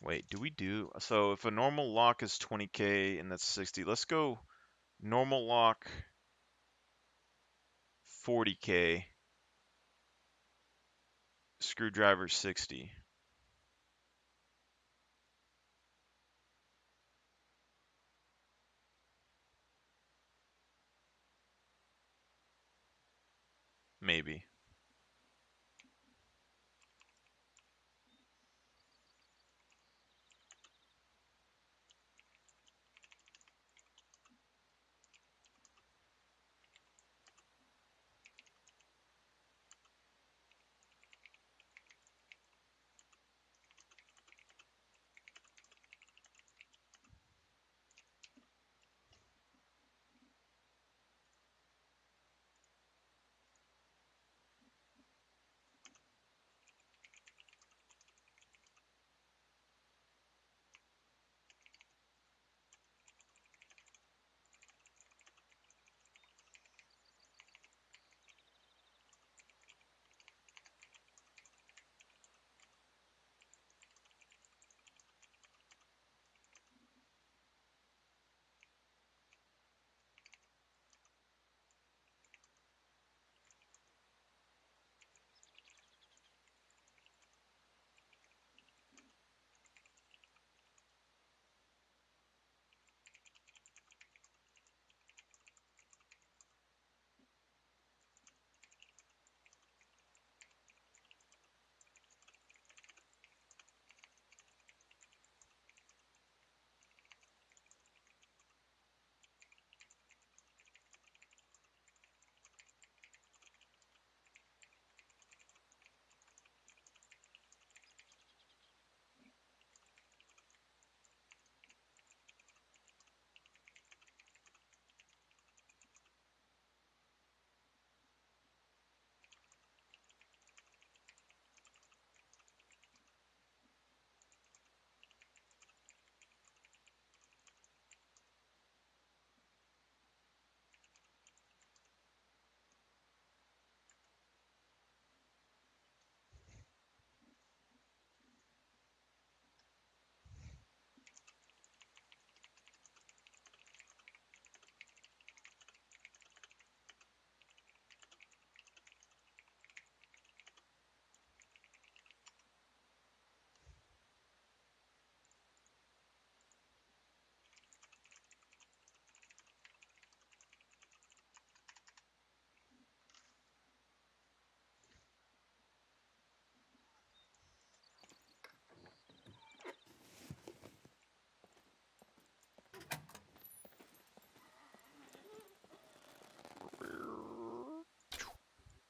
Wait, do we do... So if a normal lock is 20k and that's 60, let's go normal lock 40k, screwdriver 60. Maybe.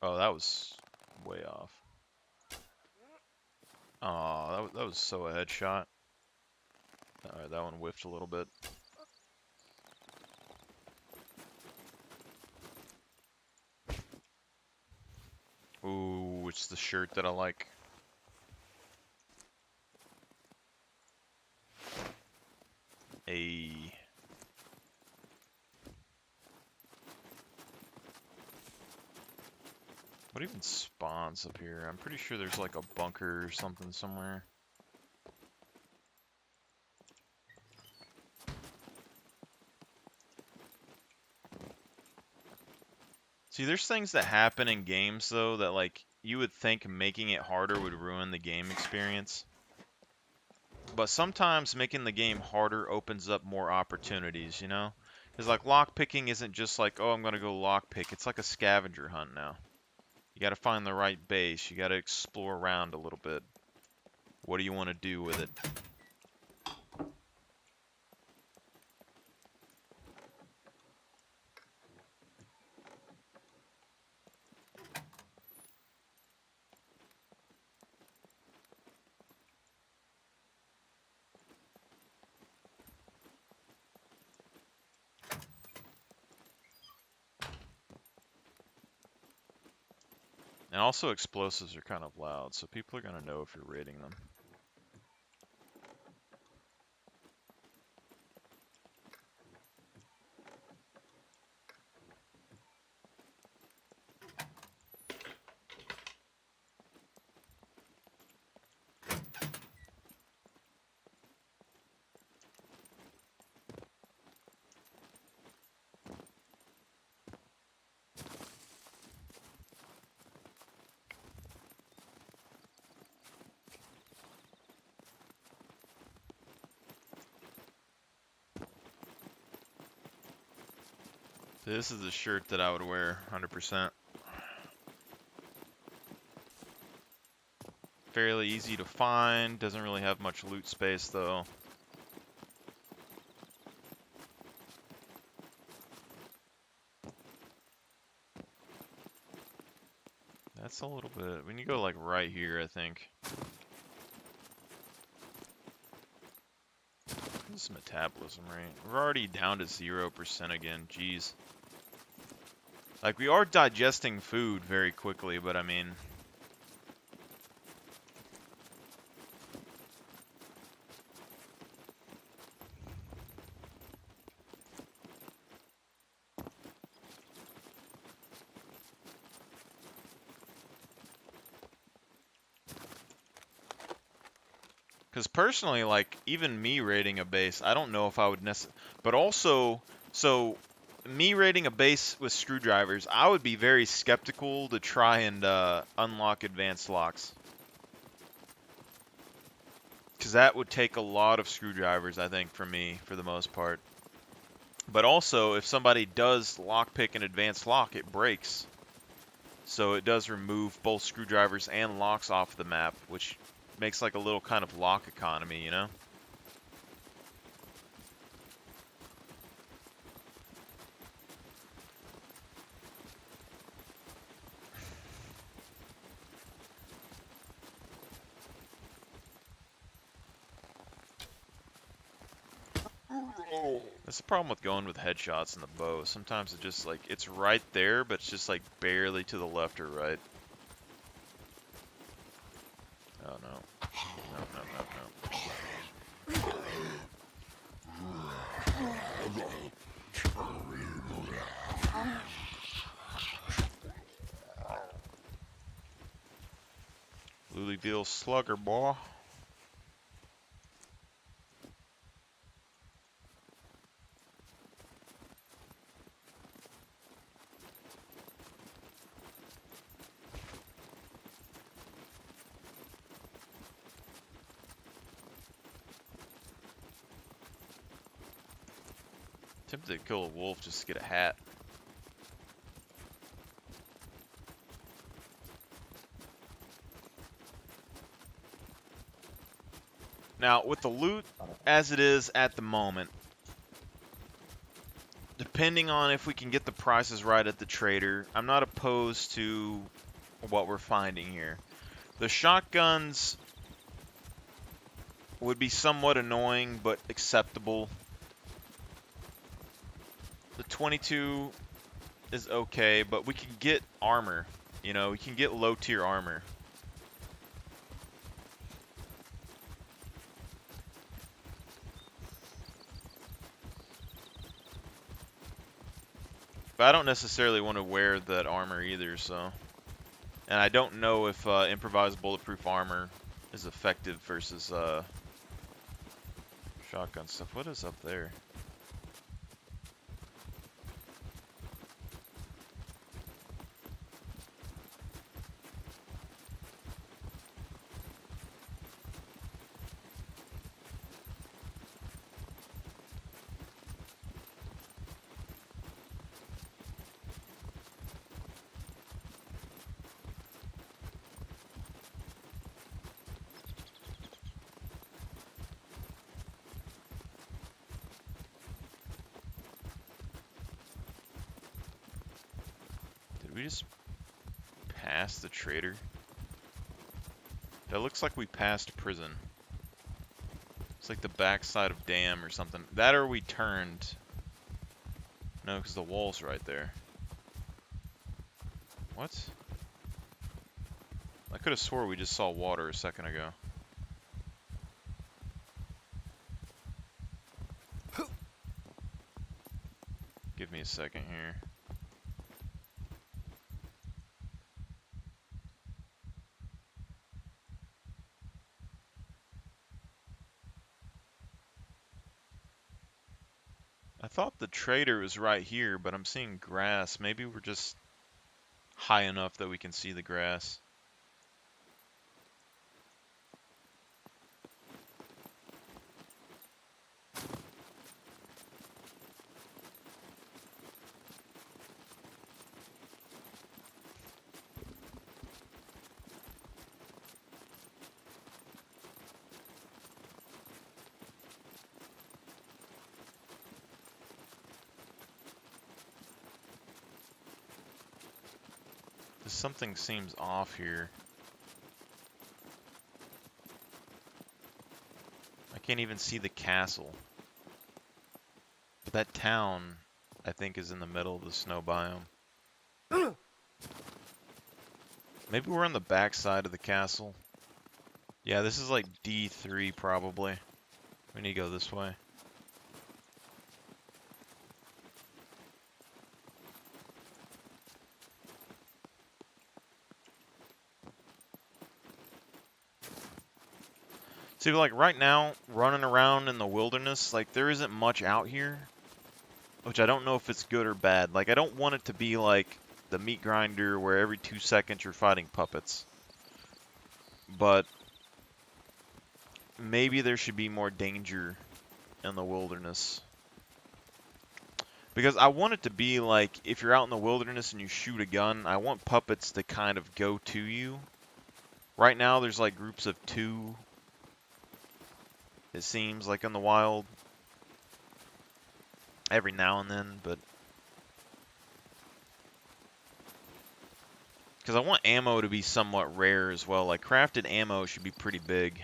Oh, that was way off. Oh, that was so a headshot. Alright, that one whiffed a little bit. Ooh, it's the shirt that I like. A. What even spawns up here? I'm pretty sure there's like a bunker or something somewhere. See, there's things that happen in games though that like you would think making it harder would ruin the game experience. But sometimes making the game harder opens up more opportunities, you know? Because like lockpicking isn't just like, oh, I'm gonna go lockpick. It's like a scavenger hunt now. You gotta find the right base. You gotta explore around a little bit. What do you want to do with it? And also explosives are kind of loud, so people are gonna know if you're raiding them. This is the shirt that I would wear, 100%. Fairly easy to find, doesn't really have much loot space though. That's a little bit, we need to go like right here, I think. This is metabolism rate. We're already down to 0% again, jeez. Like, we are digesting food very quickly, but I mean... Because personally, like, even me raiding a base, I don't know if I would necessarily... But also, so, me raiding a base with screwdrivers, I would be very skeptical to try and unlock advanced locks. Because that would take a lot of screwdrivers, I think, for me, for the most part. But also, if somebody does lockpick an advanced lock, it breaks. So it does remove both screwdrivers and locks off the map, which makes like a little kind of lock economy, you know? That's the problem with going with headshots in the bow. Sometimes it just like, it's right there, but it's just like barely to the left or right. Oh no. No, no, no, no. Louisville Slugger, boy. Tempted to kill a wolf just to get a hat. Now, with the loot as it is at the moment, depending on if we can get the prices right at the trader, I'm not opposed to what we're finding here. The shotguns would be somewhat annoying, but acceptable. The 22 is okay, but we can get armor. You know, we can get low-tier armor. But I don't necessarily want to wear that armor either, so... And I don't know if improvised bulletproof armor is effective versus shotgun stuff. What is up there? Did we just pass the trader? That looks like we passed prison. It's like the backside of dam or something. That or we turned. No, because the wall's right there. What? I could have swore we just saw water a second ago. Give me a second here. I thought the trader was right here, but I'm seeing grass. Maybe we're just high enough that we can see the grass. Something seems off here. I can't even see the castle. But that town, I think, is in the middle of the snow biome. Maybe we're on the back side of the castle. Yeah, this is like D3 probably. We need to go this way. See, like right now, running around in the wilderness, like there isn't much out here. Which I don't know if it's good or bad. Like I don't want it to be like the meat grinder where every 2 seconds you're fighting puppets. But maybe there should be more danger in the wilderness. Because I want it to be like, if you're out in the wilderness and you shoot a gun, I want puppets to kind of go to you. Right now there's like groups of 2, it seems like in the wild. Every now and then, but... Because I want ammo to be somewhat rare as well. Like, crafted ammo should be pretty big.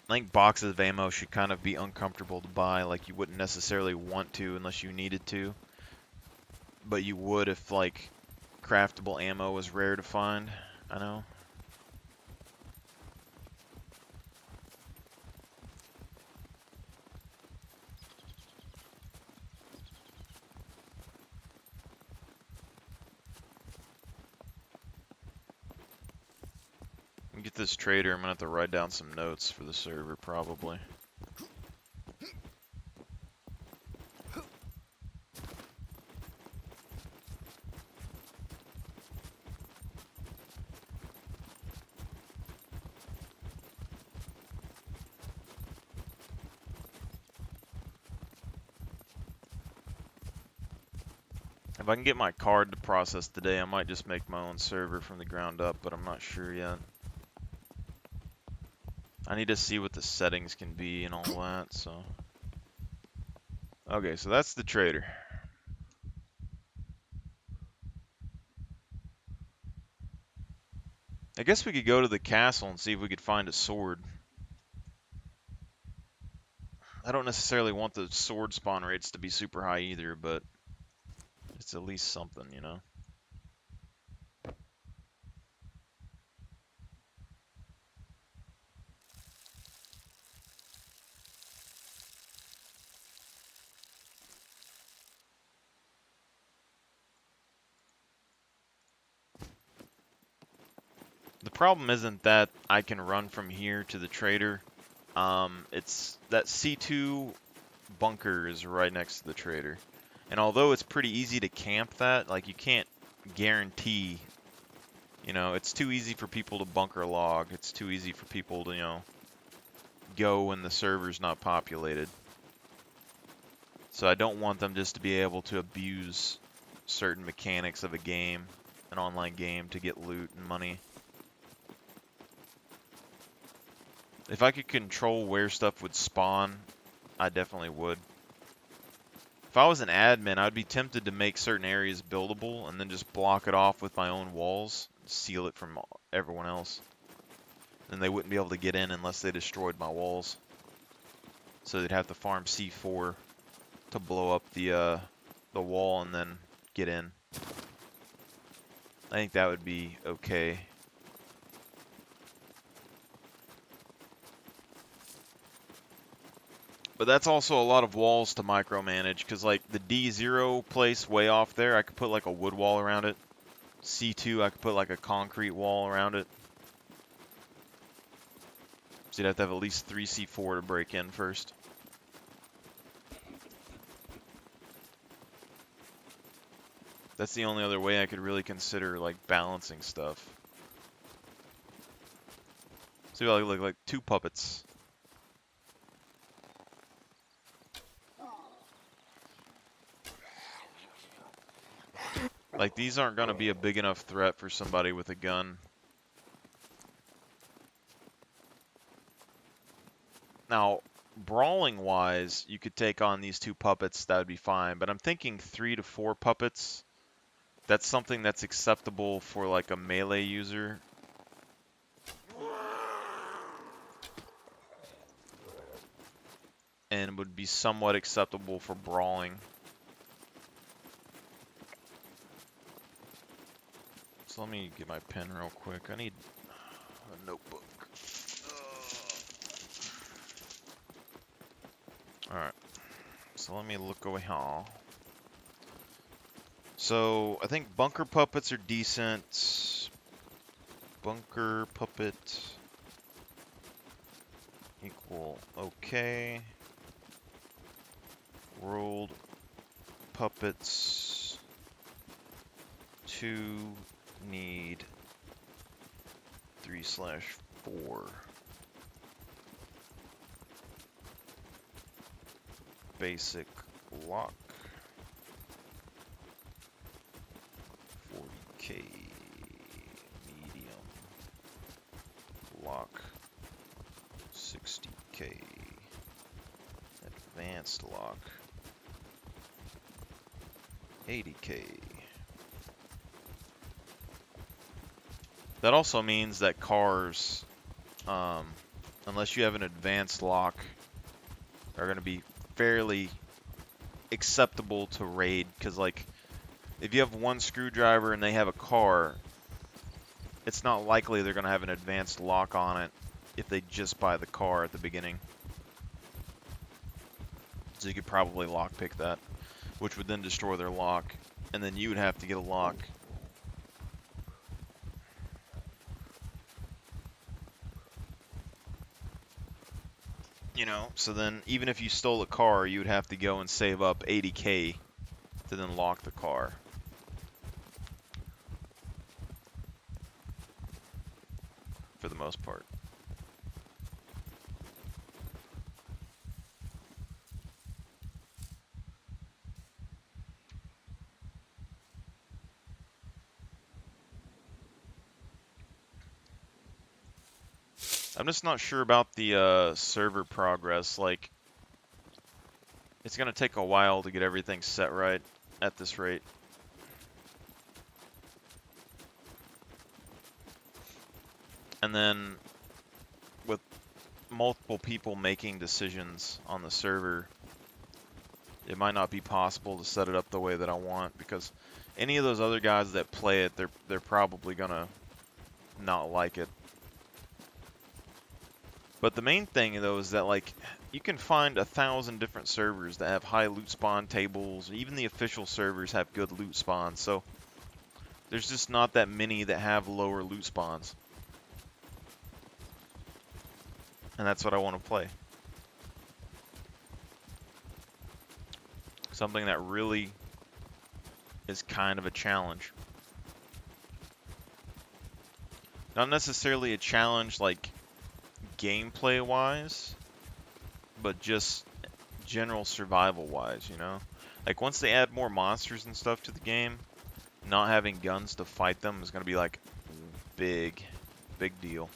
I think boxes of ammo should kind of be uncomfortable to buy. Like, you wouldn't necessarily want to unless you needed to. But you would if, like, craftable ammo was rare to find. I know. Get this trader, I'm gonna have to write down some notes for the server, probably. If I can get my card to process today, I might just make my own server from the ground up, but I'm not sure yet. I need to see what the settings can be and all that, so... Okay, so that's the trader. I guess we could go to the castle and see if we could find a sword. I don't necessarily want the sword spawn rates to be super high either, but it's at least something, you know? The problem isn't that I can run from here to the trader. It's that C2 bunker is right next to the trader. And although it's pretty easy to camp that, like you can't guarantee, you know, it's too easy for people to bunker log. It's too easy for people to, you know, go when the server's not populated. So I don't want them just to be able to abuse certain mechanics of a game, an online game, to get loot and money. If I could control where stuff would spawn, I definitely would. If I was an admin, I'd be tempted to make certain areas buildable and then just block it off with my own walls, seal it from everyone else. Then they wouldn't be able to get in unless they destroyed my walls. So they'd have to farm C4 to blow up the wall and then get in. I think that would be okay. But that's also a lot of walls to micromanage, because like the D0 place way off there, I could put like a wood wall around it. C2, I could put like a concrete wall around it. So you'd have to have at least 3 C4 to break in first. That's the only other way I could really consider like balancing stuff. So you look like 2 puppets. Like, these aren't going to be a big enough threat for somebody with a gun. Now, brawling-wise, you could take on these 2 puppets, that would be fine. But I'm thinking 3 to 4 puppets. That's something that's acceptable for, like, a melee user. And would be somewhat acceptable for brawling. So let me get my pen real quick. I need a notebook. Alright. So let me look over here. So I think bunker puppets are decent. Bunker puppet equal okay. World puppets 2 need 3/4. Basic lock 40k. Medium lock 60k. Advanced lock 80k. That also means that cars, unless you have an advanced lock, are going to be fairly acceptable to raid. Because, like, if you have 1 screwdriver and they have a car, it's not likely they're going to have an advanced lock on it if they just buy the car at the beginning. So you could probably lockpick that, which would then destroy their lock, and then you would have to get a lock. You know, so then even if you stole a car, you would have to go and save up 80k to then lock the car. For the most part. I'm just not sure about the server progress. Like, it's going to take a while to get everything set right at this rate. And then, with multiple people making decisions on the server, it might not be possible to set it up the way that I want, because any of those other guys that play it, they're probably going to not like it. But the main thing, though, is that, like, you can find 1,000 different servers that have high loot spawn tables. Even the official servers have good loot spawns, so there's just not that many that have lower loot spawns. And that's what I want to play. Something that really is kind of a challenge. Not necessarily a challenge, like, gameplay-wise, but just general survival-wise, you know? Like, once they add more monsters and stuff to the game, not having guns to fight them is going to be, like, big deal.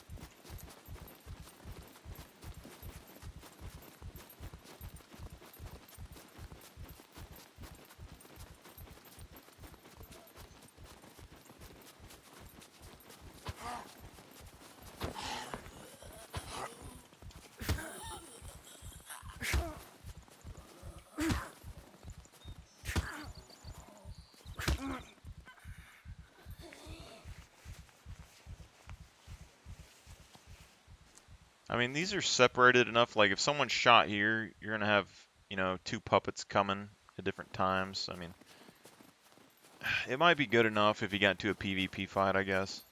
I mean, these are separated enough. Like, if someone's shot here, you're gonna have, you know, 2 puppets coming at different times. I mean, it might be good enough if you got into a PvP fight, I guess.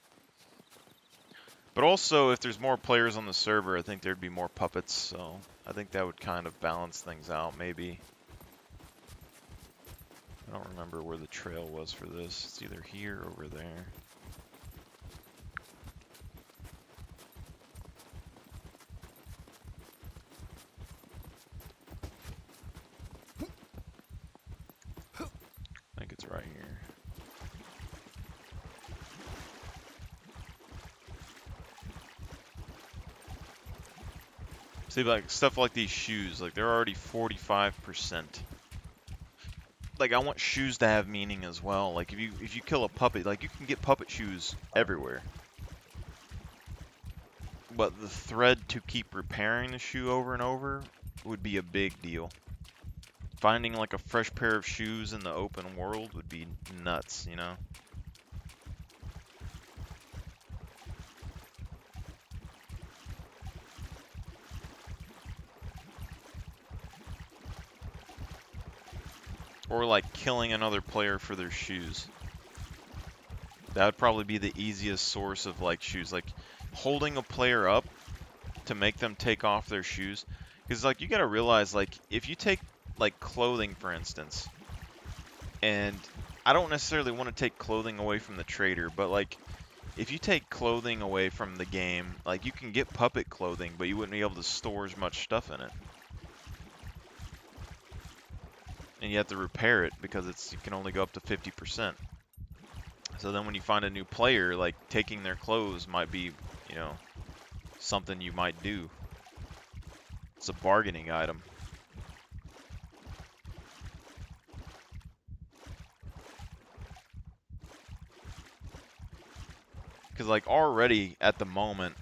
But also, if there's more players on the server, I think there'd be more puppets, so I think that would kind of balance things out, maybe. I don't remember where the trail was for this. It's either here or over there. I think it's right here. See, like, stuff like these shoes, like, they're already 45%. Like, I want shoes to have meaning as well. Like, if you kill a puppet, like, you can get puppet shoes everywhere. But the thread to keep repairing the shoe over and over would be a big deal. Finding, like, a fresh pair of shoes in the open world would be nuts, you know? Or, like, killing another player for their shoes. That would probably be the easiest source of, like, shoes. Like, holding a player up to make them take off their shoes. Because, like, you gotta realize, like, if you take, like, clothing, for instance, and I don't necessarily want to take clothing away from the trader, but, like, if you take clothing away from the game, like, you can get puppet clothing, but you wouldn't be able to store as much stuff in it. And you have to repair it because you can only go up to 50%. So then when you find a new player, like, taking their clothes might be, you know, something you might do. It's a bargaining item. Because, like, already at the moment,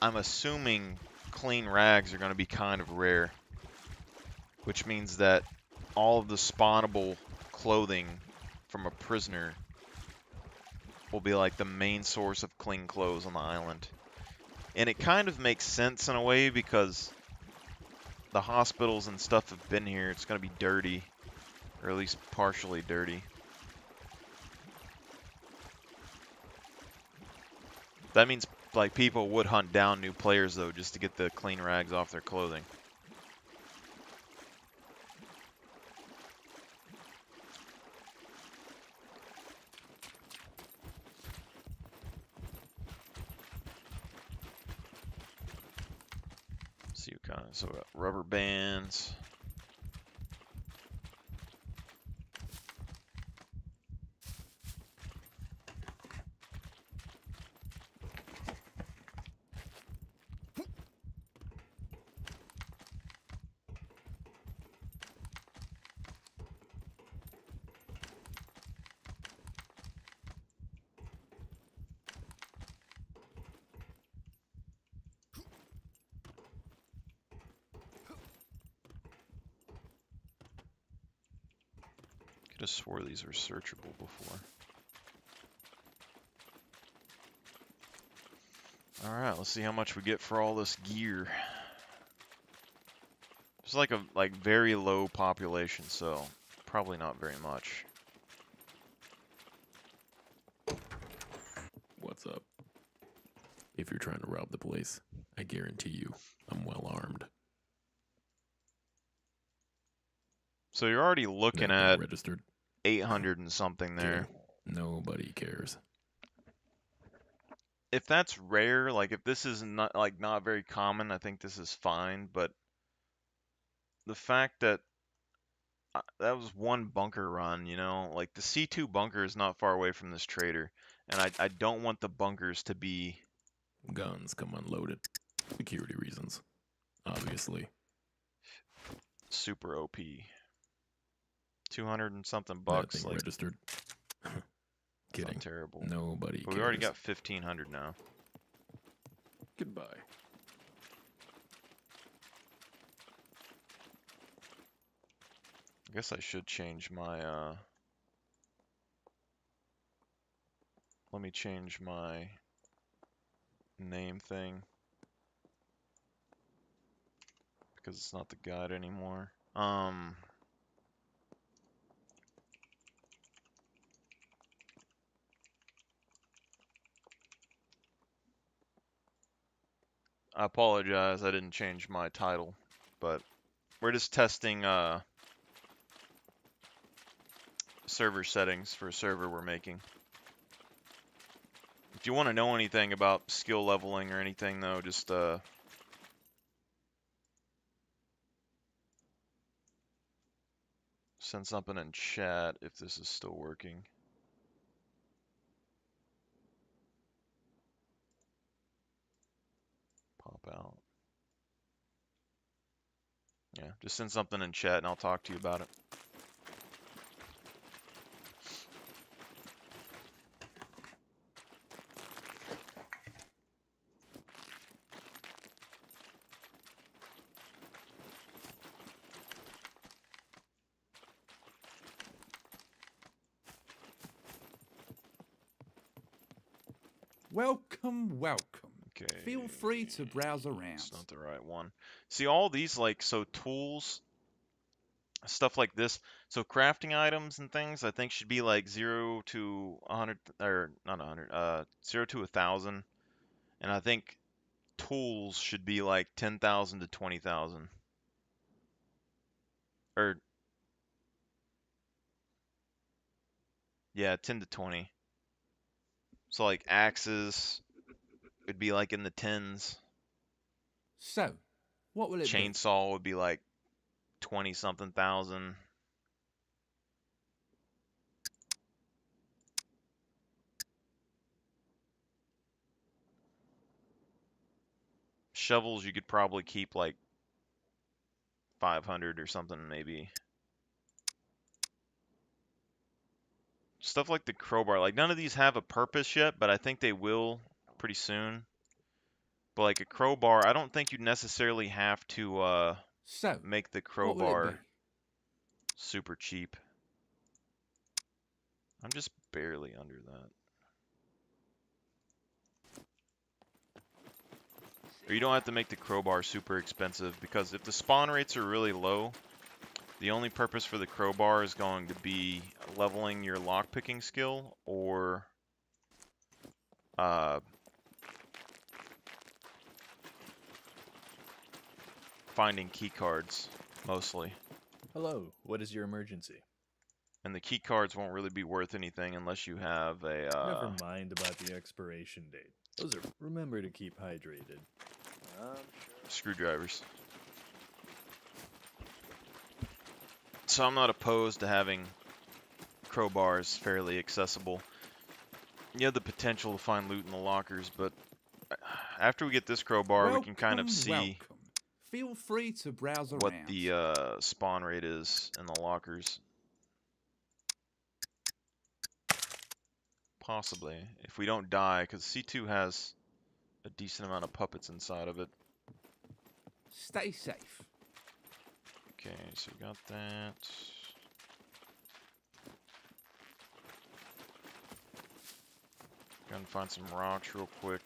I'm assuming clean rags are going to be kind of rare. Which means that all of the spawnable clothing from a prisoner will be like the main source of clean clothes on the island. And it kind of makes sense in a way because the hospitals and stuff have been here. It's going to be dirty, or at least partially dirty. That means, like, people would hunt down new players, though, just to get the clean rags off their clothing. See what kind of, so we got rubber bands. Could have swore these were searchable before. Alright, let's see how much we get for all this gear. It's like a very low population, so probably not very much. What's up? If you're trying to rob the place, I guarantee you, I'm well armed. So you're already looking That thing at registered. 800 and something there. Kidding. Nobody cares. If that's rare, like if this is not very common, I think this is fine, but the fact that that was one bunker run, you know, like the C2 bunker is not far away from this trader, and I don't want the bunkers to be Guns come unloaded. Security reasons, obviously. super OP. 200 and something That bucks, thing like, registered. Kidding. not terrible. Nobody But cares. we already got 1500 now. Goodbye. I guess I should change my, let me change my name thing. because it's not the guide anymore. I apologize, I didn't change my title, but we're just testing server settings for a server we're making. If you want to know anything about skill leveling or anything, though, just send something in chat if this is still working. Pop out. Yeah, just send something in chat and I'll talk to you about it. Welcome, welcome. Okay. Feel free to browse around. It's not the right one. See, all these, like, so tools, stuff like this. So crafting items and things, I think should be like 0 to 100, or not 100, 0 to 1,000. And I think tools should be like 10,000 to 20,000. Or, yeah, 10 to 20. So like axes would be like in the tens. So, what will it be? Chainsaw would be like 20 something thousand. Shovels you could probably keep like 500 or something maybe. Stuff like the crowbar, like none of these have a purpose yet, but I think they will pretty soon. But like a crowbar, I don't think you necessarily have to So, make the what will it crowbar be? super cheap. I'm just barely under that. Or you don't have to make the crowbar super expensive, because if the spawn rates are really low, the only purpose for the crowbar is going to be leveling your lockpicking skill or finding key cards, mostly. Hello, what is your emergency? And the key cards won't really be worth anything unless you have a Never mind about the expiration date. Those are. Remember to keep hydrated. screwdrivers. So I'm not opposed to having crowbars fairly accessible. You have the potential to find loot in the lockers, but after we get this crowbar, we can kind of see welcome. Feel free to browse what around. the spawn rate is in the lockers. Possibly, if we don't die, because C2 has a decent amount of puppets inside of it. Stay safe. Okay, so we got that. Gonna find some rocks real quick.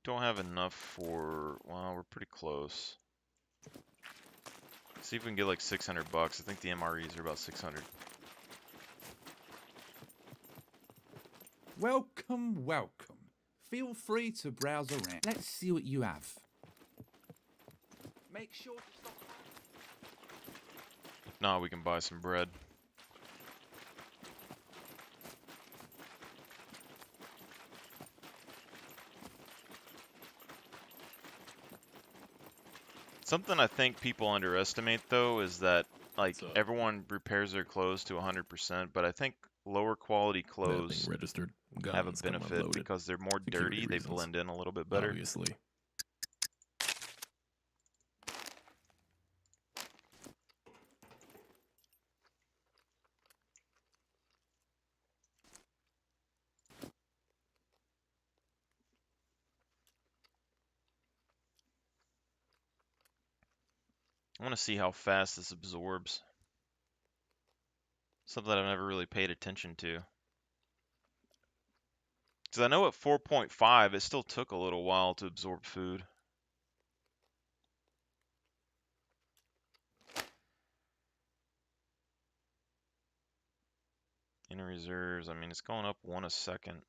Don't have enough for, well, we're pretty close. See if we can get like 600 bucks. I think the MREs are about 600. Welcome, welcome. Feel free to browse around. Let's see what you have. Make sure to stop. If not, we can buy some bread. Something I think people underestimate, though, is that like everyone repairs their clothes to 100%, but I think lower quality clothes registered. have a Guns come benefit unloaded. because they're more Security dirty. They reasons. blend in a little bit better. Obviously. I want to see how fast this absorbs. Something that I've never really paid attention to. Because I know at 4.5, it still took a little while to absorb food. In reserves, I mean, it's going up 1 a second.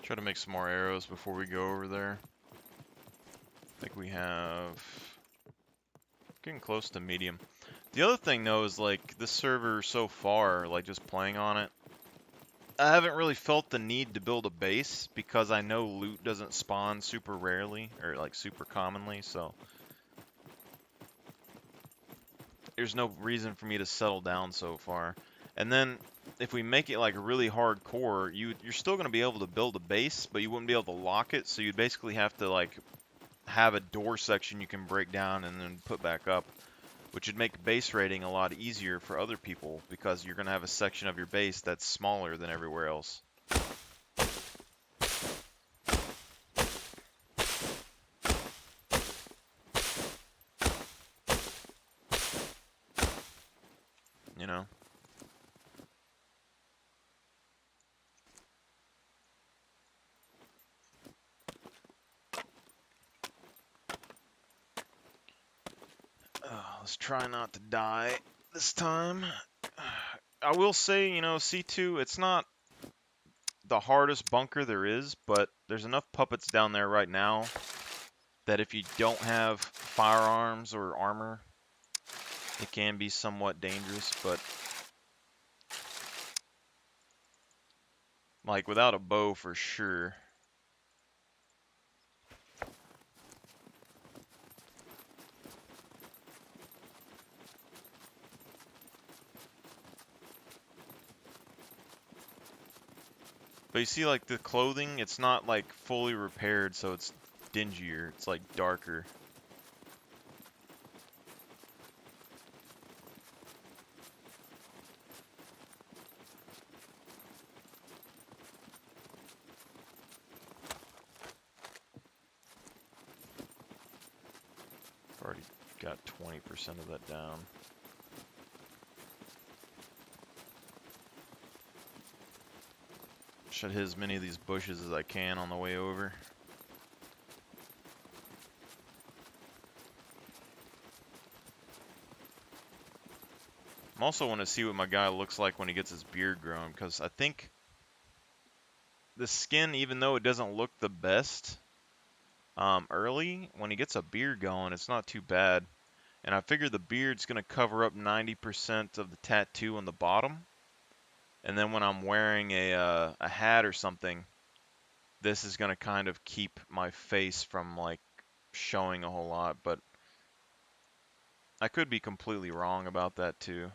Try to make some more arrows before we go over there. I think we have... Getting close to medium. The other thing, though, is, like, this server so far, like, just playing on it, I haven't really felt the need to build a base because I know loot doesn't spawn super rarely, or, like, super commonly, so... There's no reason for me to settle down so far. And then, if we make it, like, really hardcore, you're still going to be able to build a base, but you wouldn't be able to lock it, so you'd basically have to, like, have a door section you can break down and then put back up, which would make base raiding a lot easier for other people because you're going to have a section of your base that's smaller than everywhere else. You know? Let's try not to die this time. I will say, you know, C2, it's not the hardest bunker there is, but there's enough puppets down there right now that if you don't have firearms or armor, it can be somewhat dangerous, but like without a bow for sure. But you see, like, the clothing, it's not, like, fully repaired, so it's dingier. It's, like, darker. I've already got 20% of that down. Should hit as many of these bushes as I can on the way over. I also want to see what my guy looks like when he gets his beard grown, because I think the skin, even though it doesn't look the best early, when he gets a beard going, it's not too bad. And I figure the beard's going to cover up 90% of the tattoo on the bottom. And then when I'm wearing a hat or something, this is going to kind of keep my face from, like, showing a whole lot. But I could be completely wrong about that, too.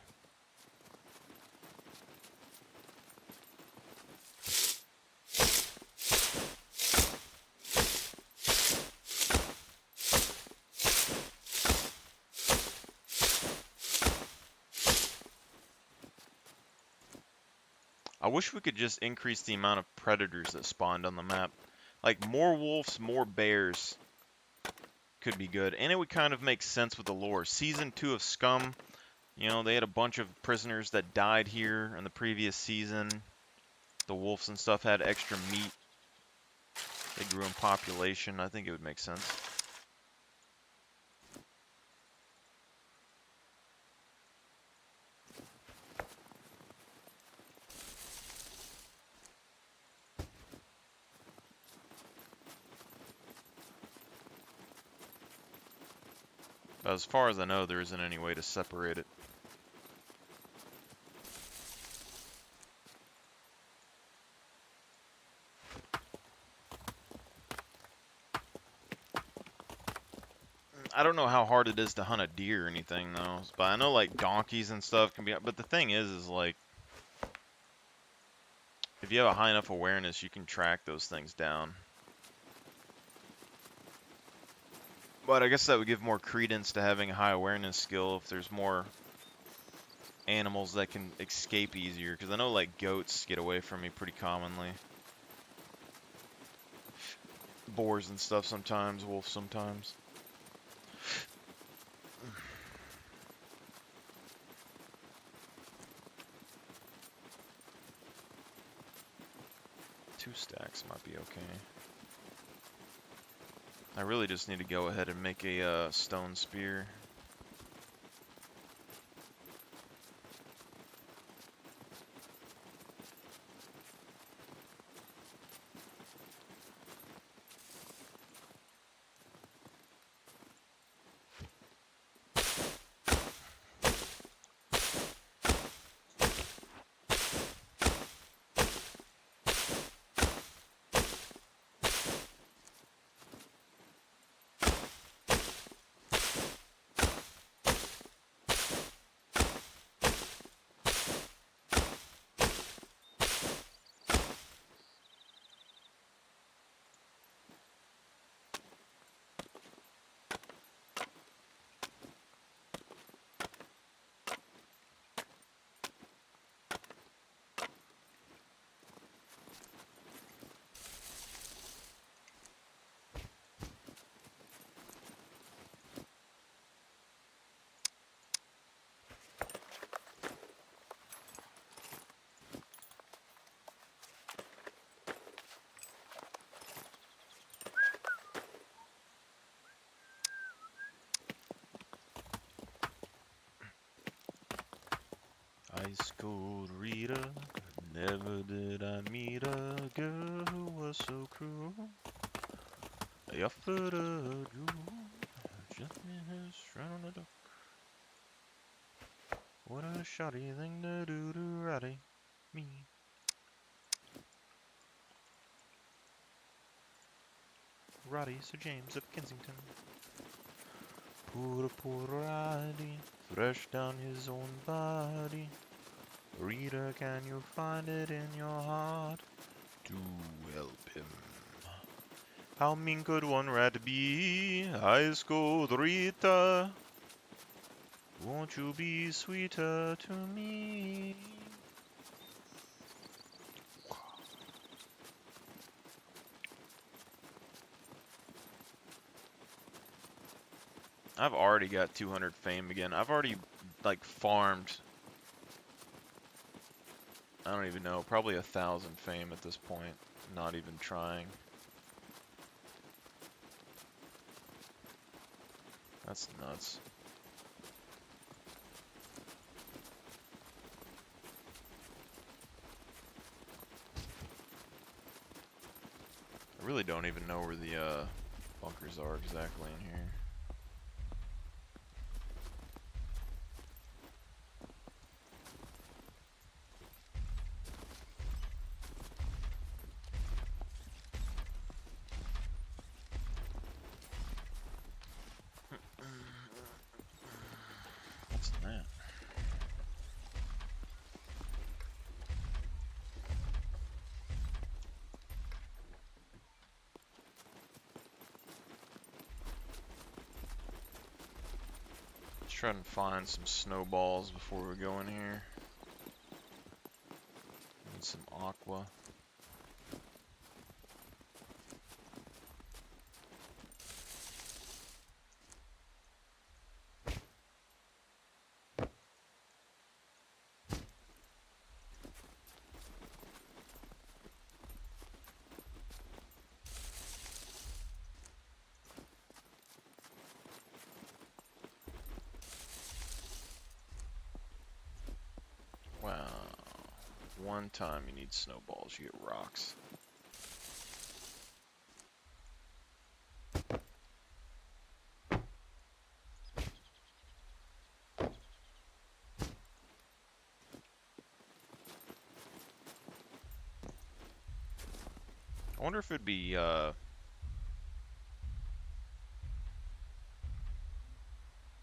I wish we could just increase the amount of predators that spawned on the map. Like, more wolves, more bears could be good. And it would kind of make sense with the lore. Season 2 of Scum, you know, they had a bunch of prisoners that died here in the previous season. The wolves and stuff had extra meat. They grew in population. I think it would make sense. But as far as I know, there isn't any way to separate it. I don't know how hard it is to hunt a deer or anything though, but I know like donkeys and stuff can be. But the thing is like, if you have a high enough awareness, you can track those things down. But I guess that would give more credence to having a high awareness skill if there's more animals that can escape easier. Because I know like goats get away from me pretty commonly. Boars and stuff sometimes, wolves sometimes. Two stacks might be okay. I really just need to go ahead and make a stone spear. Ice cold Rita, never did I meet a girl who was so cruel. I offered a jewel, just in his round the duck. What a shoddy thing to do to Roddy, me. Roddy Sir James of Kensington. Poor Roddy, fresh down his own body. Reader, can you find it in your heart to help him? How mean could one rat be? Ice cold Rita, won't you be sweeter to me? I've already got 200 fame again. I've already, like, farmed, I don't even know, probably 1,000 fame at this point. Not even trying. That's nuts. I really don't even know where the bunkers are exactly in here. What's that? Let's try and find some snowballs before we go in here. Need some aqua. Wow. One time you need snowballs, you get rocks. I wonder if it'd be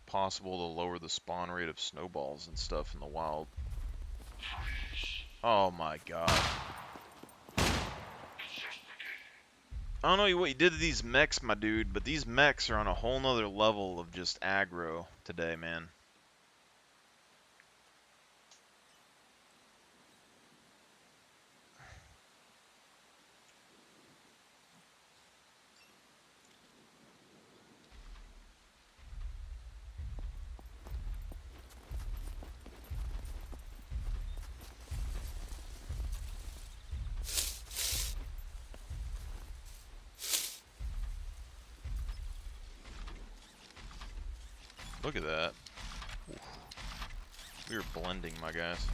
possible to lower the spawn rate of snowballs and stuff in the wild. Oh my god. I don't know what you did to these mechs, my dude, but these mechs are on a whole nother level of just aggro today, man. Look at that. Oof. We are blending, my guys.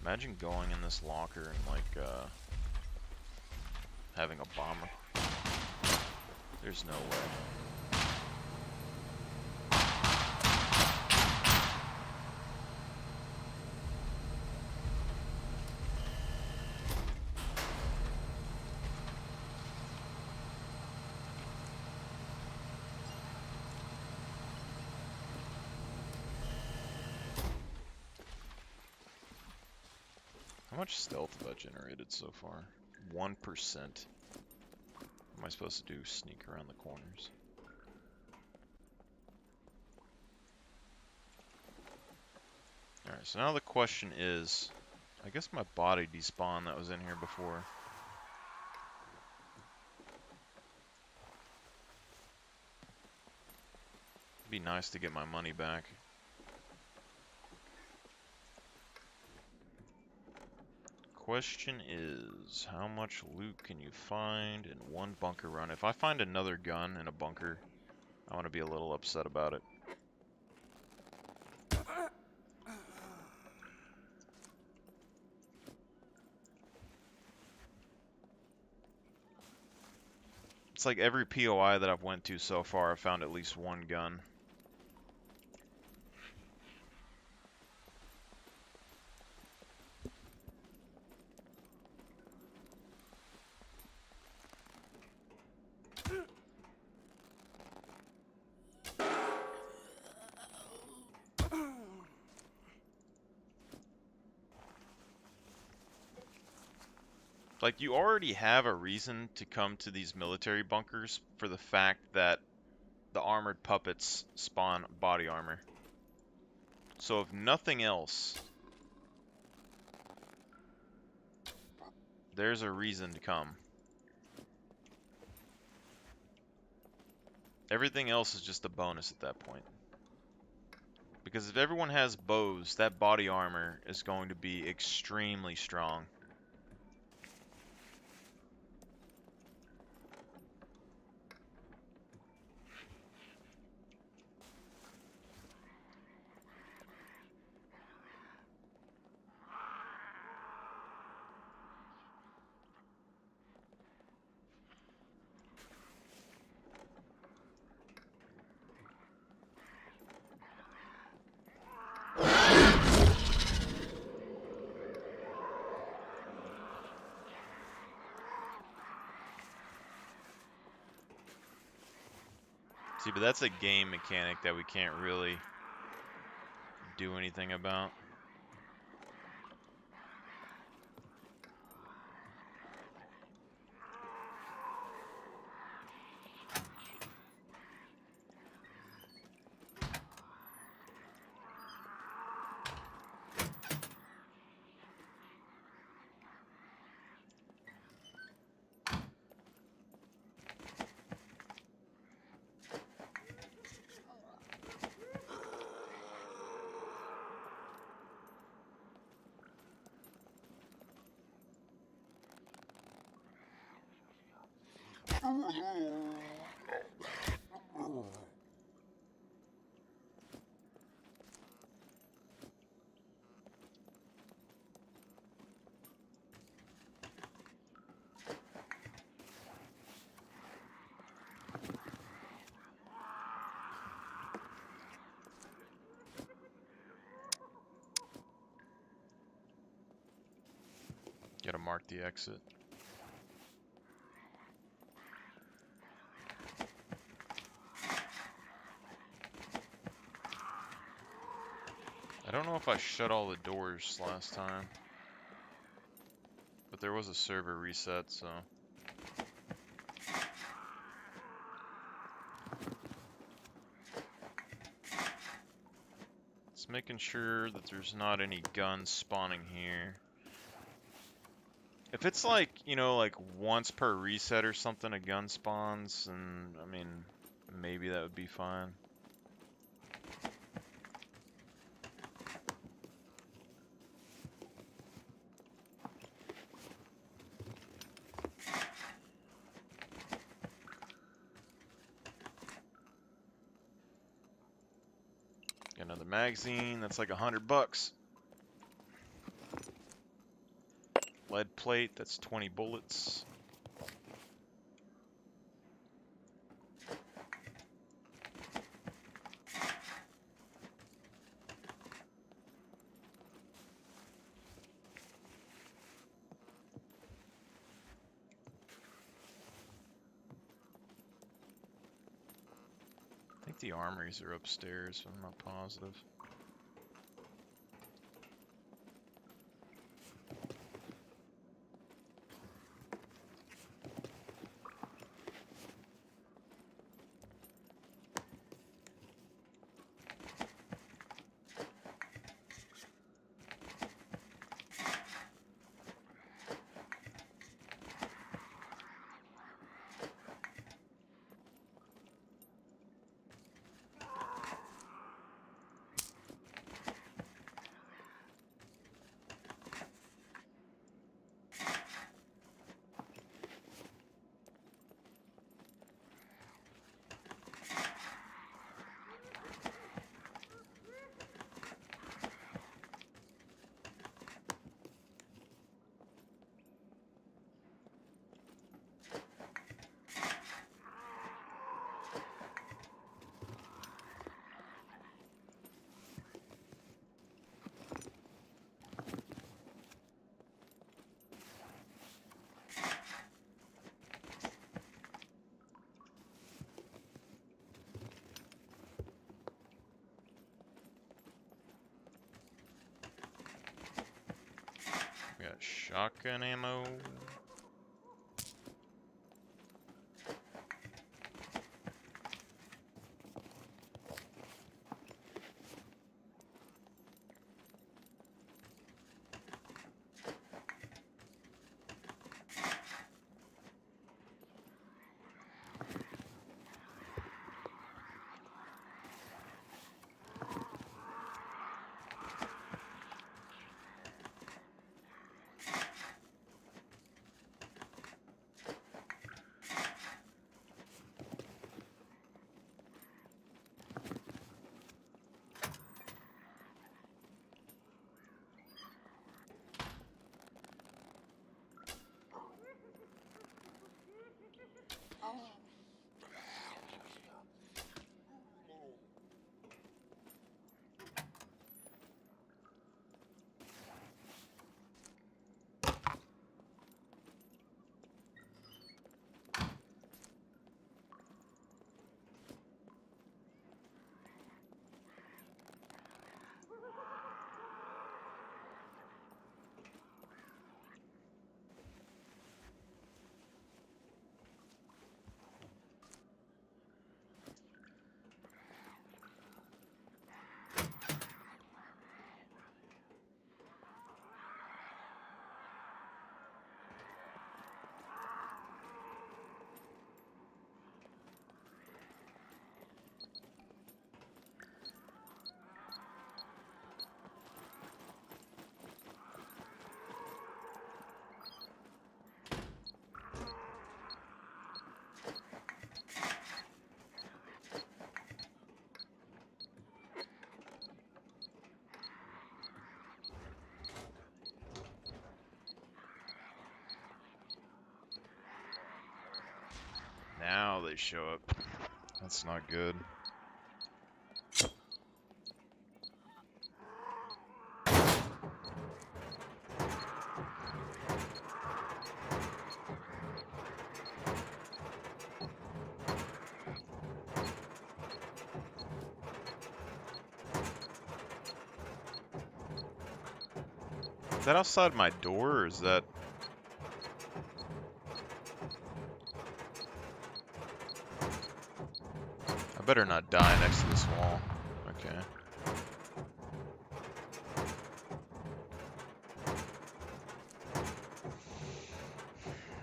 Imagine going in this locker and like having a bomber. There's no way. How much stealth have I generated so far? 1%. What am I supposed to do? Sneak around the corners. Alright, so now the question is, I guess my body despawned that was in here before. It'd be nice to get my money back. Question is, how much loot can you find in one bunker run? If I find another gun in a bunker, I want to be a little upset about it. It's like every POI that I've went to so far, I've found at least one gun. Like, you already have a reason to come to these military bunkers for the fact that the armored puppets spawn body armor. So if nothing else, there's a reason to come. Everything else is just a bonus at that point. Because if everyone has bows, that body armor is going to be extremely strong. See, but that's a game mechanic that we can't really do anything about. Gotta mark the exit. I don't know if I shut all the doors last time, but there was a server reset, so. It's making sure that there's not any guns spawning here. If it's like, you know, like once per reset or something, a gun spawns, and I mean, maybe that would be fine. Got another magazine, that's like $100. Lead plate, that's 20 bullets. I think the armories are upstairs, but I'm not positive. We got shotgun ammo. Now they show up. That's not good. Is that outside my door, or is that... I better not die next to this wall. Okay.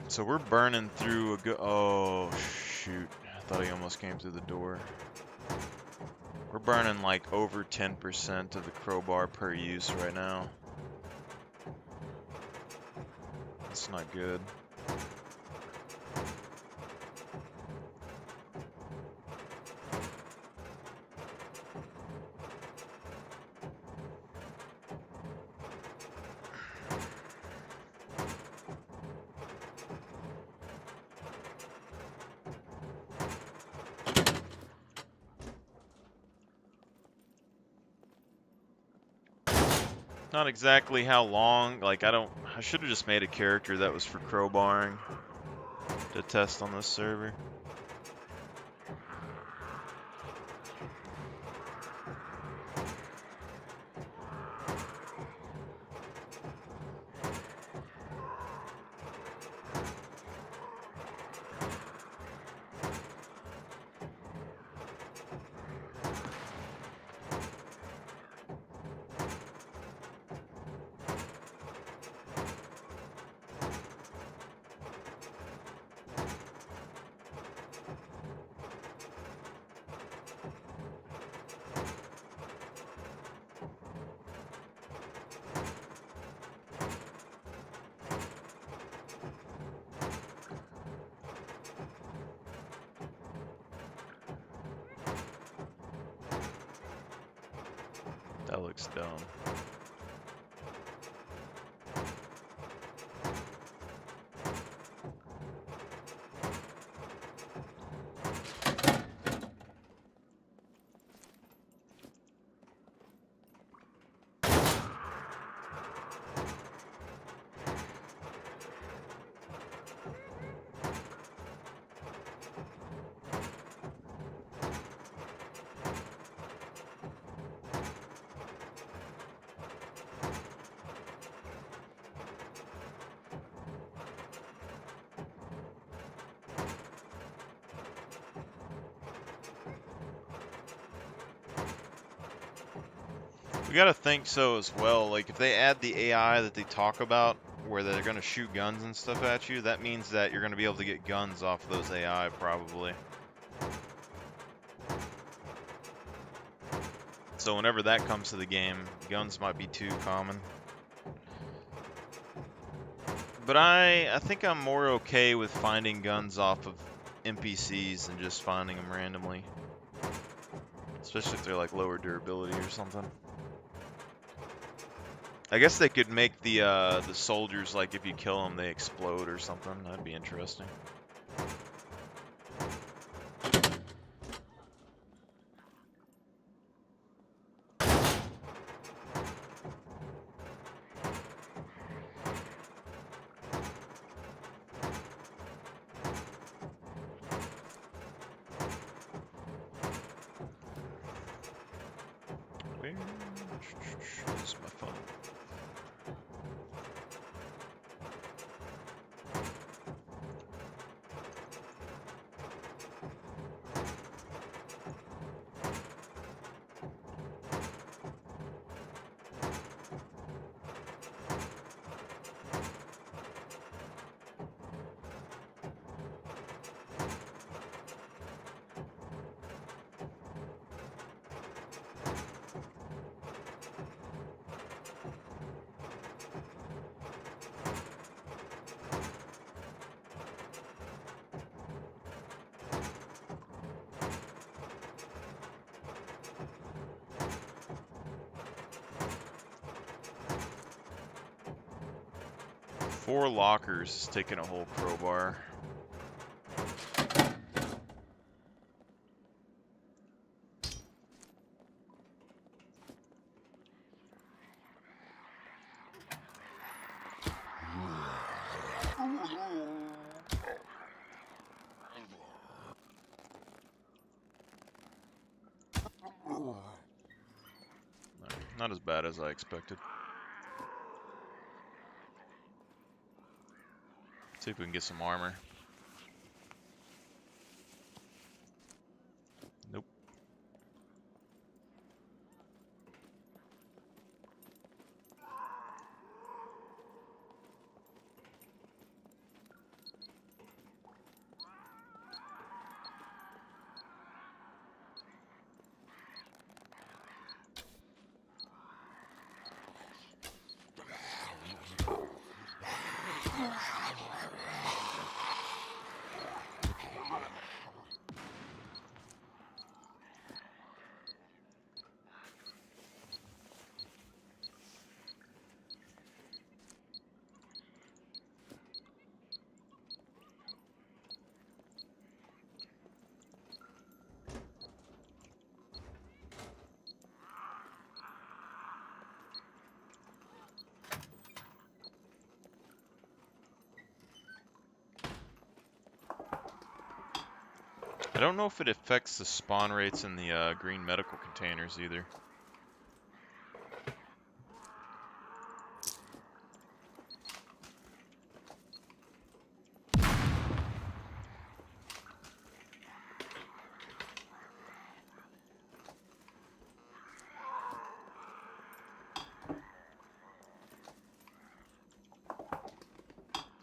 So we're burning through a good... Oh, shoot. I thought he almost came through the door. We're burning like over 10% of the crowbar per use right now. That's not good. Not exactly how long, like I should have just made a character that was for crowbarring to test on this server. That looks dumb. We gotta think so as well, like if they add the AI that they talk about, where they're gonna shoot guns and stuff at you, that means that you're gonna be able to get guns off those AI, probably. So whenever that comes to the game, guns might be too common. But I think I'm more okay with finding guns off of NPCs than just finding them randomly. Especially if they're like lower durability or something. I guess they could make the soldiers, like if you kill them, they explode or something. That'd be interesting. Where is my phone? Four lockers taking a whole crowbar. Not as bad as I expected. See if we can get some armor. Nope. I don't know if it affects the spawn rates in the green medical containers either.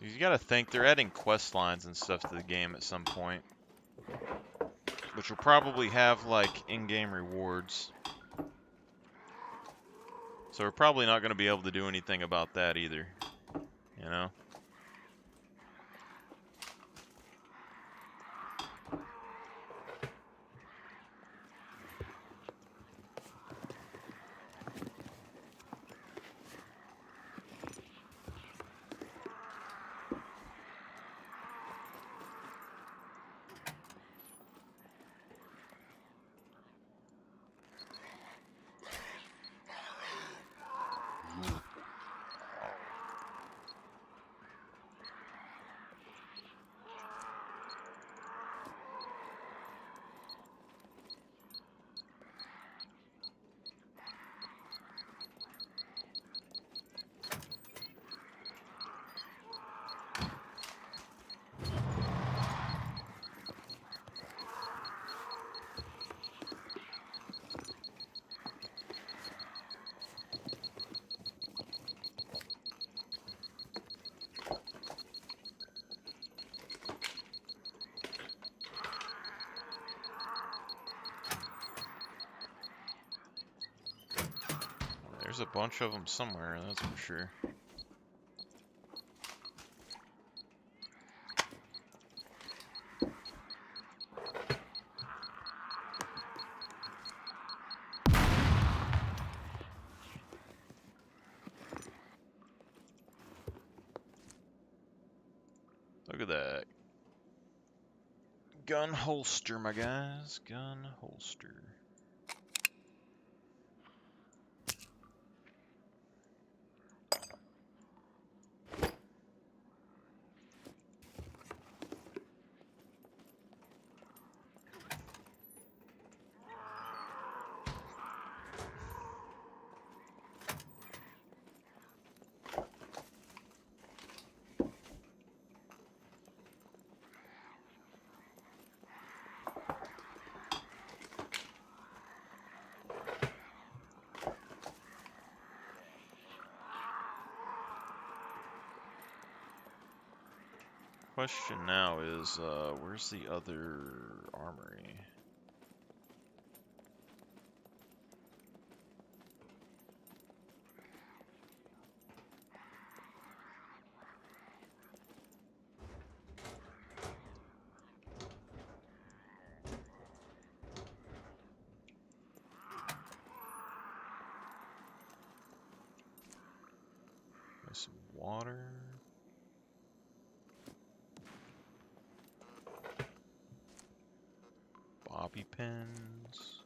You gotta think, they're adding quest lines and stuff to the game at some point, which will probably have, like, in-game rewards. So we're probably not going to be able to do anything about that either, you know? There's a bunch of them somewhere, that's for sure. Look at that. Gun holster, my guys. Gun holster. Question now is, where's the other armory? There's some water. Bobby pins.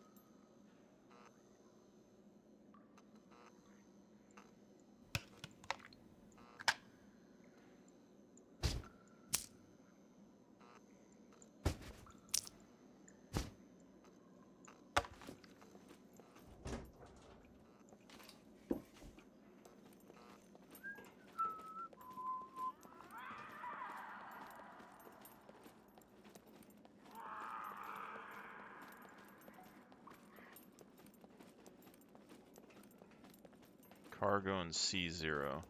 Cargo and C0.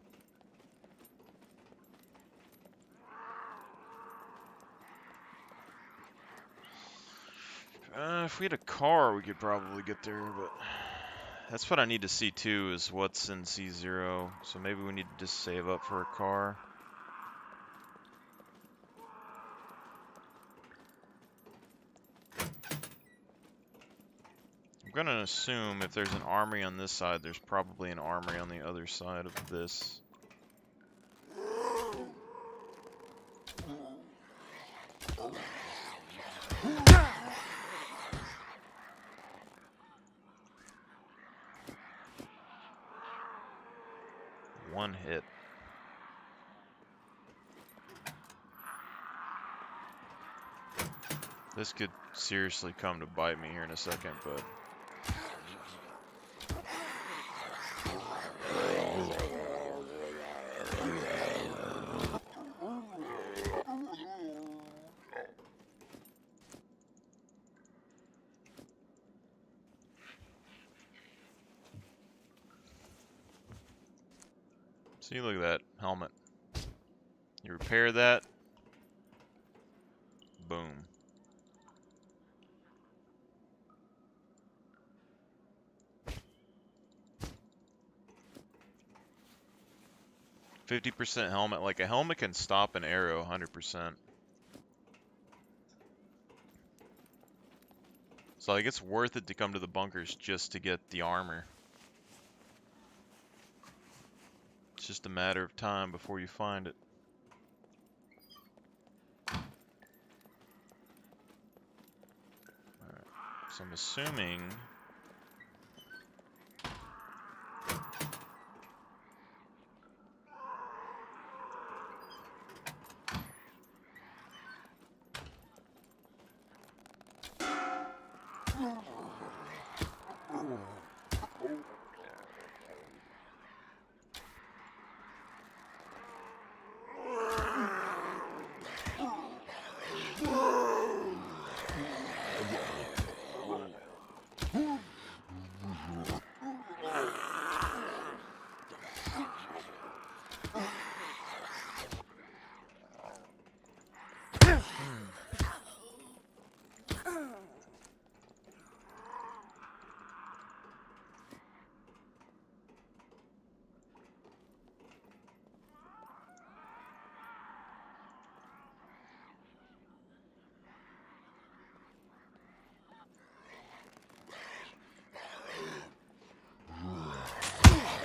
If we had a car, we could probably get there, but that's what I need to see too, is what's in C0. So maybe we need to just save up for a car. I'm gonna assume if there's an armory on this side, there's probably an armory on the other side of this. One hit. This could seriously come to bite me here in a second, but... See, look at that helmet. You repair that, boom. %50 helmet. Like, a helmet can stop an arrow 100%. So like, it's worth it to come to the bunkers just to get the armor. It's just a matter of time before you find it. Alright, so I'm assuming...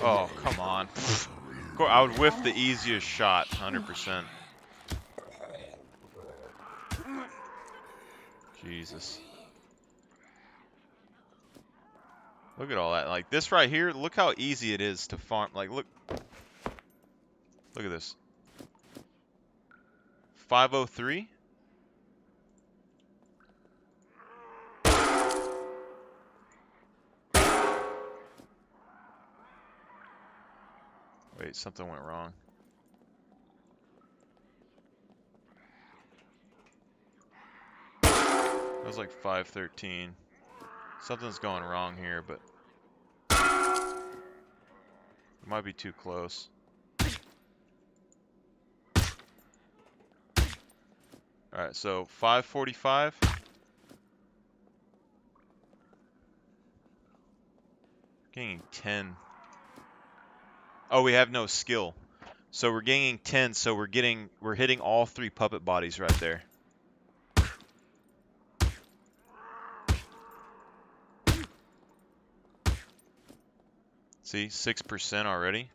Oh, come on. I would whiff the easiest shot, 100%. Jesus. Look at all that. Like, this right here, look how easy it is to farm. Like, look. Look at this. 503? Wait, something went wrong. That was like 513. Something's going wrong here, but it might be too close. Alright, so 545. Gaining 10. Oh, we have no skill. So we're gaining 10, so we're hitting all 3 puppet bodies right there. See, 6% already.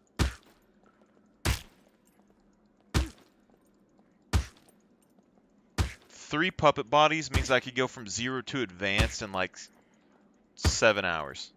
Three puppet bodies means I could go from 0 to advanced in like 7 hours.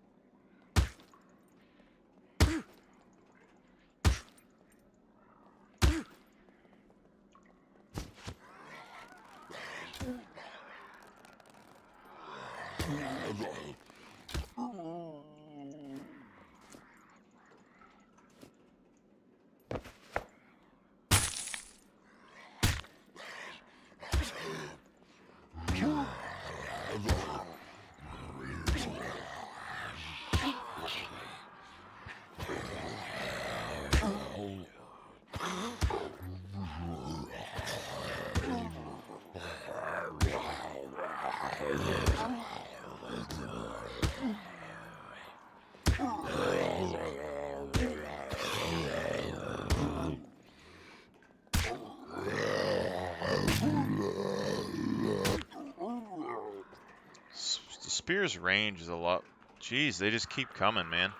Spear's range is a lot. Jeez, they just keep coming, man.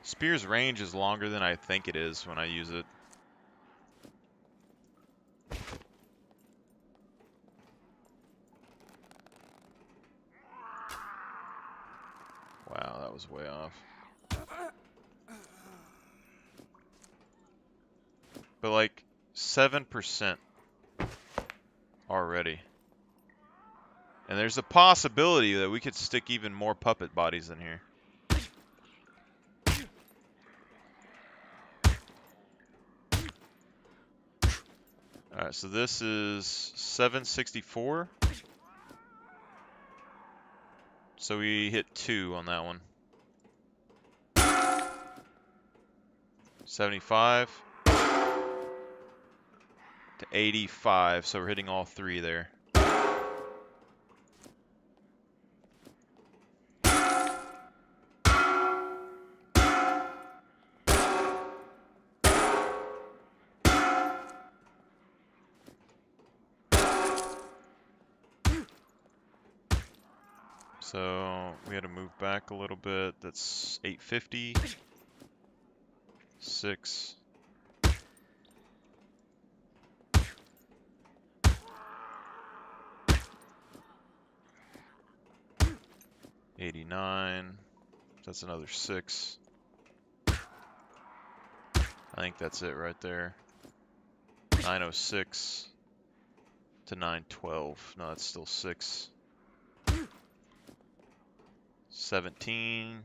Spear's range is longer than I think it is when I use it. Wow, that was way off. But like 7% already. And there's a possibility that we could stick even more puppet bodies in here. Alright, so this is 764. So we hit 2 on that one. 75 to 85, so we're hitting all 3 there. So we had to move back a little bit. That's 850. 6. $89. That's another 6. I think that's it right there. 906 to 912. No, that's still 6. 17.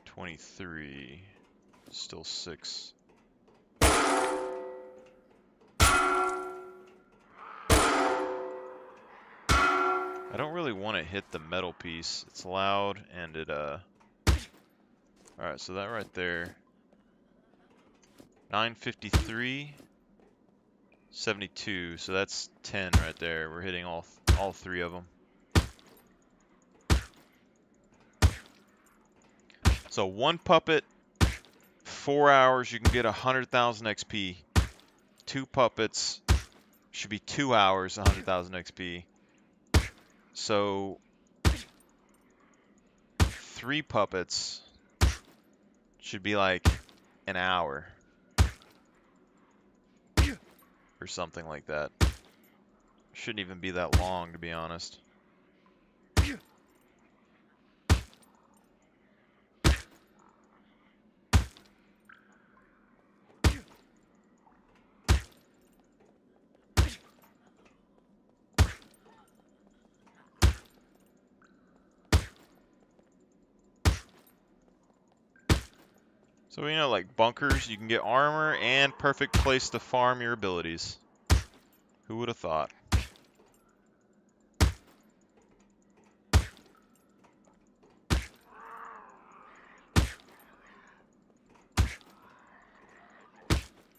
23. Still 6. I don't really want to hit the metal piece. It's loud and it Alright, so that right there. 953. 72. So that's 10 right there. We're hitting all 3 of them. So 1 puppet, 4 hours, you can get 100,000 XP. 2 puppets should be 2 hours, 100,000 XP. So 3 puppets should be like an hour or something like that. Shouldn't even be that long, to be honest. So, you know, like bunkers, you can get armor and perfect place to farm your abilities. Who would have thought?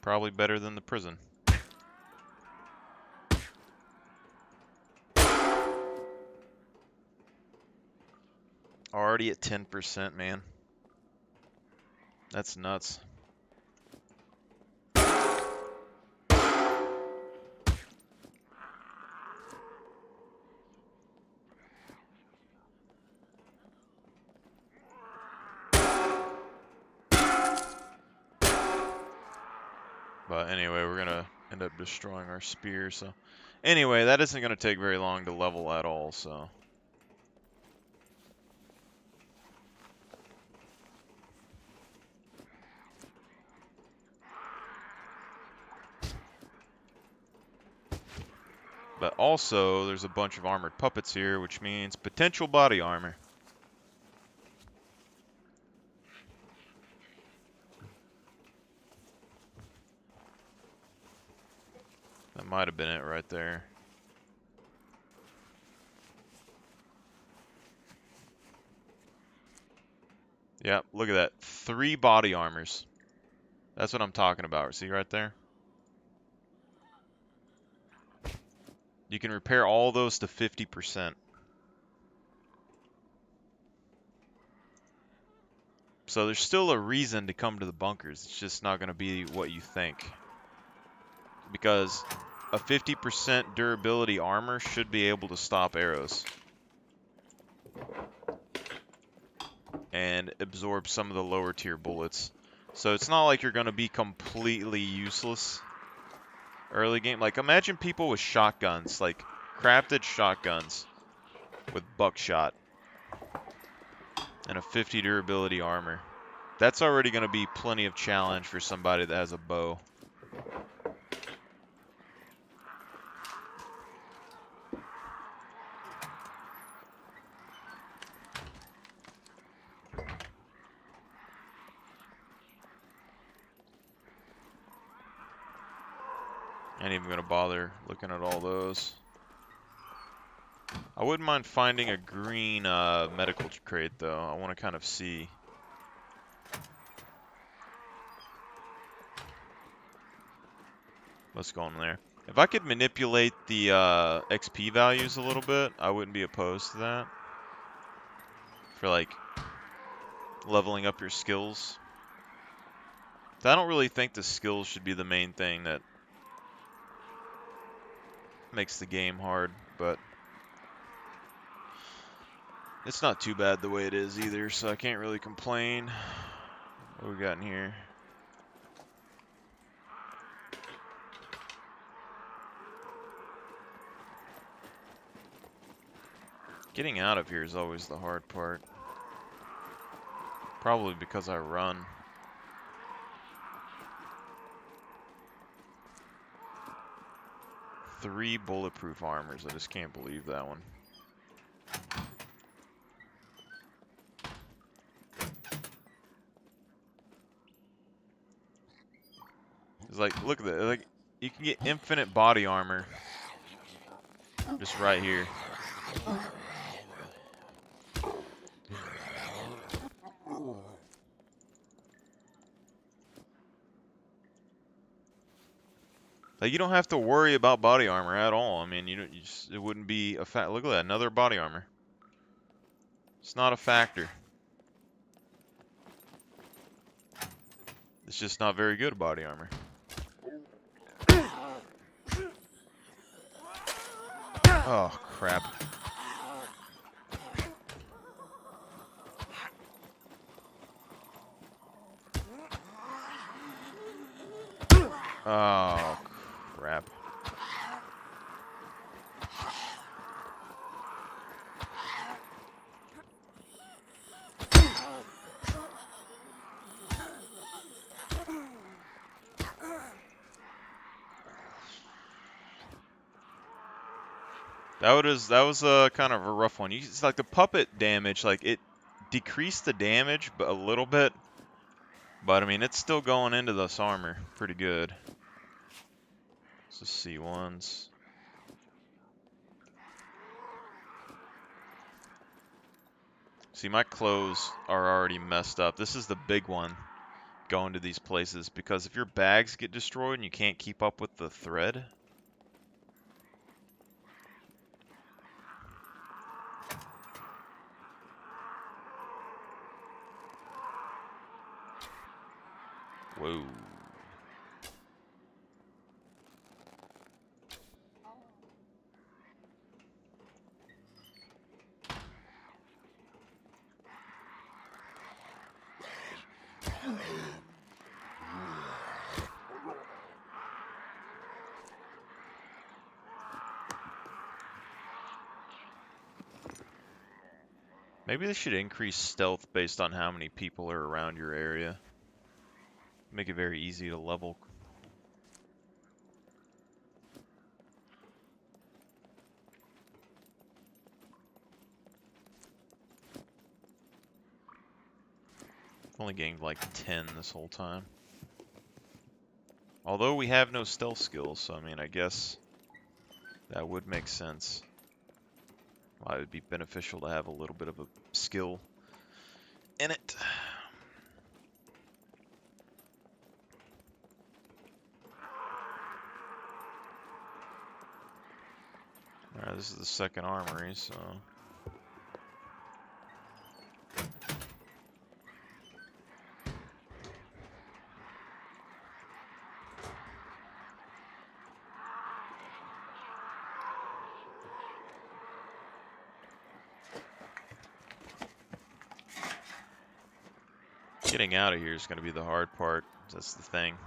Probably better than the prison. Already at 10%, man. That's nuts. But anyway, we're gonna end up destroying our spear, so anyway, that isn't gonna take very long to level at all, so but also there's a bunch of armored puppets here, which means potential body armor. That might have been it right there. Yeah, look at that. 3 body armors. That's what I'm talking about. See right there? You can repair all those to 50%. So there's still a reason to come to the bunkers. It's just not going to be what you think. Because a 50% durability armor should be able to stop arrows. And absorb some of the lower tier bullets. So it's not like you're going to be completely useless early game. Like, imagine people with shotguns, like crafted shotguns with buckshot and a 50 durability armor. That's already going to be plenty of challenge for somebody that has a bow. I ain't even going to bother looking at all those. I wouldn't mind finding a green medical crate, though. I want to kind of see. What's going on there? If I could manipulate the XP values a little bit, I wouldn't be opposed to that. For, like, leveling up your skills. I don't really think the skills should be the main thing that makes the game hard, but it's not too bad the way it is either, so I can't really complain. What we got in here? Getting out of here is always the hard part. Probably because I run. Three bulletproof armors. I just can't believe that one. It's like, look at that. Like, you can get infinite body armor just right here. Like, you don't have to worry about body armor at all. I mean, you just, it wouldn't be a fact. Look at that, another body armor. It's not a factor. It's just not very good body armor. Oh, crap. Oh, crap. That was kind of a rough one. It's like the puppet damage, like it decreased the damage but a little bit. But I mean, it's still going into this armor pretty good. Let's just see ones. See, my clothes are already messed up. This is the big one going to these places because if your bags get destroyed and you can't keep up with the thread. Whoa. Maybe they should increase stealth based on how many people are around your area. Make it very easy to level. Only gained like 10 this whole time. Although we have no stealth skills, so I mean, I guess that would make sense. Well, it would be beneficial to have a little bit of a skill in it. Alright, this is the second armory, so... Getting out of here is going to be the hard part. That's the thing.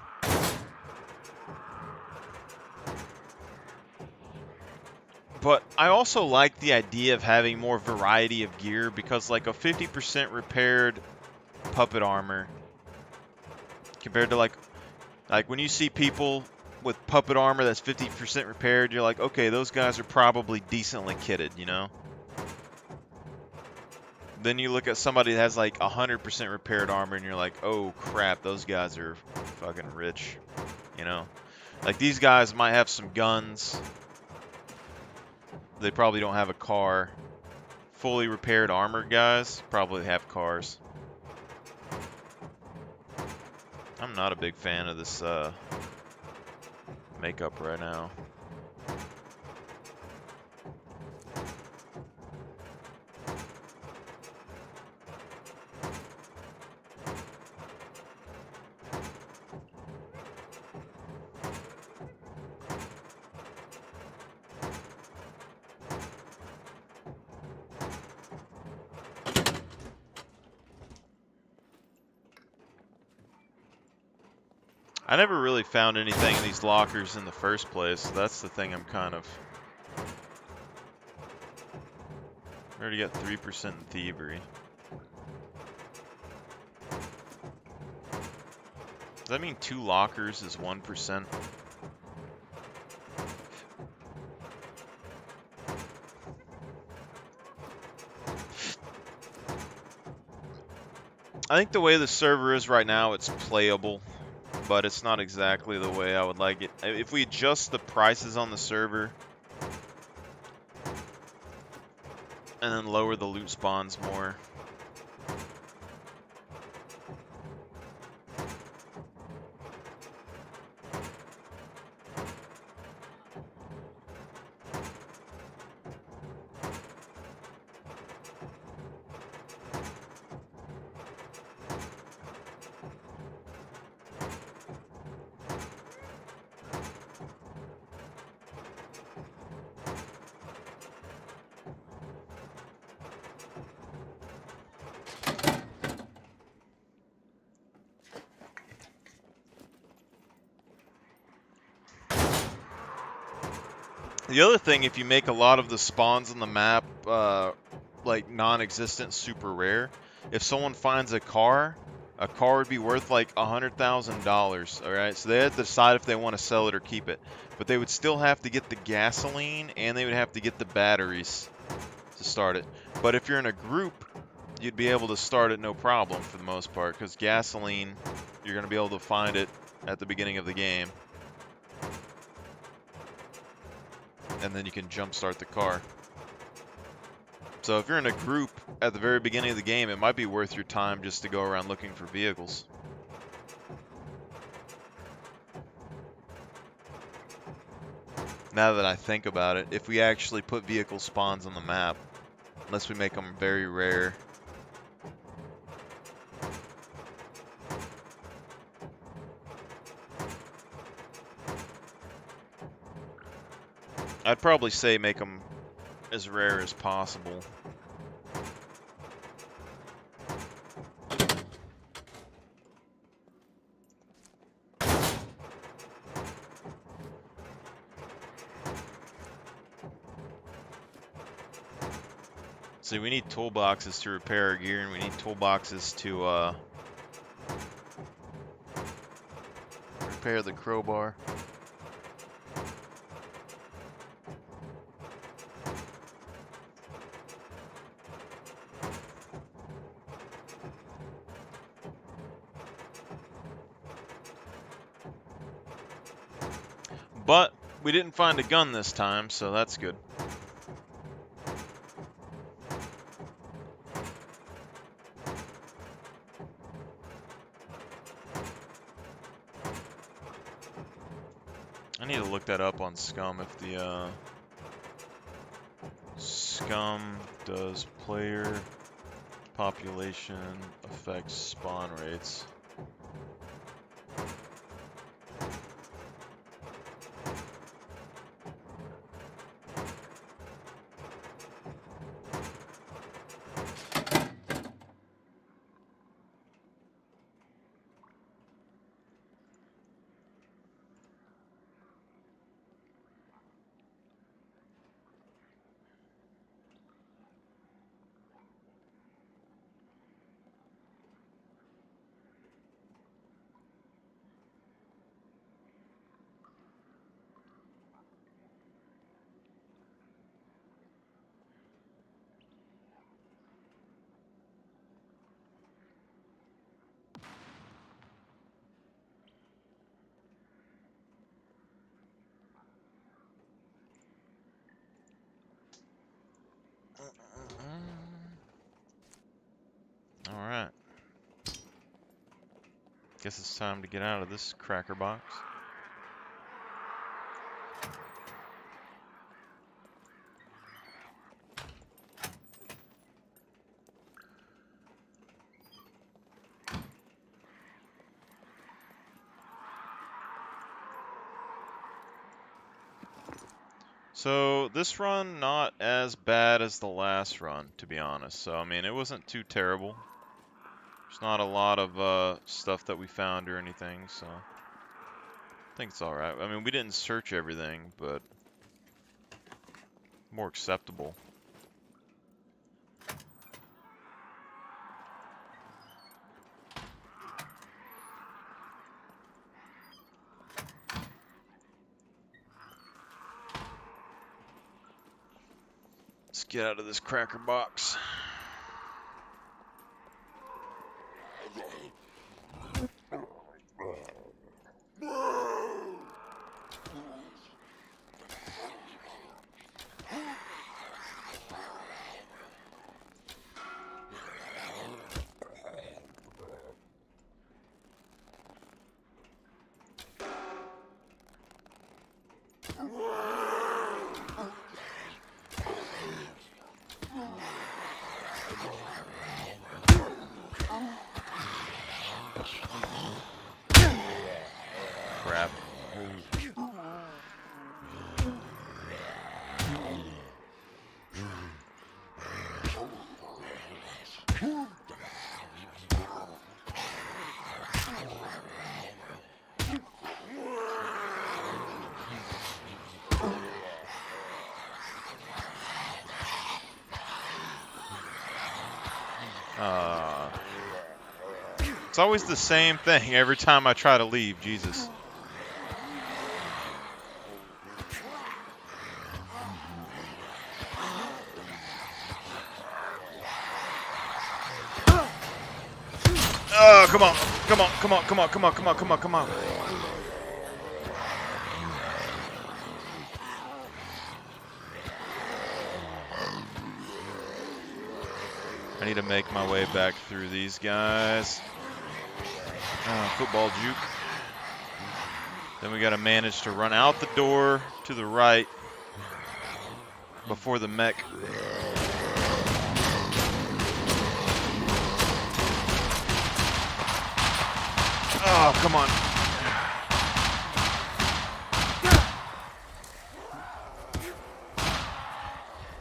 But I also like the idea of having more variety of gear because like a 50% repaired puppet armor compared to like when you see people with puppet armor that's 50% repaired, you're like, okay, those guys are probably decently kitted, you know? Then you look at somebody that has like 100% repaired armor and you're like, oh crap, those guys are fucking rich, you know? Like these guys might have some guns. They probably don't have a car. Fully repaired armored guys probably have cars. I'm not a big fan of this makeup right now. I never really found anything in these lockers in the first place. So that's the thing I'm kind of... I already got 3% in thievery. Does that mean 2 lockers is 1%? I think the way the server is right now, it's playable, but it's not exactly the way I would like it. If we adjust the prices on the server and then lower the loot spawns more. The other thing, if you make a lot of the spawns on the map, like non-existent, super rare, if someone finds a car would be worth like $100,000, alright? So they have to decide if they want to sell it or keep it. But they would still have to get the gasoline, and they would have to get the batteries to start it. But if you're in a group, you'd be able to start it no problem for the most part, because gasoline, you're going to be able to find it at the beginning of the game. And then you can jumpstart the car. So if you're in a group at the very beginning of the game, it might be worth your time just to go around looking for vehicles. Now that I think about it, if we actually put vehicle spawns on the map, unless we make them very rare. I'd probably say make them as rare as possible. See, we need toolboxes to repair our gear, and we need toolboxes to repair the crowbar. But we didn't find a gun this time, so that's good. I need to look that up on Scum if the Scum does player population affect spawn rates. Guess it's time to get out of this cracker box. So this run not as bad as the last run, to be honest. So I mean, it wasn't too terrible. There's not a lot of stuff that we found or anything, so I think it's all right. I mean, we didn't search everything, but more acceptable. Let's get out of this cracker box. Crap. It's always the same thing every time I try to leave, Jesus. Oh, come on. Come on, come on, come on, come on, come on, come on, come on. I need to make my way back through these guys. Football juke. Then we got to manage to run out the door to the right before the mech. Oh, come on.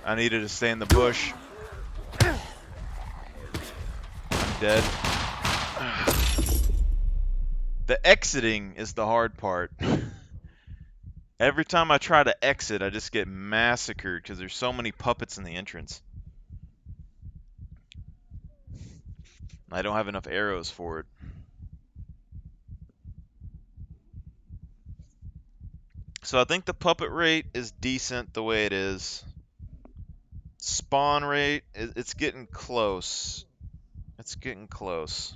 I needed to stay in the bush. I'm dead. The exiting is the hard part. Every time I try to exit, I just get massacred because there's so many puppets in the entrance. I don't have enough arrows for it. So I think the puppet rate is decent the way it is. Spawn rate, it's getting close. It's getting close.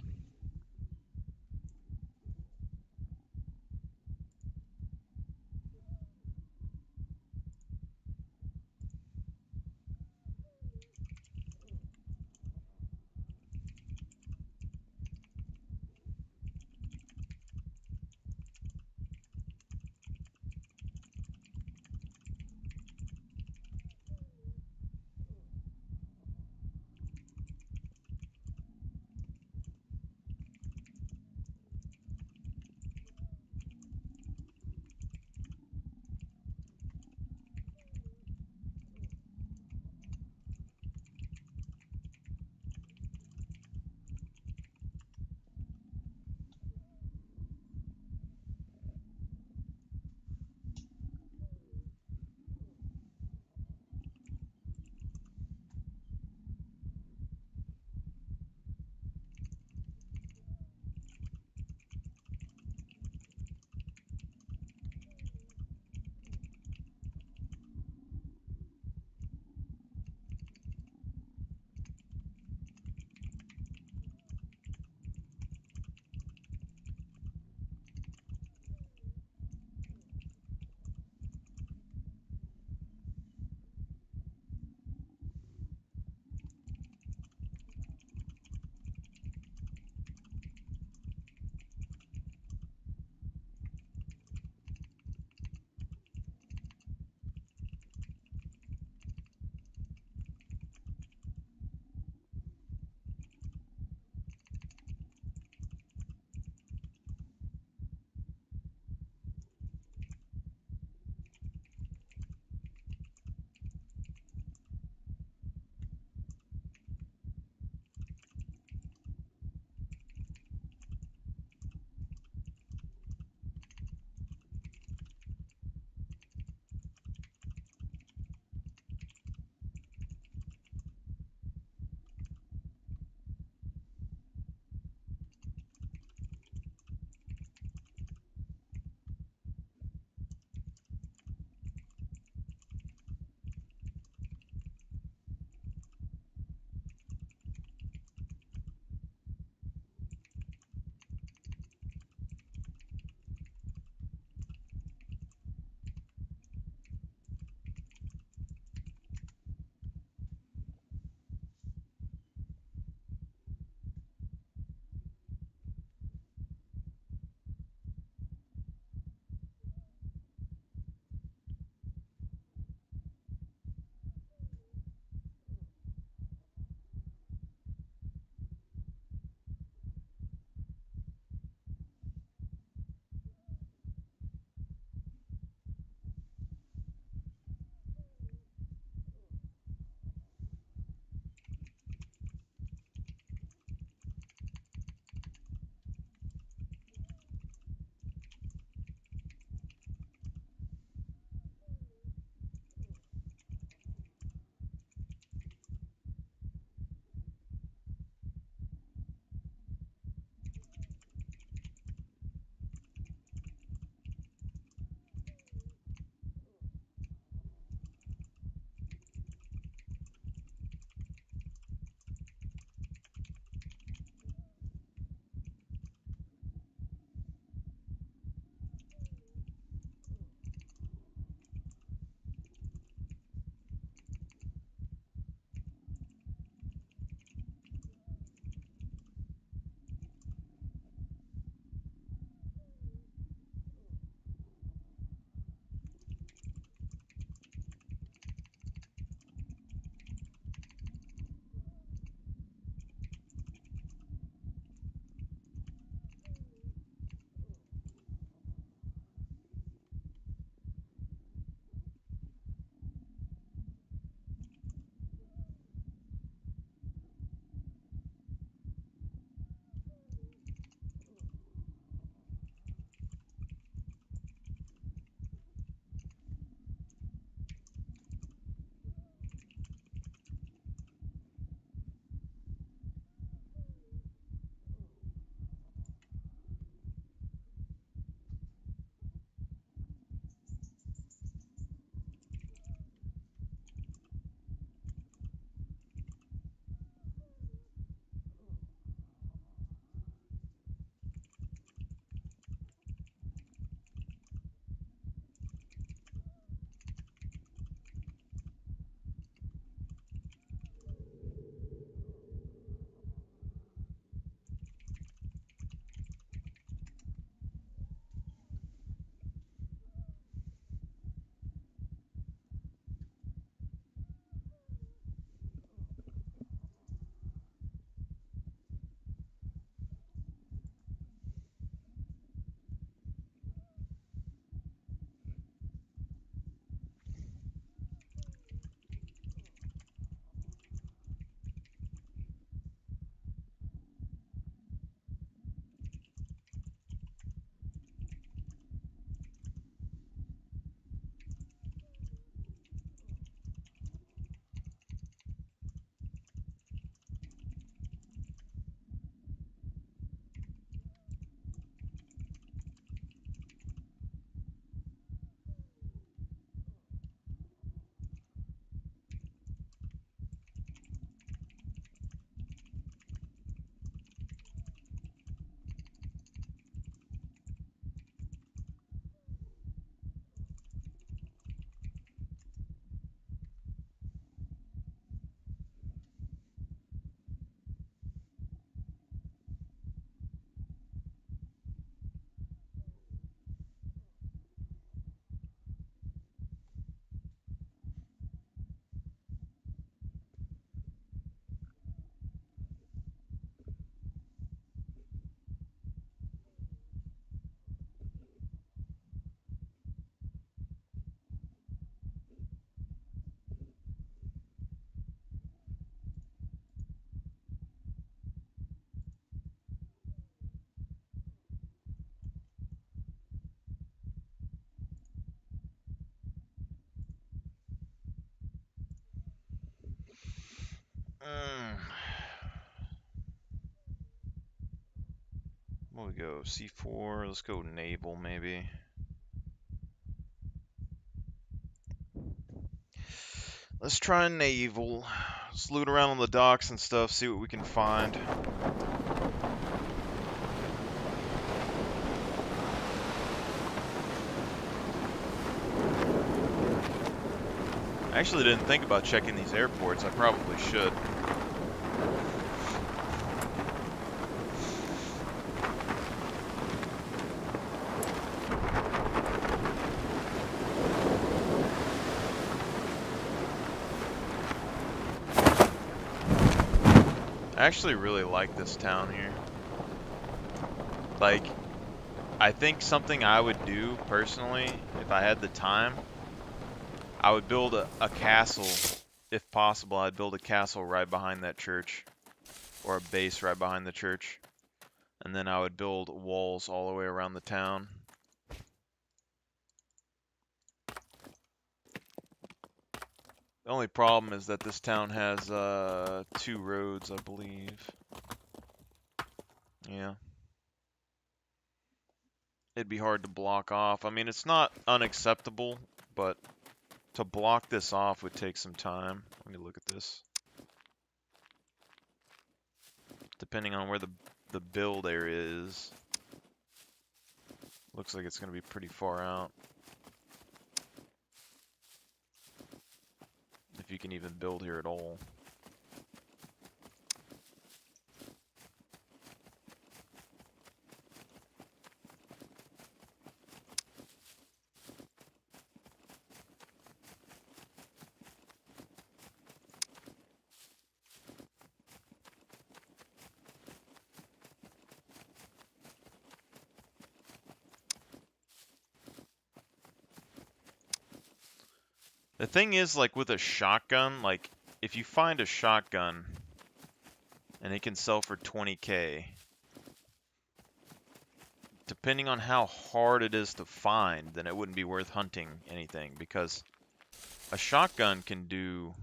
What we go? C4. Let's go naval, maybe. Let's try naval. Let's loot around on the docks and stuff, see what we can find. I actually didn't think about checking these airports. I probably should. I actually really like this town here. Like, I think something I would do personally, if I had the time, I would build a castle. If possible, I'd build a castle right behind that church. Or a base right behind the church. And then I would build walls all the way around the town. The only problem is that this town has 2 roads, I believe. Yeah. It'd be hard to block off. I mean, it's not unacceptable, but to block this off would take some time. Let me look at this. Depending on where the build area is. Looks like it's going to be pretty far out. If you can even build here at all. The thing is, like, with a shotgun, like, if you find a shotgun and it can sell for 20k, depending on how hard it is to find, then it wouldn't be worth hunting anything, because a shotgun can do...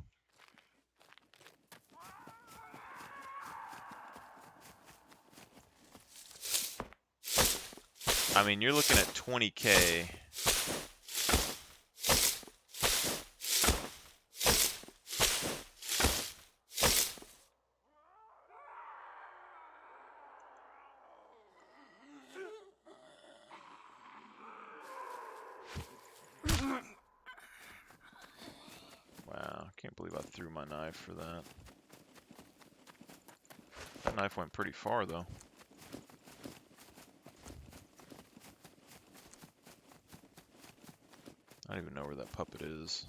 I mean, you're looking at 20k. Wow, can't believe I threw my knife for that. That knife went pretty far, though. I don't even know where that puppet is.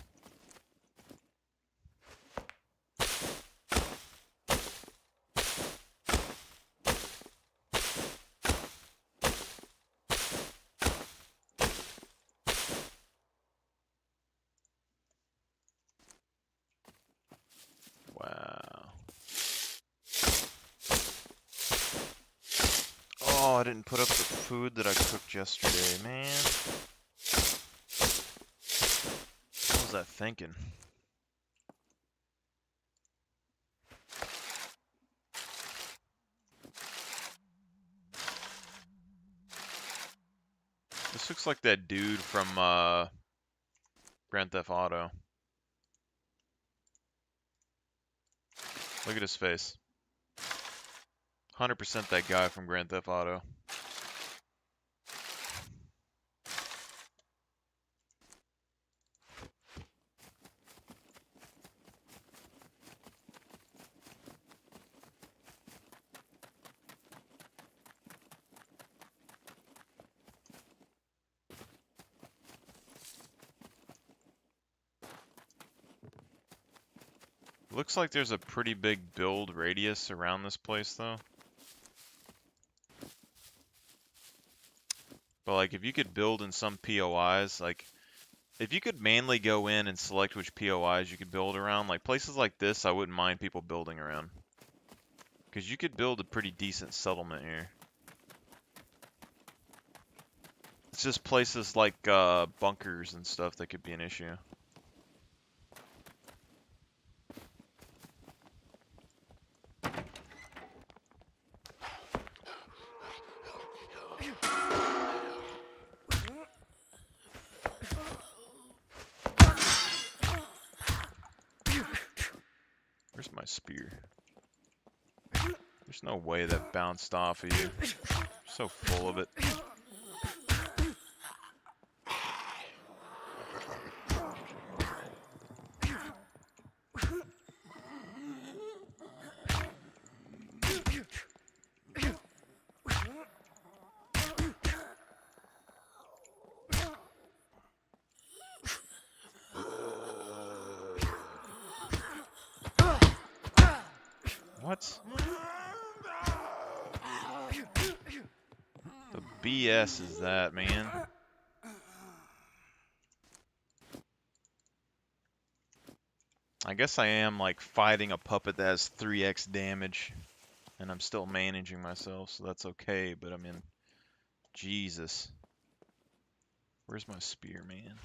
Wow. Oh, I didn't put up the food that I cooked yesterday, man. What was I thinking? This looks like that dude from Grand Theft Auto. Look at his face. 100% that guy from Grand Theft Auto. Looks like there's a pretty big build radius around this place, though. But, like, if you could build in some POIs, like, if you could mainly go in and select which POIs you could build around, like, places like this, I wouldn't mind people building around. Because you could build a pretty decent settlement here. It's just places like bunkers and stuff that could be an issue. spear? There's no way that bounced off of you. You're so full of it. What? The BS is that, man? I guess I am like fighting a puppet that has 3x damage, and I'm still managing myself, so that's okay, but I mean, Jesus. Where's my spear, man?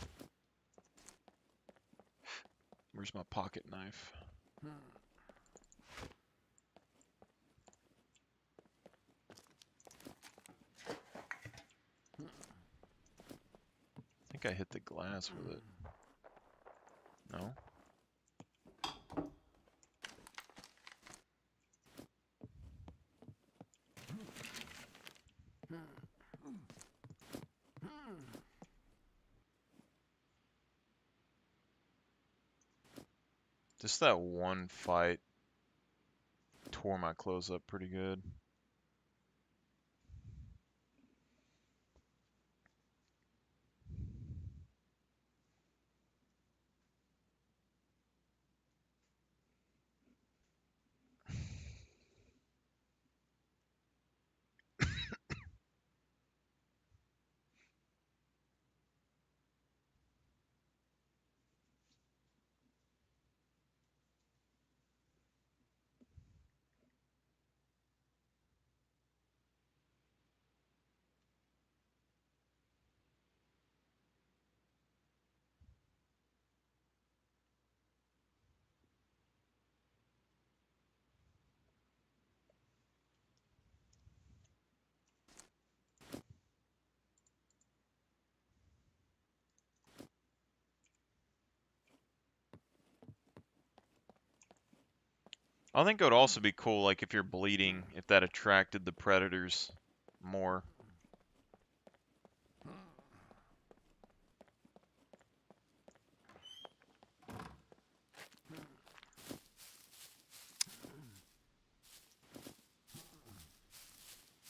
Where's my pocket knife? I think I hit the glass with it. No? Just that one fight tore my clothes up pretty good. I think it would also be cool, like, if you're bleeding, if that attracted the predators more.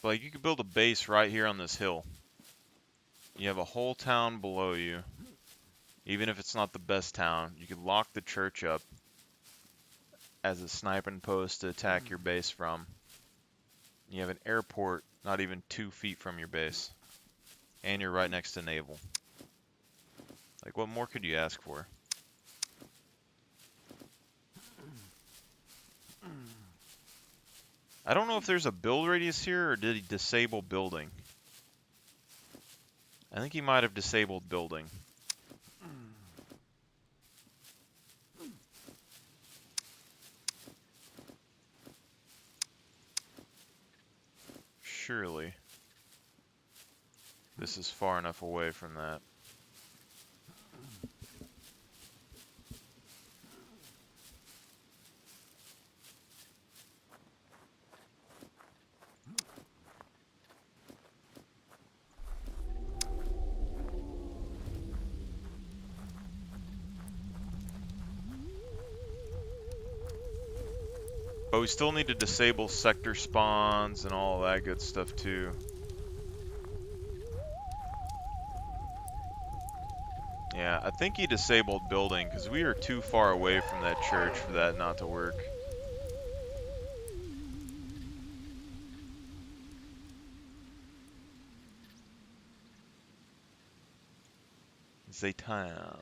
Like, you could build a base right here on this hill. You have a whole town below you. Even if it's not the best town, you could lock the church up as a sniping post to attack your base from. You have an airport not even 2 feet from your base. And you're right next to naval. Like, what more could you ask for? I don't know if there's a build radius here, or did he disable building? I think he might have disabled building. Surely. This is far enough away from that. But we still need to disable sector spawns and all that good stuff too. Yeah, I think he disabled building because we are too far away from that church for that not to work. Zaytan.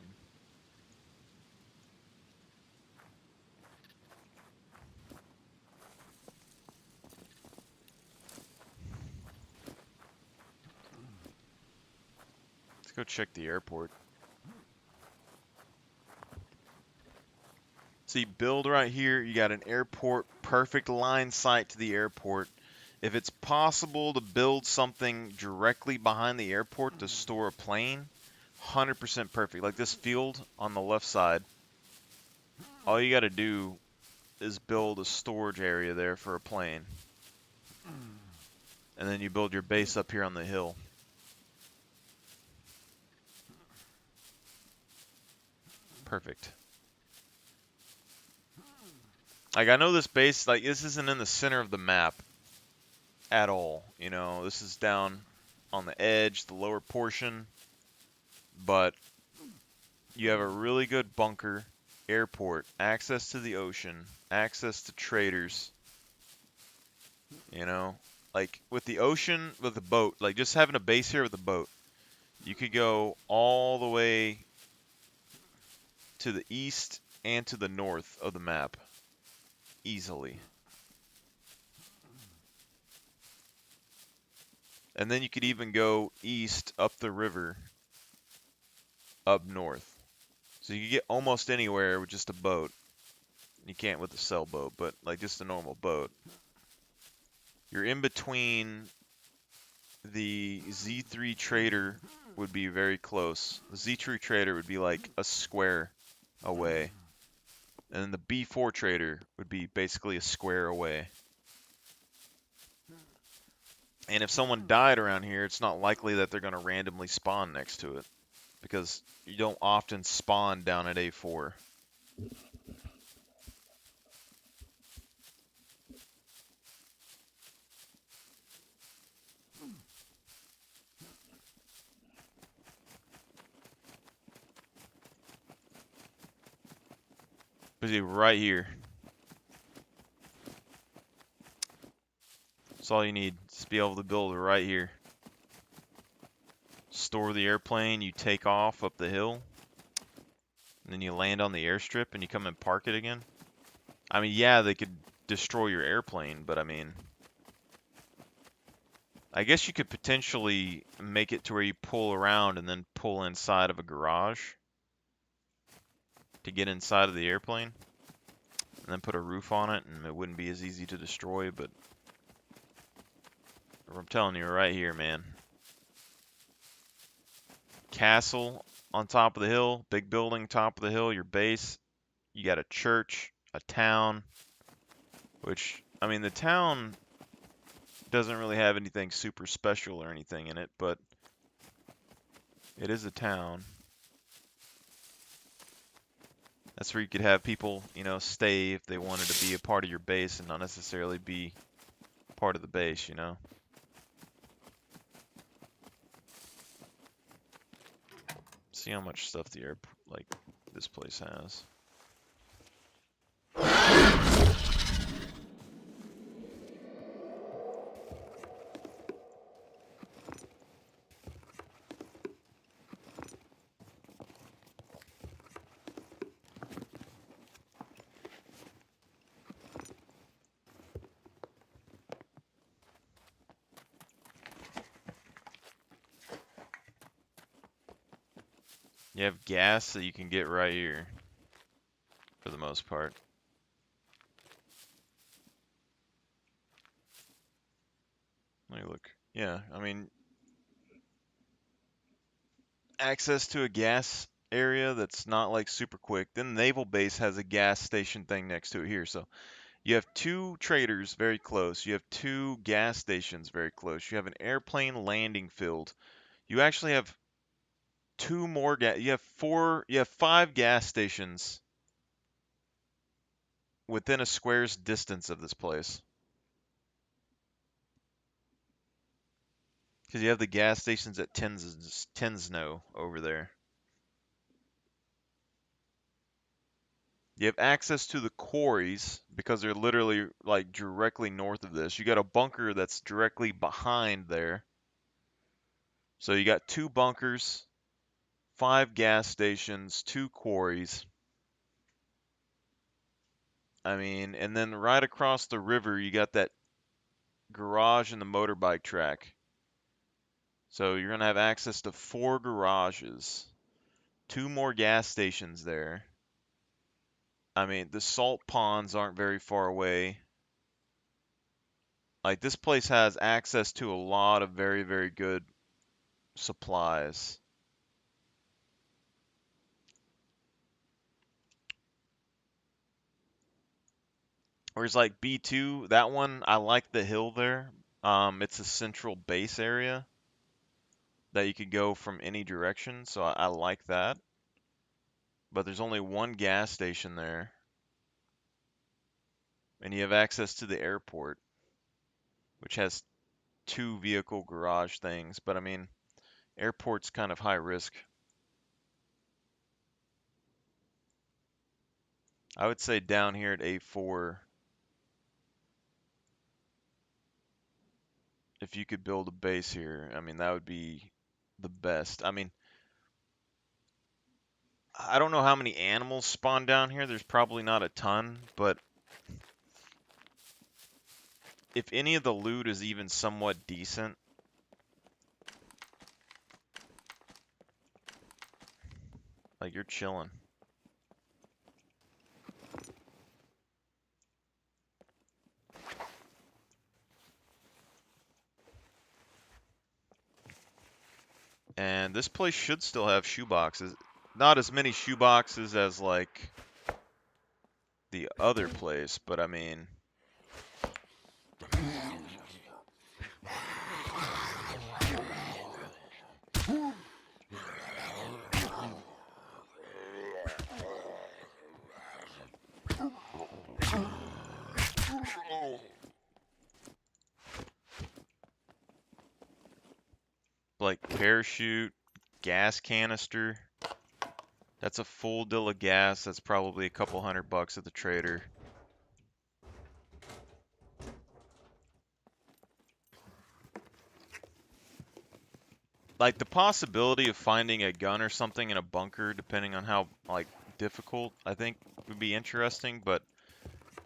Let's go check the airport. See, build right here, you got an airport, perfect line sight to the airport. If it's possible to build something directly behind the airport to store a plane, 100% perfect. Like this field on the left side, all you got to do is build a storage area there for a plane. And then you build your base up here on the hill. Perfect. Like, I know this base, like, this isn't in the center of the map at all. You know, this is down on the edge, the lower portion. But you have a really good bunker, airport, access to the ocean, access to traders. You know, like, with the ocean, with the boat, like, just having a base here with a boat, you could go all the way to the east and to the north of the map easily. And then you could even go east up the river up north. So you could get almost anywhere with just a boat. You can't with a sailboat, but like just a normal boat. You're in between. The Z3 trader would be very close. The Z3 trader would be like a square away. And then the B4 trader would be basically a square away. And if someone died around here, it's not likely that they're going to randomly spawn next to it. Because you don't often spawn down at A4. But see, right here. That's all you need. Just be able to build it right here. Store the airplane, you take off up the hill. And then you land on the airstrip and you come and park it again. I mean, yeah, they could destroy your airplane, but I mean, I guess you could potentially make it to where you pull around and then pull inside of a garage to get inside of the airplane. And then put a roof on it, and it wouldn't be as easy to destroy, but I'm telling you right here, man. Castle on top of the hill, big building top of the hill, your base. You got a church, a town, which, I mean, the town doesn't really have anything super special or anything in it, but it is a town. That's where you could have people, you know, stay if they wanted to be a part of your base and not necessarily be part of the base, you know. See how much stuff the air, like, this place has. You have gas that you can get right here, for the most part. Let me look. Yeah, I mean, access to a gas area that's not like super quick. Then the naval base has a gas station thing next to it here. So you have two traders very close. You have two gas stations very close. You have an airplane landing field. You actually have two more gas. You have 5 gas stations within a square's distance of this place. Because you have the gas stations at Tensno over there. You have access to the quarries because they're literally like directly north of this. You got a bunker that's directly behind there. So you got 2 bunkers, 5 gas stations, 2 quarries. I mean, and then right across the river, you got that garage and the motorbike track. So you're going to have access to 4 garages, 2 more gas stations there. I mean, the salt ponds aren't very far away. Like, this place has access to a lot of very, very good supplies. Whereas like B2, that one, I like the hill there. It's a central base area that you could go from any direction, so I like that. But there's only one gas station there, and you have access to the airport, which has 2 vehicle garage things. But I mean, airport's kind of high risk. I would say down here at A4, if you could build a base here, I mean, that would be the best. I mean, I don't know how many animals spawn down here. There's probably not a ton, but if any of the loot is even somewhat decent, like you're chilling. And this place should still have shoe boxes. Not as many shoe boxes as like the other place, but I mean, like parachute, gas canister. That's a full dill of gas. That's probably a couple $100 at the trader. Like the possibility of finding a gun or something in a bunker, depending on how like difficult, I think would be interesting, but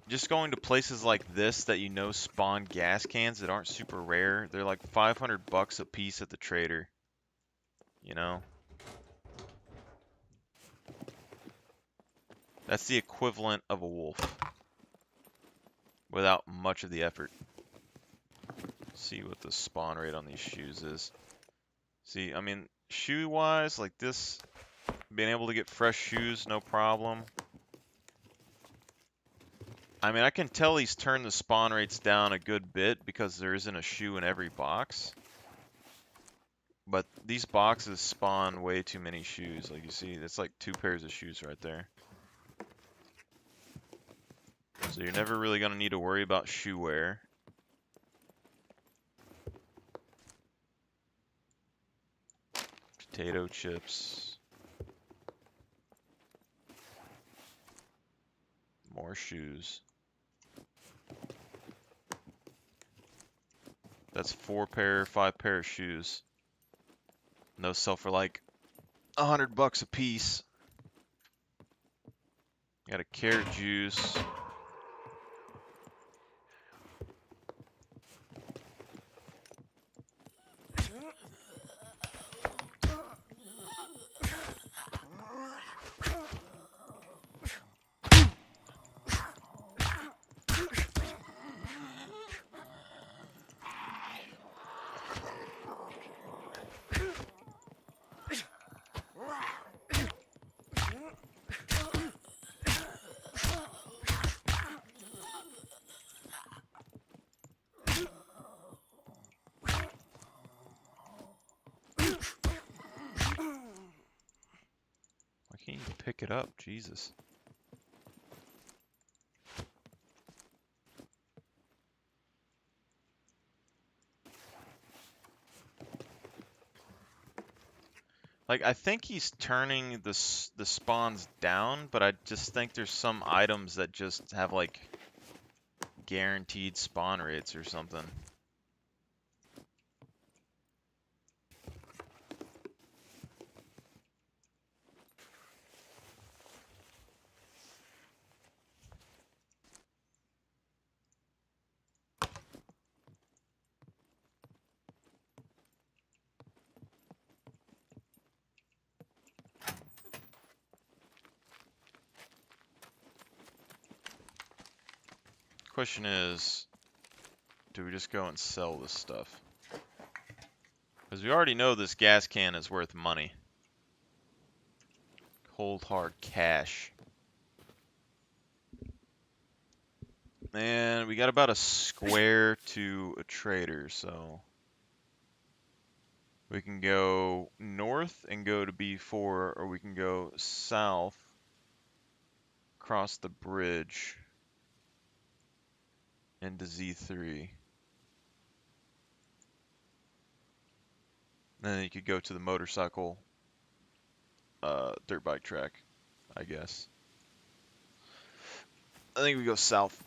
just going to places like this that you know spawn gas cans that aren't super rare, they're like $500 a piece at the trader. You know? That's the equivalent of a wolf. Without much of the effort. Let's see what the spawn rate on these shoes is. See, I mean, shoe-wise, like this, being able to get fresh shoes, no problem. I mean, I can tell he's turned the spawn rates down a good bit because there isn't a shoe in every box. But these boxes spawn way too many shoes. Like you see, that's like 2 pairs of shoes right there. So you're never really going to need to worry about shoe wear. Potato chips. More shoes. That's 4 pair, 5 pair of shoes. And those sell for like $100 a piece. Got a carrot juice. Why can't you pick it up? Jesus. Like, I think he's turning the spawns down, but I just think there's some items that just have, like, guaranteed spawn rates or something. Question is, do we just go and sell this stuff? Because we already know this gas can is worth money. Cold hard cash. And we got about a square to a trader, so we can go north and go to B4, or we can go south, cross the bridge into Z3. Then you could go to the motorcycle dirt bike track, I guess. I think we go south.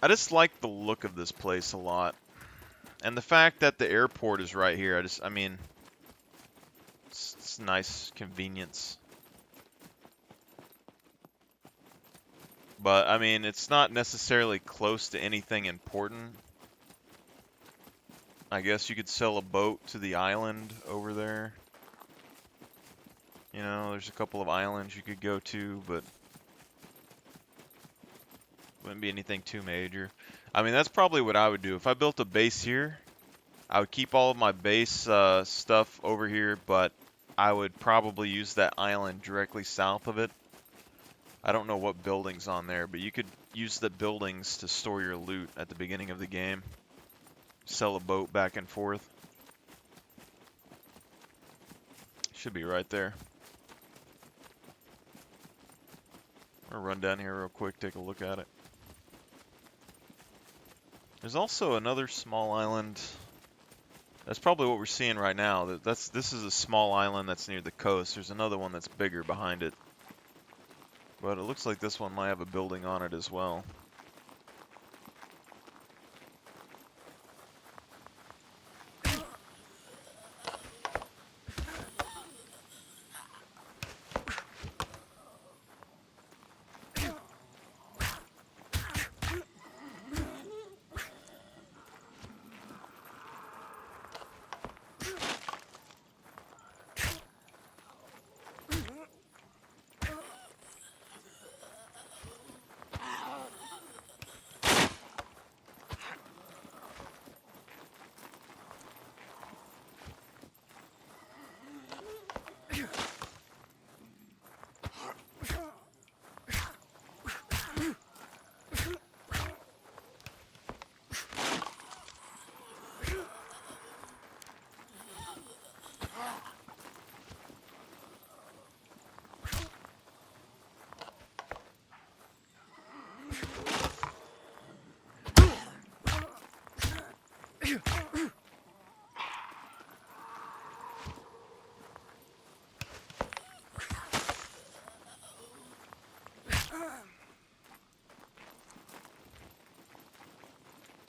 I just like the look of this place a lot. And the fact that the airport is right here, I mean, it's nice convenience. But, I mean, it's not necessarily close to anything important. I guess you could sell a boat to the island over there. You know, there's a couple of islands you could go to, but wouldn't be anything too major. I mean, that's probably what I would do. If I built a base here, I would keep all of my base stuff over here, but I would probably use that island directly south of it. I don't know what building's on there, but you could use the buildings to store your loot at the beginning of the game. Sell a boat back and forth. Should be right there. I'll run down here real quick, take a look at it. There's also another small island. That's probably what we're seeing right now. This is a small island that's near the coast. There's another one that's bigger behind it. But it looks like this one might have a building on it as well.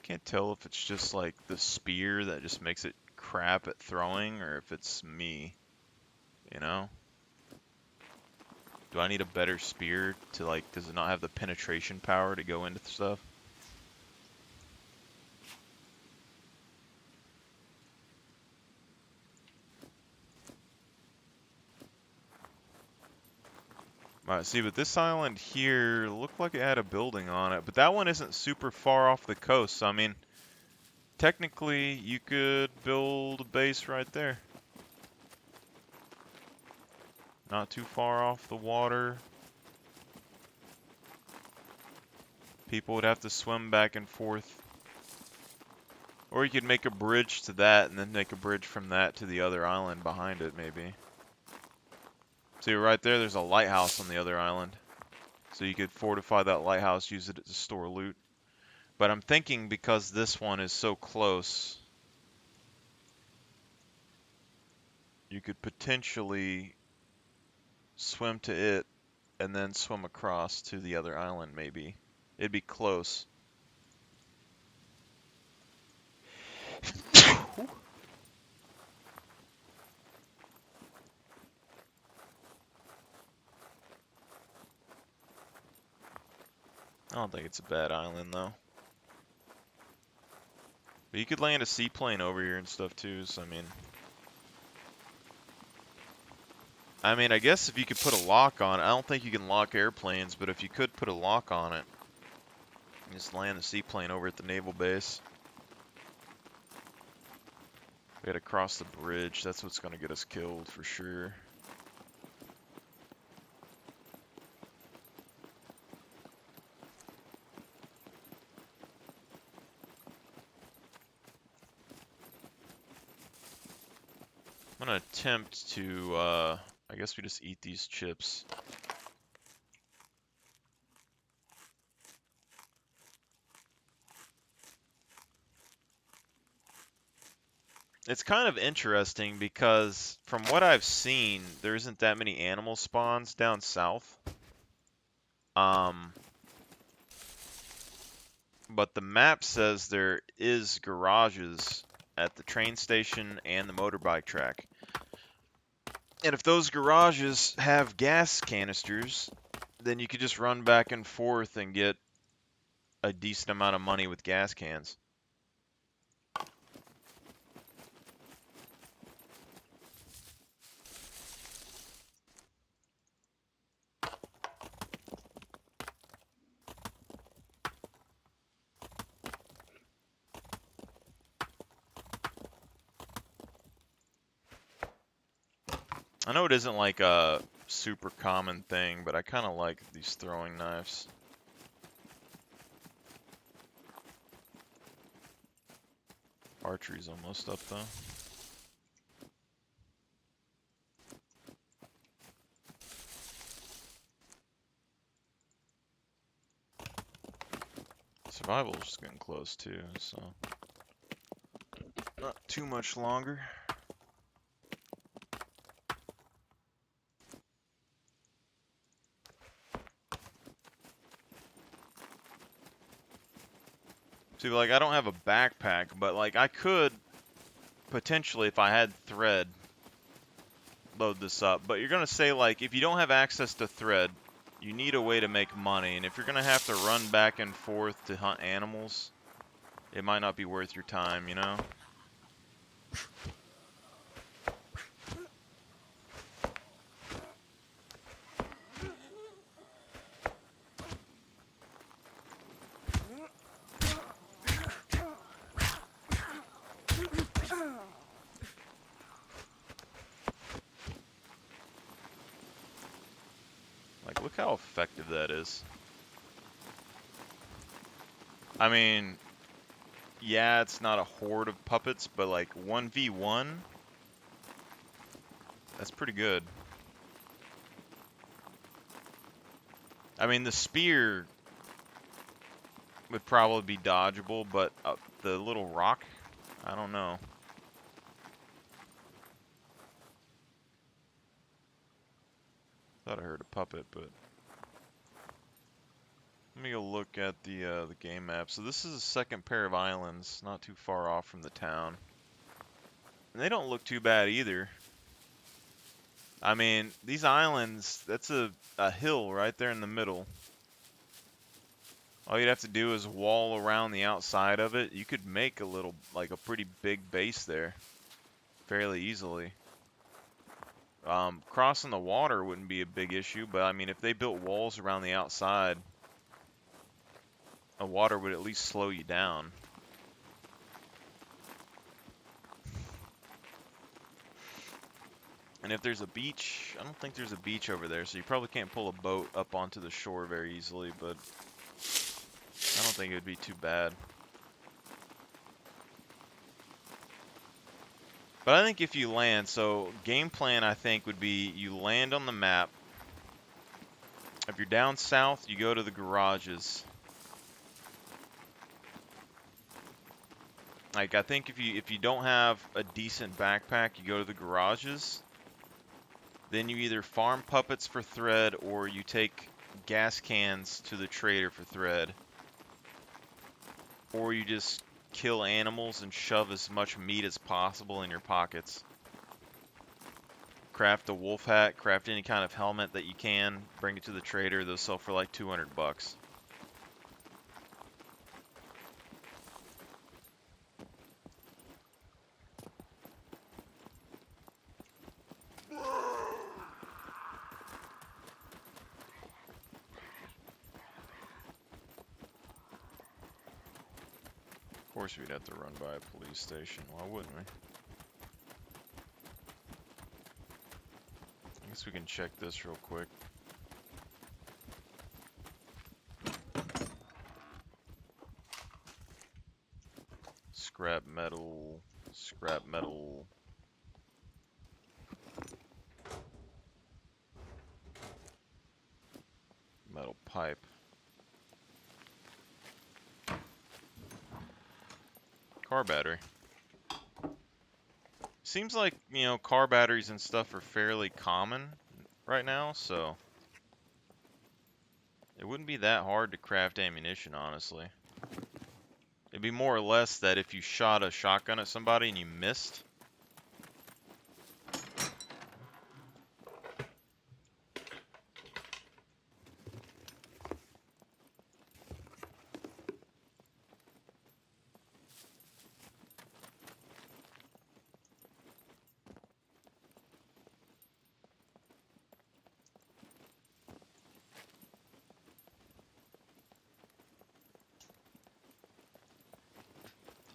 Can't tell if it's just like the spear that just makes it crap at throwing, or if it's me, you know? Do I need a better spear to, like, does it not have the penetration power to go into stuff? Alright, see, but this island here looked like it had a building on it, but that one isn't super far off the coast, so I mean, technically you could build a base right there. Not too far off the water. People would have to swim back and forth. Or you could make a bridge to that and then make a bridge from that to the other island behind it, maybe. See, right there's a lighthouse on the other island. So you could fortify that lighthouse, use it to store loot. But I'm thinking because this one is so close, you could potentially swim to it and then swim across to the other island, maybe. It'd be close. I don't think it's a bad island, though. But you could land a seaplane over here and stuff, too, so I mean, I guess if you could put a lock on it, I don't think you can lock airplanes, but if you could put a lock on it, just land a seaplane over at the naval base. We gotta cross the bridge, that's what's gonna get us killed for sure. I'm gonna attempt to, I guess we just eat these chips. It's kind of interesting because from what I've seen, there isn't that many animal spawns down south. But the map says there is garages at the train station and the motorbike track. And if those garages have gas canisters, then you could just run back and forth and get a decent amount of money with gas cans. I know it isn't like a super common thing, but I kind of like these throwing knives. Archery's almost up though. Survival's just getting close too, so not too much longer. See, like, I don't have a backpack, but, like, I could, potentially, if I had thread, load this up. But you're going to say, like, if you don't have access to thread, you need a way to make money. And if you're going to have to run back and forth to hunt animals, it might not be worth your time, you know? Like, look how effective that is. I mean, yeah, it's not a horde of puppets, but like 1v1, that's pretty good. I mean, the spear would probably be dodgeable, but the little rock, I don't know. Thought I heard a puppet, but let me go look at the game map. So this is a second pair of islands, not too far off from the town. And they don't look too bad either. I mean, these islands, that's a hill right there in the middle. All you'd have to do is wall around the outside of it. You could make a little, like a pretty big base there fairly easily. Crossing the water wouldn't be a big issue, but I mean, if they built walls around the outside, the water would at least slow you down. And if there's a beach, I don't think there's a beach over there, so you probably can't pull a boat up onto the shore very easily, but I don't think it would be too bad. But I think if you land, so game plan I think would be you land on the map. If you're down south, you go to the garages. Like, I think if you don't have a decent backpack, you go to the garages. Then you either farm puppets for thread or you take gas cans to the trader for thread. Or you just kill animals and shove as much meat as possible in your pockets. Craft a wolf hat, craft any kind of helmet that you can, bring it to the trader, they'll sell for like 200 bucks. Of course we'd have to run by a police station, why wouldn't we? I guess we can check this real quick. Scrap metal, scrap metal. pipe. Car battery. Seems like, you know, car batteries and stuff are fairly common right now, so it wouldn't be that hard to craft ammunition, honestly. It'd be more or less that if you shot a shotgun at somebody and you missed,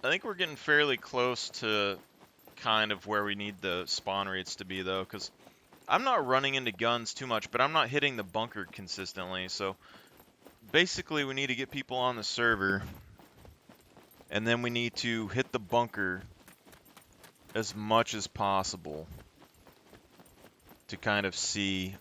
I think we're getting fairly close to kind of where we need the spawn rates to be, though, because I'm not running into guns too much, but I'm not hitting the bunker consistently, so basically we need to get people on the server, and then we need to hit the bunker as much as possible to kind of see,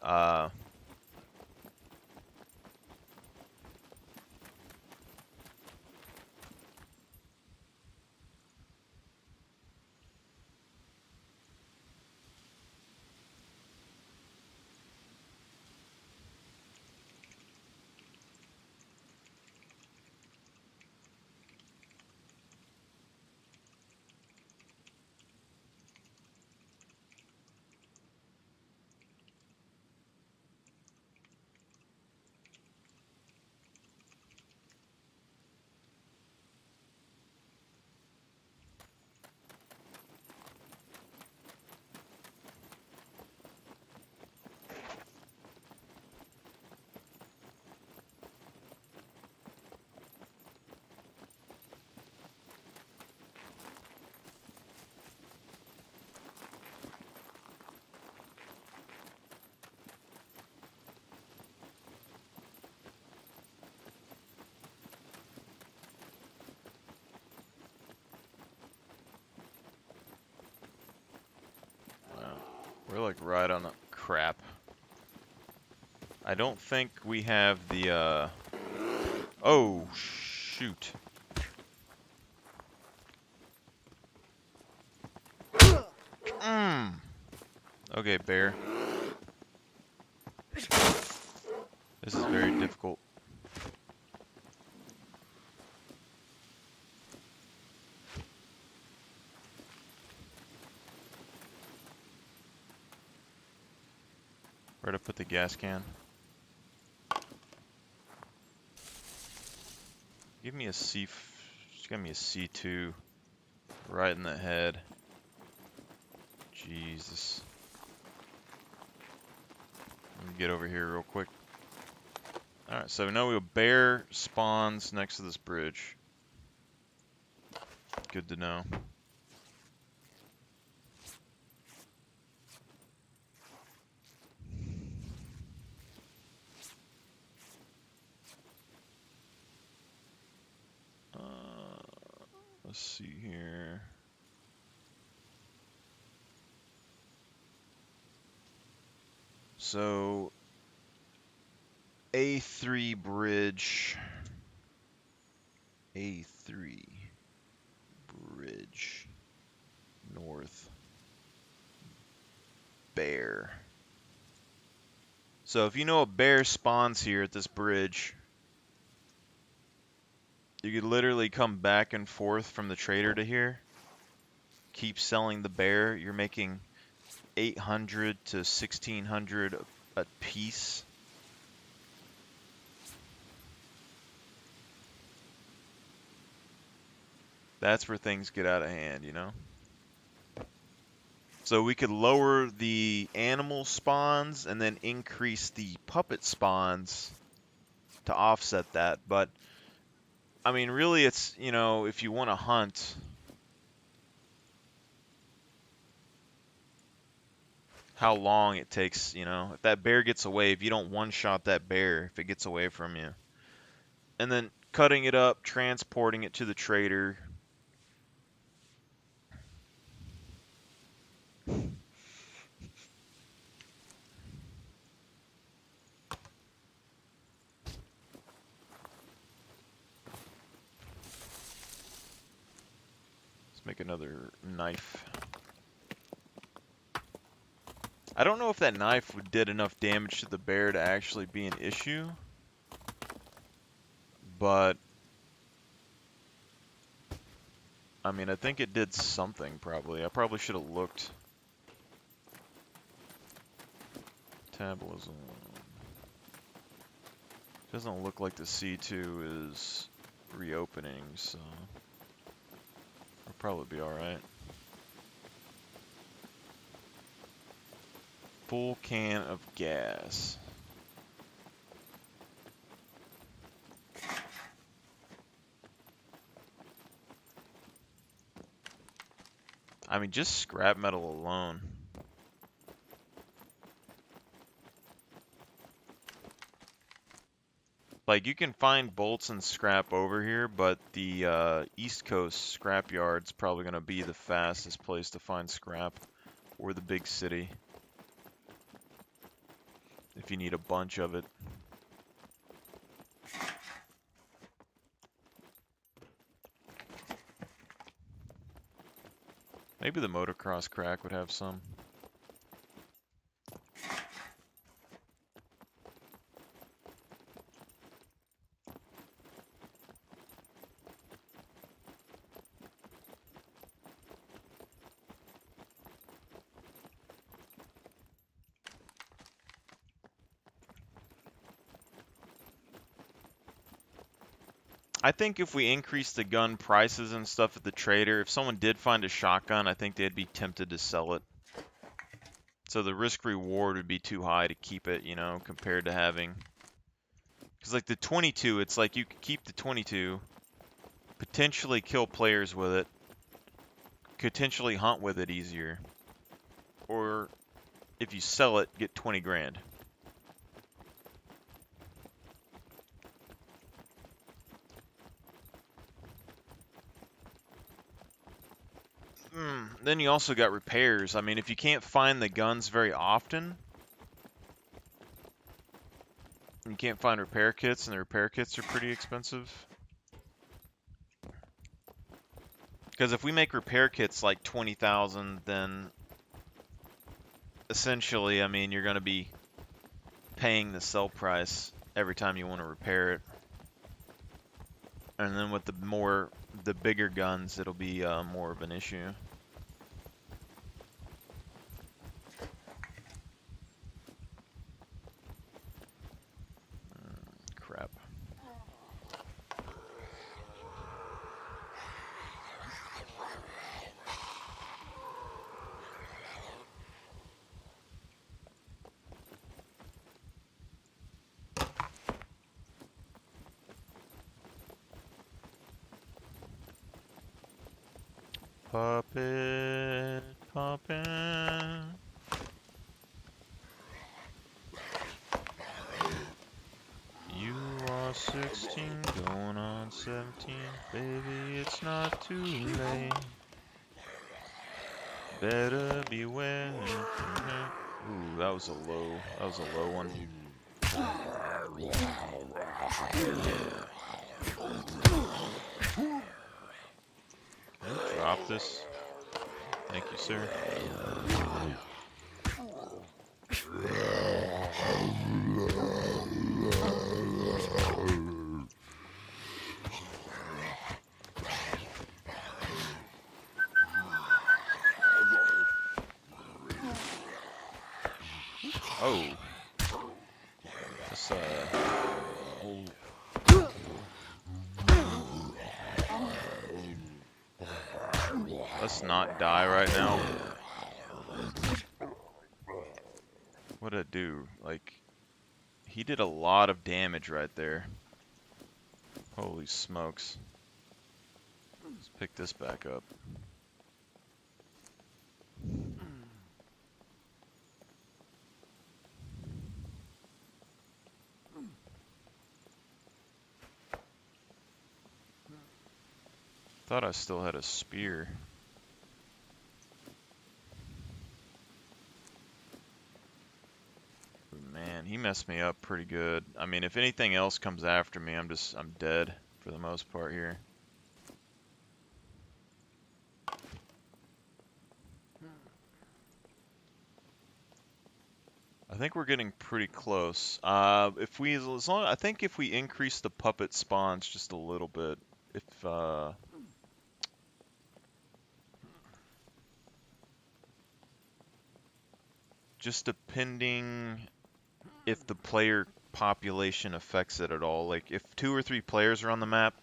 we're like right on the crap. I don't think we have the, oh, shoot. Okay, bear. This is very difficult. Where to put the gas can? Give me a just give me a C2 right in the head. Jesus. Let me get over here real quick. Alright, so we know a bear spawns next to this bridge. Good to know. Let's see here. So A3 bridge. A3 bridge. North. Bear. So if you know a bear spawns here at this bridge, you could literally come back and forth from the trader to here. Keep selling the bear. You're making 800 to 1600 a piece. That's where things get out of hand, you know? So we could lower the animal spawns and then increase the puppet spawns to offset that. But, I mean, really it's, you know, if you want to hunt, how long it takes, you know, if that bear gets away, if you don't one-shot that bear, if it gets away from you. And then cutting it up, transporting it to the trader. make another knife. I don't know if that knife did enough damage to the bear to actually be an issue, but I mean, I think it did something probably. I probably should have looked. Metabolism. Doesn't look like the C2 is reopening, so it'll probably be alright. Full can of gas. I mean, just scrap metal alone. Like, you can find bolts and scrap over here, but the East Coast scrap yard's probably going to be the fastest place to find scrap, or the big city, if you need a bunch of it. Maybe the motocross crack would have some. I think if we increase the gun prices and stuff at the trader, if someone did find a shotgun, I think they'd be tempted to sell it. So the risk reward would be too high to keep it, you know, compared to having... Because like the 22, it's like you could keep the 22, potentially kill players with it, potentially hunt with it easier. Or if you sell it, get 20 grand. Then you also got repairs. I mean, if you can't find the guns very often, you can't find repair kits, and the repair kits are pretty expensive. Because if we make repair kits like 20,000, then essentially, I mean, you're going to be paying the sell price every time you want to repair it. And then with the bigger guns, it'll be more of an issue. Crap. Puppet, puppet. You are 16, going on 17. Baby, it's not too late. Better beware. Ooh, that was a low one. Can you drop this? Thank you, sir. Oh. That's let's not die right now. What'd it do? Like, he did a lot of damage right there. Holy smokes. Let's pick this back up. Thought I still had a spear. Man, he messed me up pretty good. I mean, if anything else comes after me, I'm dead for the most part here. think we're getting pretty close. If we, as long, I think if we increase the puppet spawns just a little bit, if just depending if the player population affects it at all. Like if 2 or 3 players are on the map,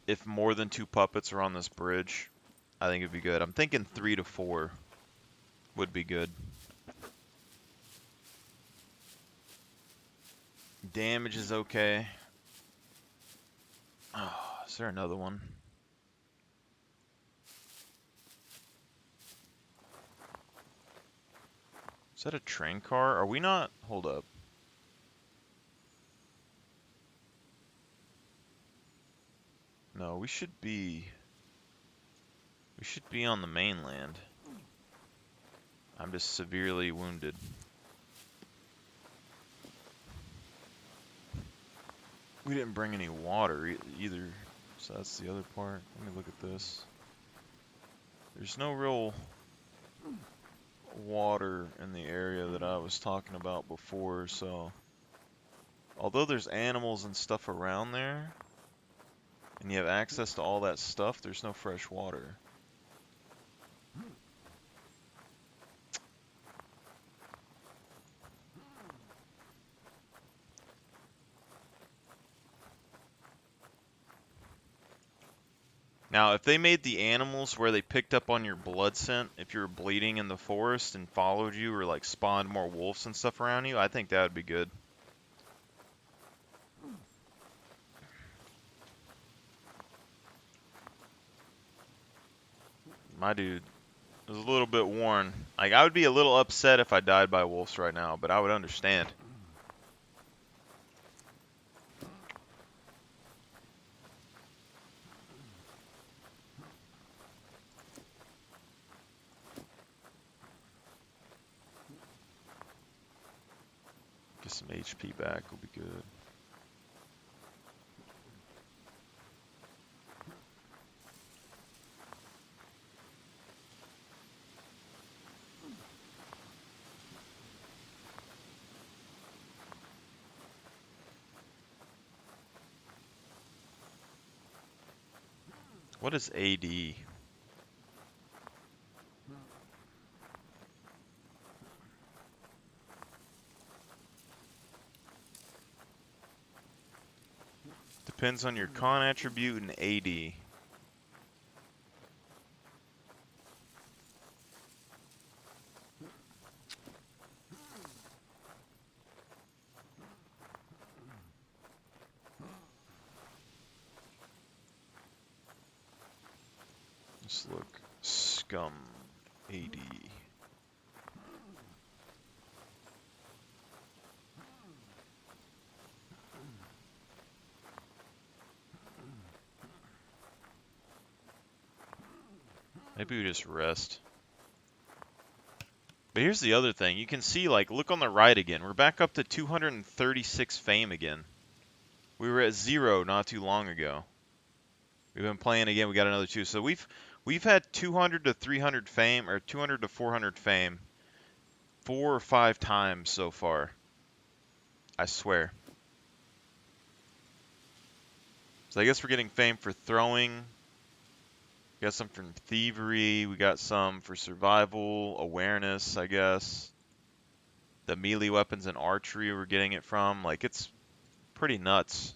if more than 2 puppets are on this bridge, I think it'd be good. I'm thinking 3 to 4 would be good. Damage is okay. Oh, is there another one? Is that a train car? Are we not? Hold up. No, we should be on the mainland. I'm just severely wounded. We didn't bring any water either, so that's the other part. Let me look at this. There's no real water in the area that I was talking about before, so although there's animals and stuff around there, and you have access to all that stuff, there's no fresh water. Now, if they made the animals where they picked up on your blood scent, if you were bleeding in the forest and followed you or like spawned more wolves and stuff around you, I think that would be good. My dude is a little bit worn. Like, I would be a little upset if I died by wolves right now, but I would understand. Get some HP back will be good. What is AD? Depends on your con attribute and AD. Let's look. Scum AD. Maybe we just rest. But here's the other thing. You can see, like, look on the right again. We're back up to 236 fame again. We were at 0 not too long ago. We've been playing again. We got another 2. So we've had 200 to 300 fame, or 200 to 400 fame 4 or 5 times so far. I swear. So I guess we're getting fame for throwing. We got some from thievery. We got some for survival, awareness, I guess. The melee weapons and archery we're getting it from. Like, it's pretty nuts.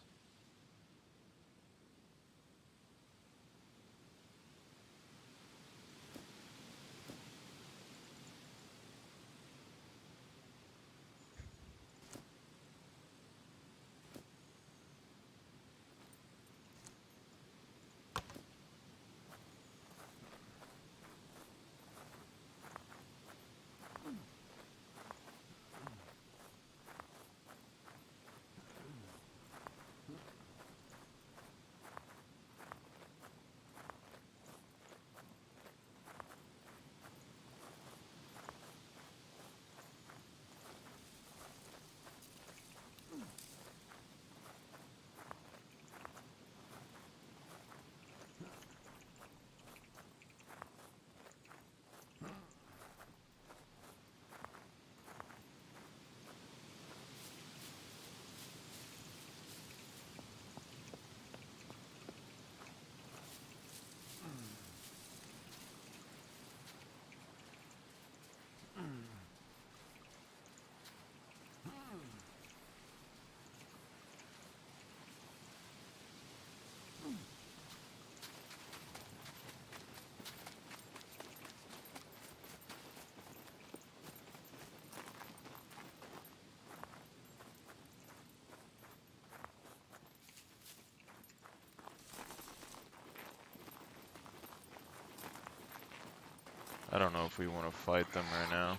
I don't know if we want to fight them right now.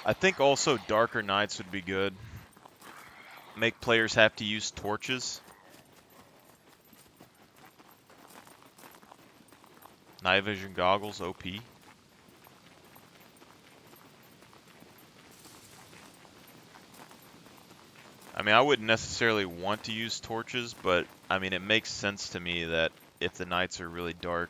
I think also darker nights would be good. Make players have to use torches. Night vision goggles, OP. I mean, I wouldn't necessarily want to use torches, but I mean, it makes sense to me that if the nights are really dark.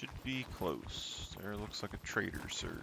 Should be close. There looks like a trader, sir.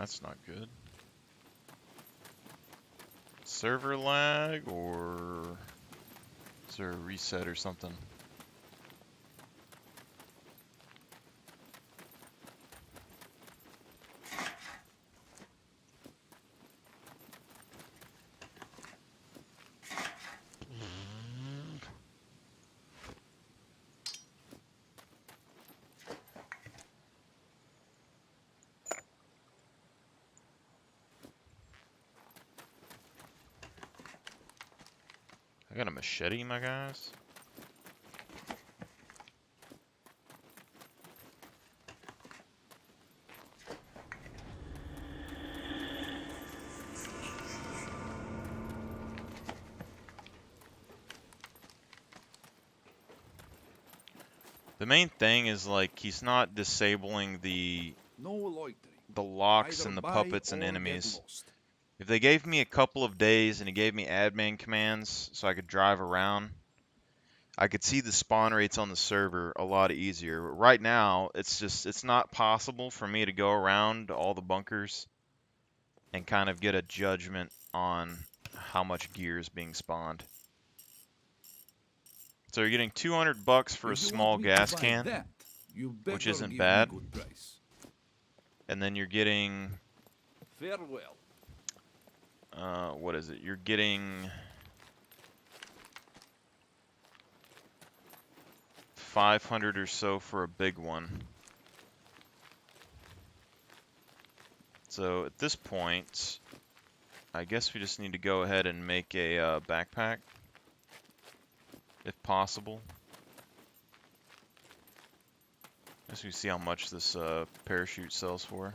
That's not good. Server lag, or is there a reset or something? I got a machete, my guys. The main thing is, like, he's not disabling the No loitering. locks Either and the buy puppets and or get enemies. lost. If they gave me a couple of days and he gave me admin commands so I could drive around, I could see the spawn rates on the server a lot easier. But right now, it's not possible for me to go around all the bunkers and kind of get a judgment on how much gear is being spawned. So you're getting 200 bucks for a If you small want me to gas buy can, that, you which better isn't give bad. me good price. And then you're getting, Farewell. what is it? You're getting 500 or so for a big one. So at this point, I guess we just need to go ahead and make a backpack, if possible. Guess we see how much this parachute sells for.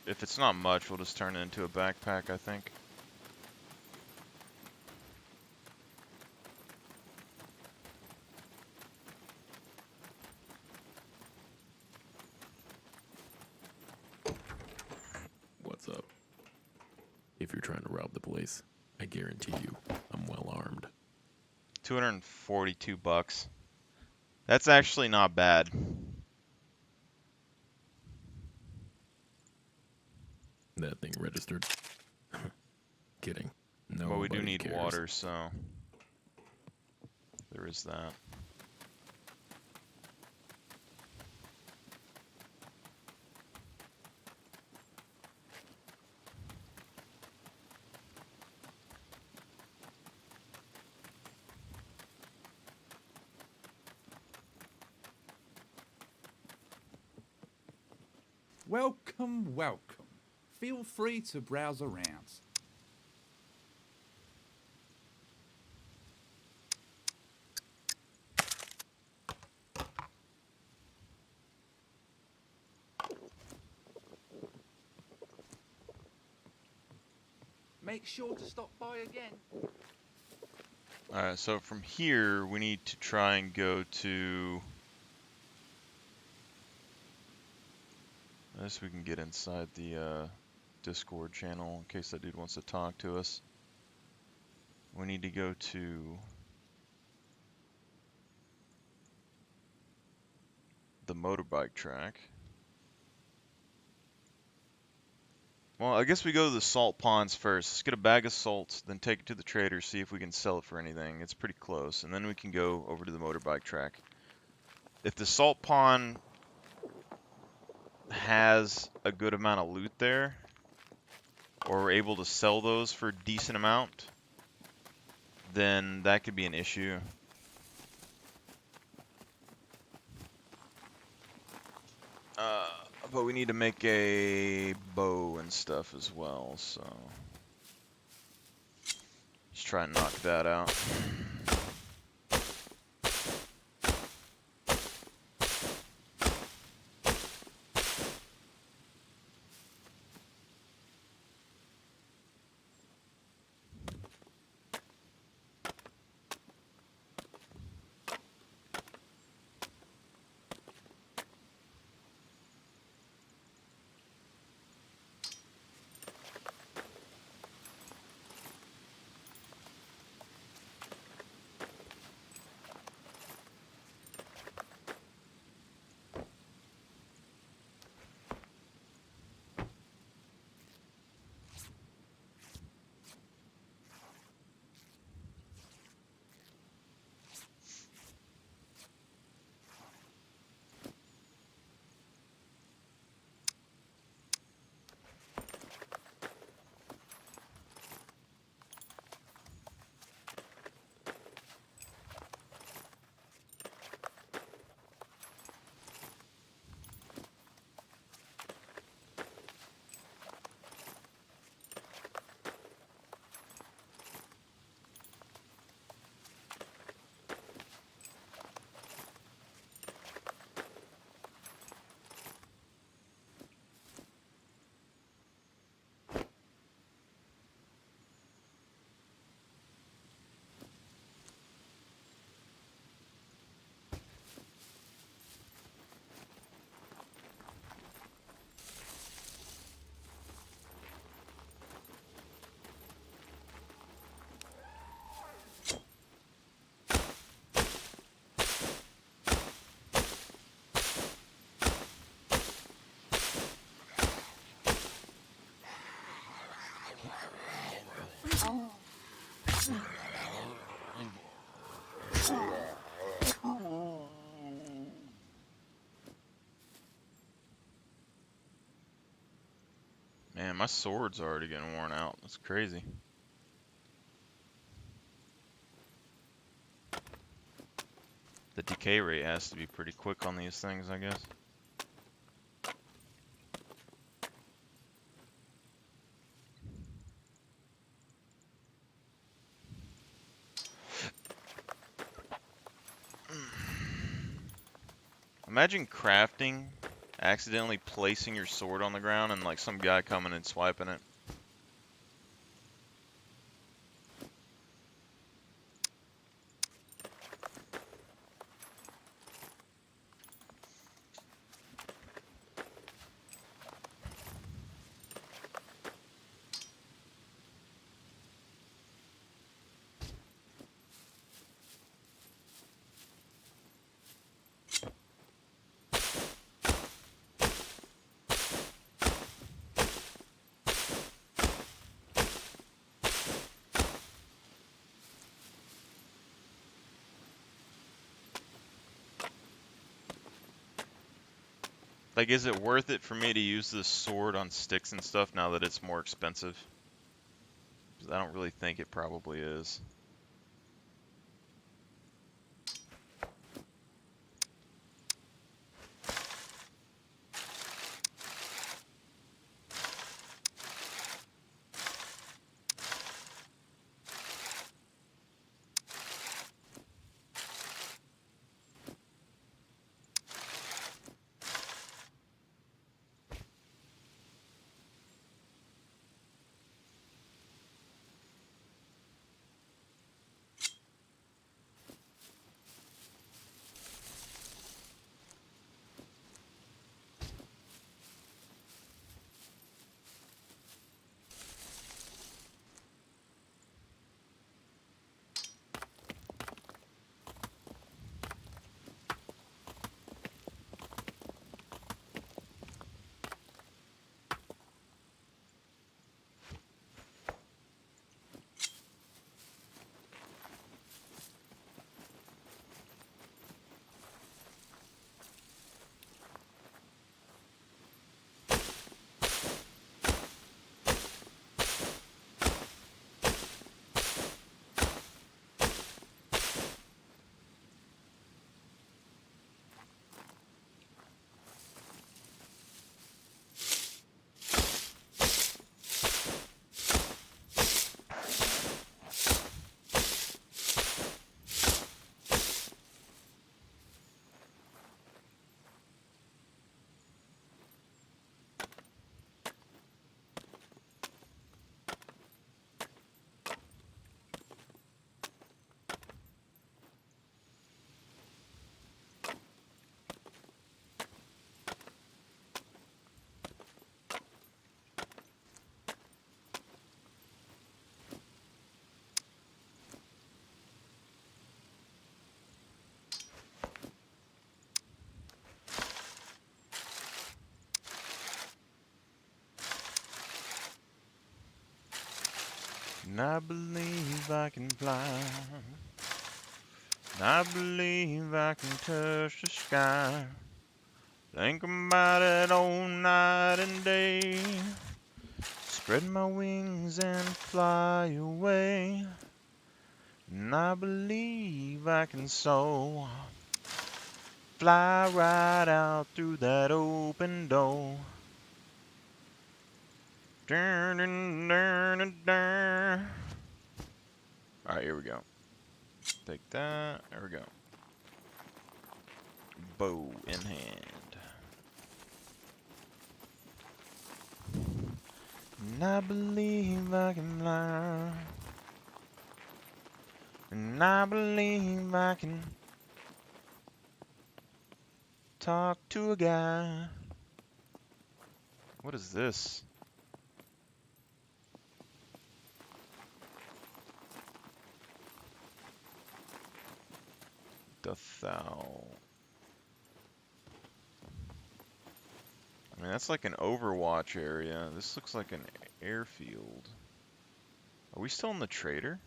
If it's not much, we'll just turn it into a backpack, I think. What's up? If you're trying to rob the place, I guarantee you I'm well armed. 242 bucks. That's actually not bad. That thing registered. Kidding. No. But we do need cares. water, so there is that. Welcome, welcome. Feel free to browse around. Make sure to stop by again. Alright, so from here, we need to try and go to... I guess we can get inside the Discord channel in case that dude wants to talk to us. We need to go to... the motorbike track. Well, I guess we go to the salt ponds first. Let's get a bag of salt, then take it to the trader, see if we can sell it for anything. It's pretty close, and then we can go over to the motorbike track. If the salt pond has a good amount of loot there, or we're able to sell those for a decent amount, then that could be an issue. But we need to make a bow and stuff as well, so let's try and knock that out. Man, my sword's already getting worn out. That's crazy. The decay rate has to be pretty quick on these things, I guess. Imagine crafting, accidentally placing your sword on the ground and like some guy coming and swiping it. Like, is it worth it for me to use this sword on sticks and stuff now that it's more expensive? 'Cause I don't really think it probably is. And I believe I can fly. And I believe I can touch the sky. Think about it all night and day. Spread my wings and fly away. And I believe I can soar. Fly right out through that open door. Dun, dun, dun, dun, dun. Alright, here we go. Take that. There we go. Bow in hand. And I believe I can fly. And I believe I can talk to a guy. What is this? Doth thou? I mean, that's like an Overwatch area. This looks like an airfield. Are we still in the trader?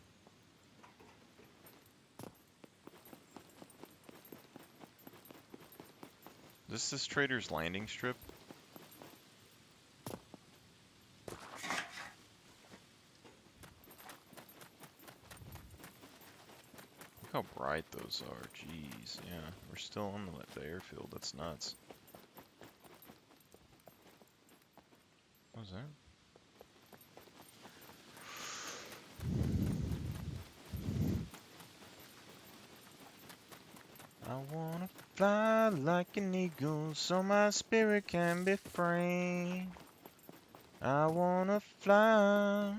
Is this trader's landing strip? Look how bright those are. Jeez, yeah. We're still on the airfield. That's nuts. What was that? I wanna fly like an eagle so my spirit can be free. I wanna fly.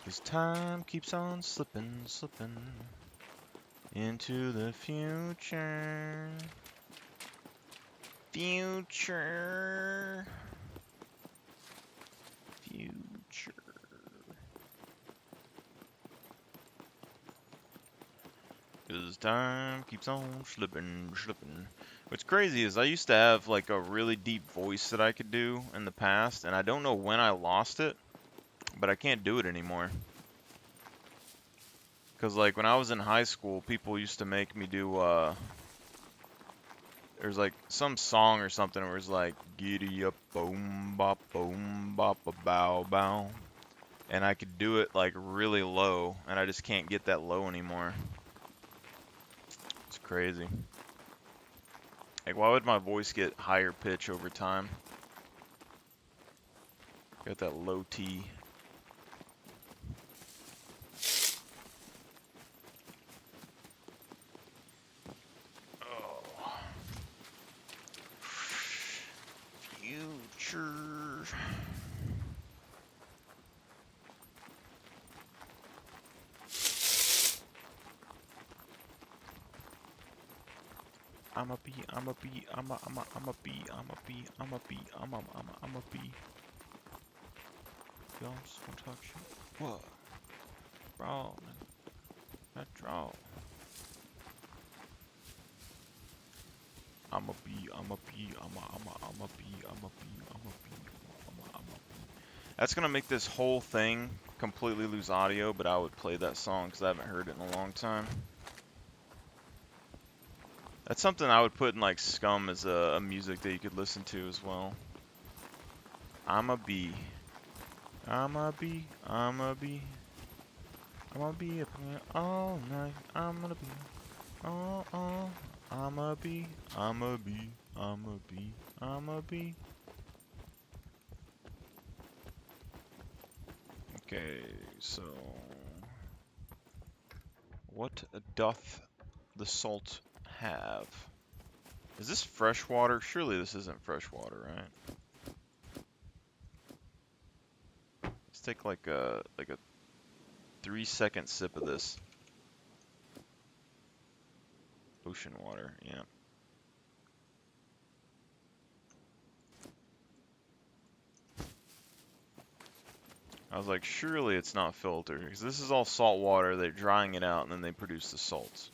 'Cause time keeps on slipping, slipping into the future. Future. Future. 'Cause time keeps on slipping, slipping. What's crazy is I used to have like a really deep voice that I could do in the past, and I don't know when I lost it, but I can't do it anymore. Because like when I was in high school, people used to make me do, there's like some song or something where it's like, giddy up, boom, bop, a bow, bow. And I could do it like really low, and I just can't get that low anymore. It's crazy. Like, why would my voice get higher pitch over time? Got that low T. Oh. Future. I'm a bee, I'm a bee, I'm a bee, I'm a bee, I'm a bee, I'm a bee. Y'all just gonna talk shit. What? Bro, man. That draw. I'm a bee, I'm a bee, I'm a bee, I'm a bee, I'm a bee. That's gonna make this whole thing completely lose audio, but I would play that song because I haven't heard it in a long time. That's something I would put in like Scum as a music that you could listen to as well. I'm a bee. I'm a bee. I'm a bee. I'm gonna be up here all night. I'm gonna be. Oh, oh. I'm a bee. I'm a bee. I'm a bee. I'm a bee. Okay, so. What doth the salt have? Is this fresh water? Surely this isn't fresh water, right? Let's take like a 3-second sip of this. Ocean water, yeah. I was like, surely it's not filtered, because this is all salt water. They're drying it out and then they produce the salts.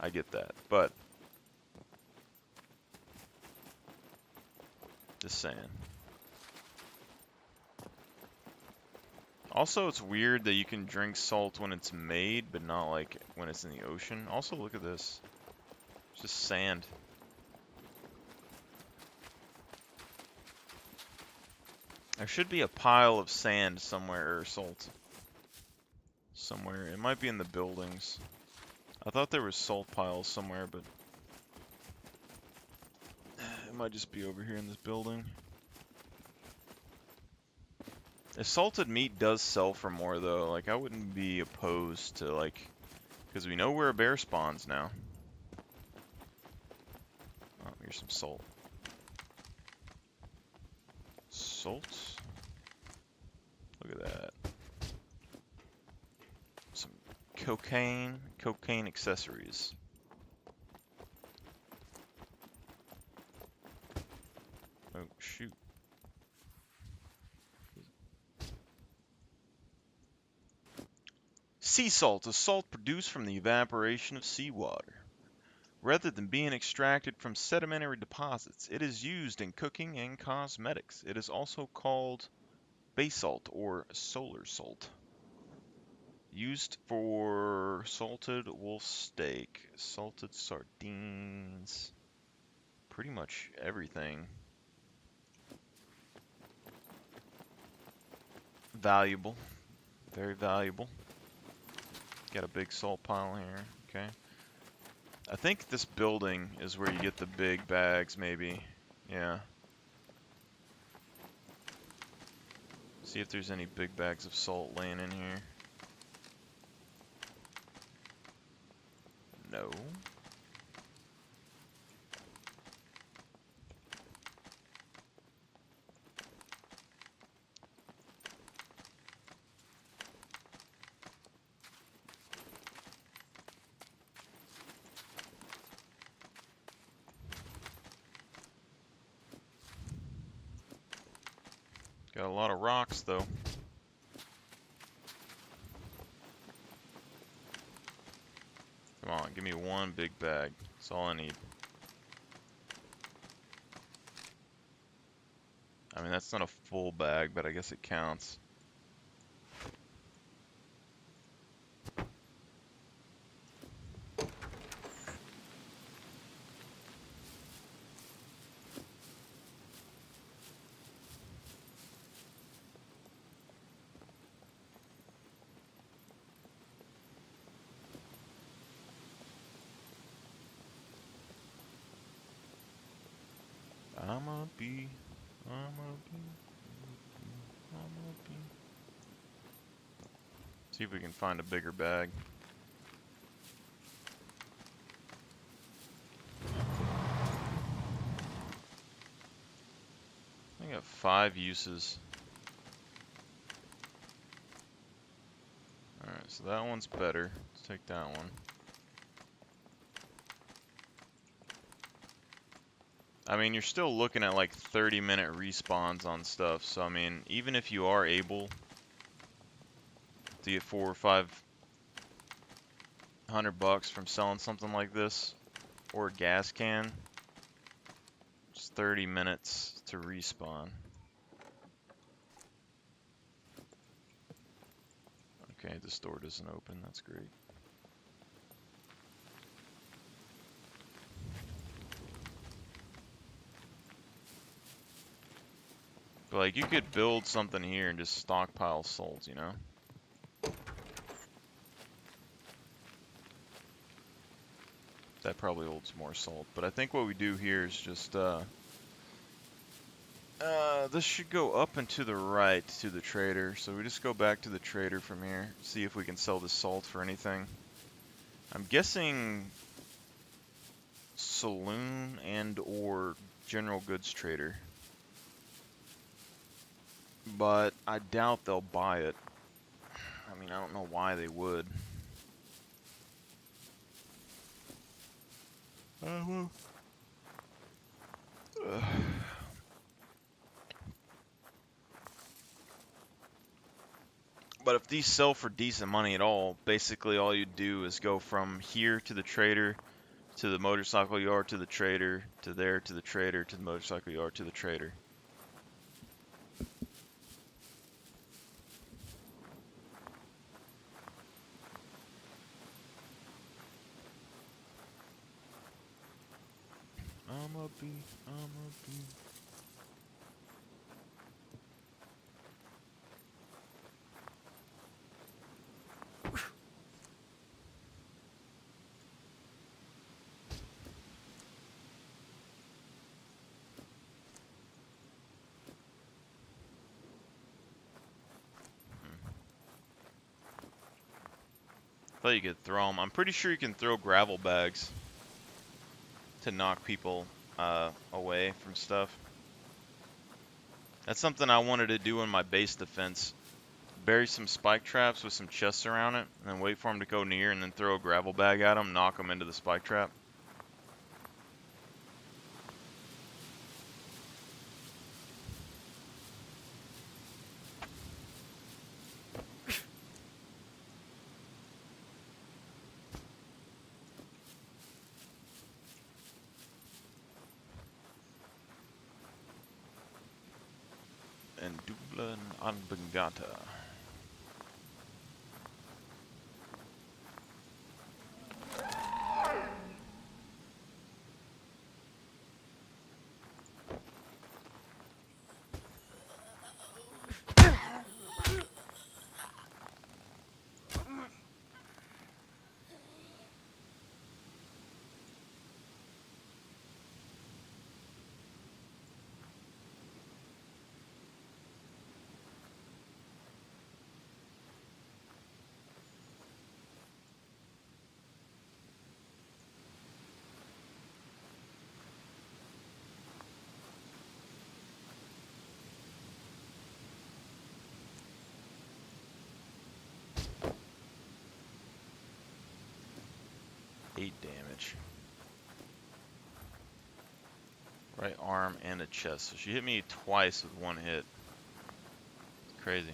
I get that, but just saying. Also, it's weird that you can drink salt when it's made, but not like when it's in the ocean. Also, look at this. It's just sand. There should be a pile of sand somewhere, or salt. Somewhere. It might be in the buildings. I thought there was salt piles somewhere, but it might just be over here in this building. If salted meat does sell for more, though, like, I wouldn't be opposed to, like, because we know where a bear spawns now. Oh, here's some salt. Salt? Look at that. Some cocaine accessories. Oh, shoot. Sea salt is salt produced from the evaporation of seawater. Rather than being extracted from sedimentary deposits, it is used in cooking and cosmetics. It is also called basalt or solar salt. Used for salted wolf steak, salted sardines, pretty much everything. Valuable, very valuable. Got a big salt pile here, okay. I think this building is where you get the big bags, maybe. Yeah. See if there's any big bags of salt laying in here. No. Got a lot of rocks, though. Come on, give me one big bag. That's all I need. I mean, that's not a full bag, but I guess it counts. I'ma be. See if we can find a bigger bag. I got 5 uses. Alright, so that one's better. Let's take that one. I mean, you're still looking at like 30-minute respawns on stuff, so I mean, even if you are able to get 400 or 500 bucks from selling something like this, or a gas can, it's 30 minutes to respawn. Okay, this door doesn't open, that's great. But like, you could build something here and just stockpile salt, you know? That probably holds more salt, but I think what we do here is just, this should go up and to the right to the trader, so we just go back to the trader from here, see if we can sell this salt for anything. I'm guessing saloon and or general goods trader, but I doubt they'll buy it. I mean, I don't know why they would. Well. But if these sell for decent money at all, basically all you do is go from here to the trader, to the motorcycle yard, to the trader, to there, to the trader, to the motorcycle yard, to the trader. I'ma be. I thought you could throw them. I'm pretty sure you can throw gravel bags to knock people away from stuff. That's something I wanted to do in my base defense. Bury some spike traps with some chests around it, and then wait for them to go near, and then throw a gravel bag at them, knock them into the spike trap. And do Dublin Anbengata. Eight damage. Right arm and a chest. So she hit me twice with one hit. Crazy.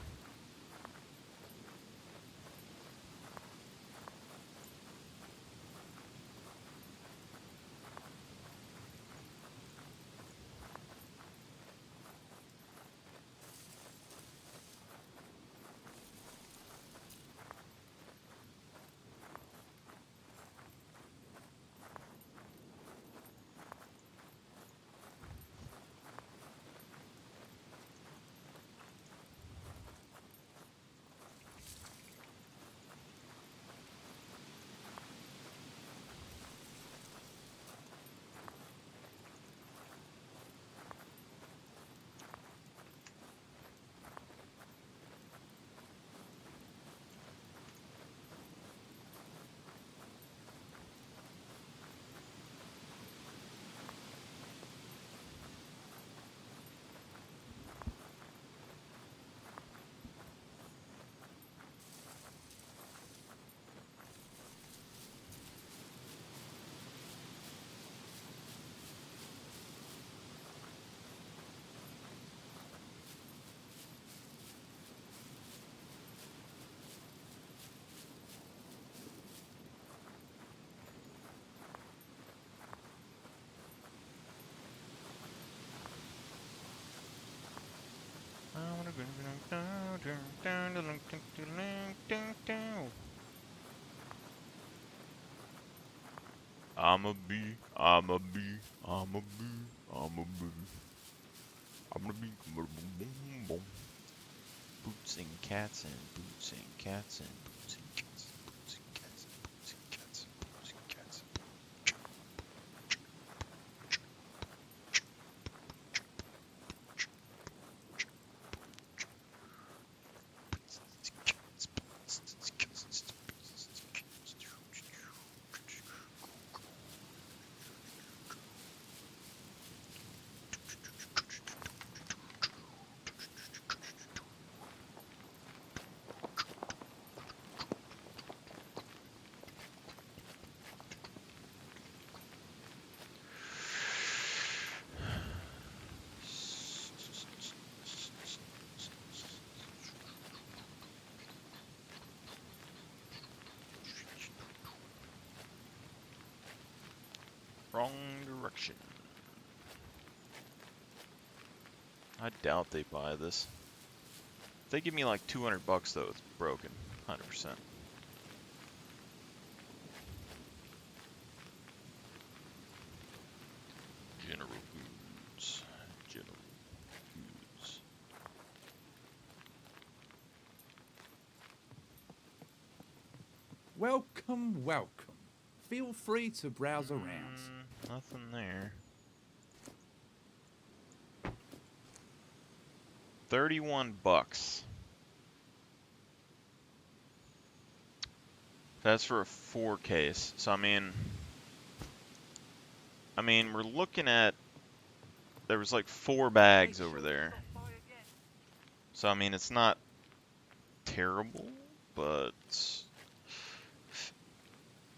I'm a bee, I'm a bee, I'm a bee, I'm a bee. I'm a bee, boom, boom, boom. Boots and cats and boots and cats and boots and cats and boots and cats and boots and cats and boots and cats. Wrong direction. I doubt they buy this. If they give me like 200 bucks though, it's broken. 100%. General Goods. General Goods. Welcome, welcome. Feel free to browse around. Nothing there. 31 bucks. That's for a 4 case. So I mean, we're looking at, there was like 4 bags over there. So I mean, it's not terrible, but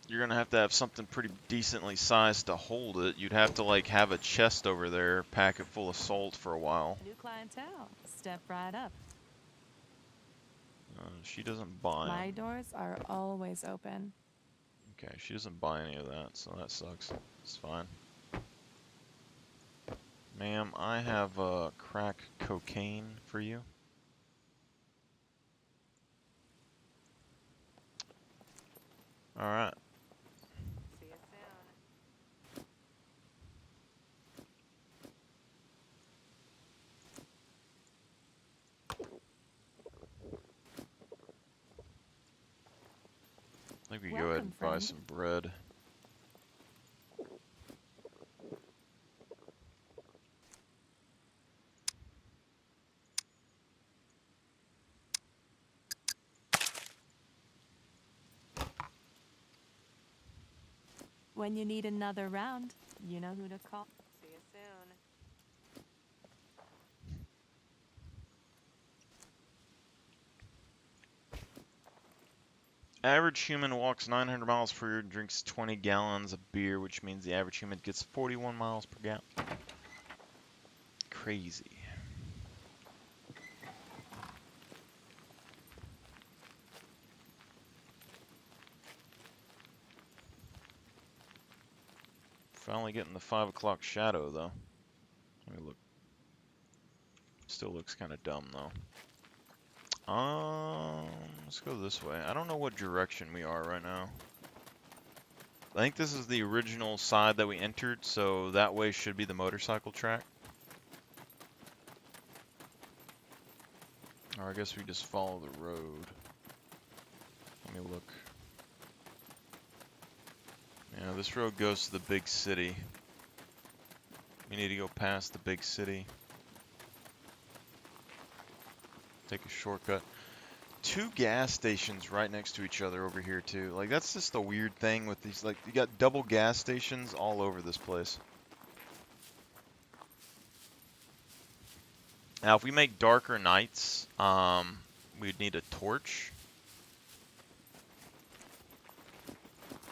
you're gonna have to have something pretty decently sized to hold it. You'd have to like have a chest over there, pack it full of salt for a while. New clientele. Step right up. She doesn't buy My 'em. doors are always open. Okay, she doesn't buy any of that, so that sucks. It's fine. Ma'am, I have crack cocaine for you. All right. See you soon. I think we go ahead Welcome, and buy friend. some bread. When you need another round, you know who to call. See you soon. Average human walks 900 miles per year, drinks 20 gallons of beer, which means the average human gets 41 miles per gallon. Crazy. Finally getting the 5 o'clock shadow, though. Let me look. Still looks kind of dumb, though. Let's go this way. I don't know what direction we are right now. I think this is the original side that we entered, so that way should be the motorcycle track. Or I guess we just follow the road. Let me look. Yeah, this road goes to the big city. We need to go past the big city. Take a shortcut. 2 gas stations right next to each other over here too. Like, that's just a weird thing with these. Like, you got double gas stations all over this place. Now, if we make darker nights, we'd need a torch.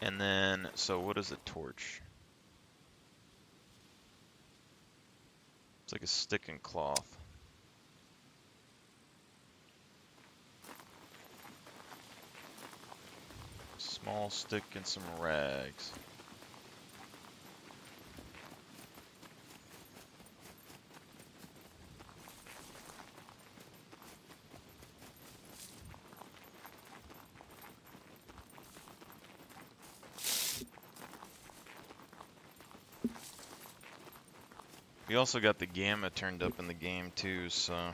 And then, so what is a torch? It's like a stick and cloth. Small stick and some rags. We also got the gamma turned up in the game too, so.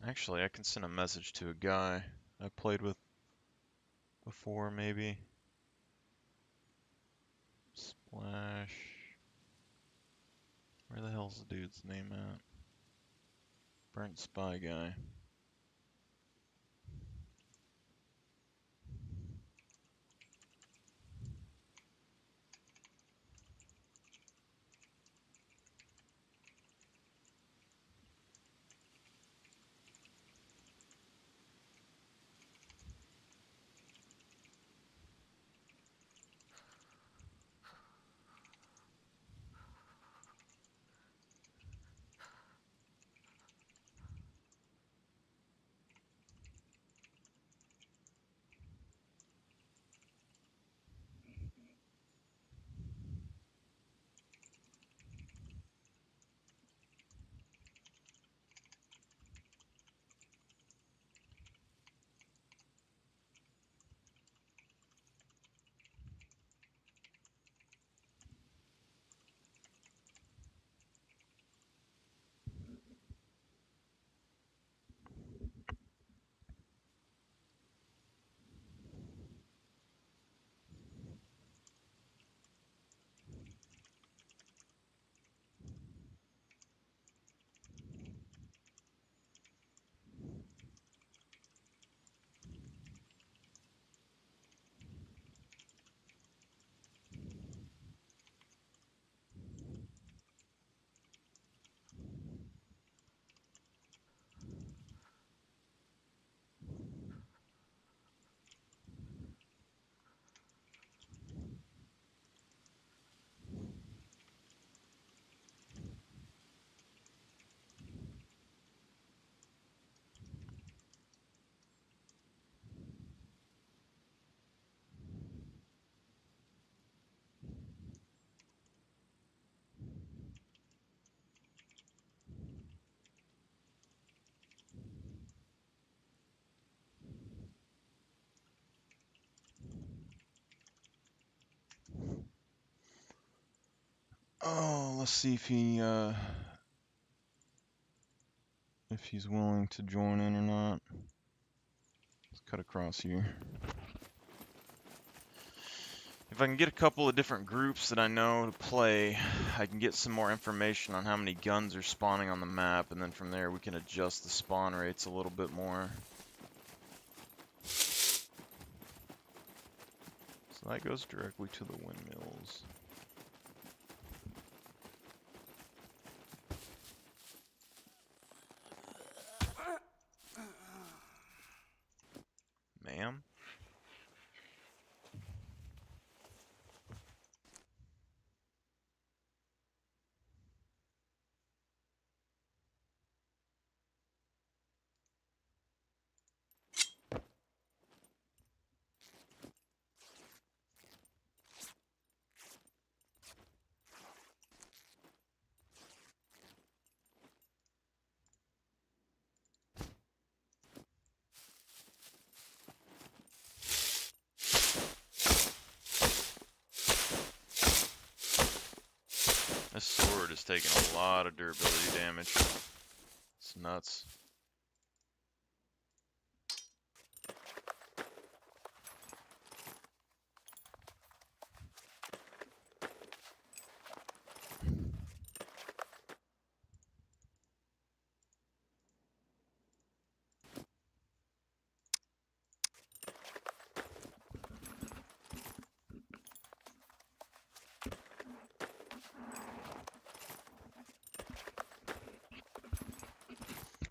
Actually, I can send a message to a guy I played with before, maybe. Splash. Where the hell's the dude's name at? Burnt Spy Guy. Let's see if he's willing to join in or not. Let's cut across here. If I can get a couple of different groups that I know to play, I can get some more information on how many guns are spawning on the map, and then from there we can adjust the spawn rates a little bit more. So that goes directly to the windmills. Ma'am? This sword is taking a lot of durability damage. It's nuts.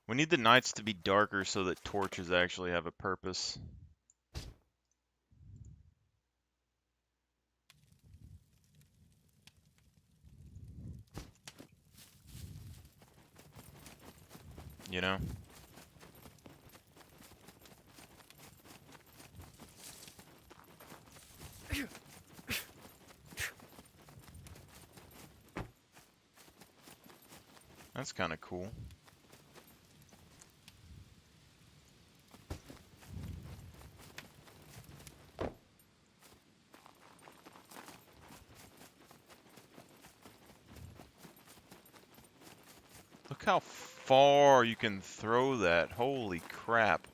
We need the nights to be darker so that torches actually have a purpose. You know? That's kind of cool. Look how far you can throw that. Holy crap.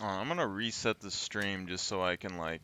I'm gonna reset the stream just so I can like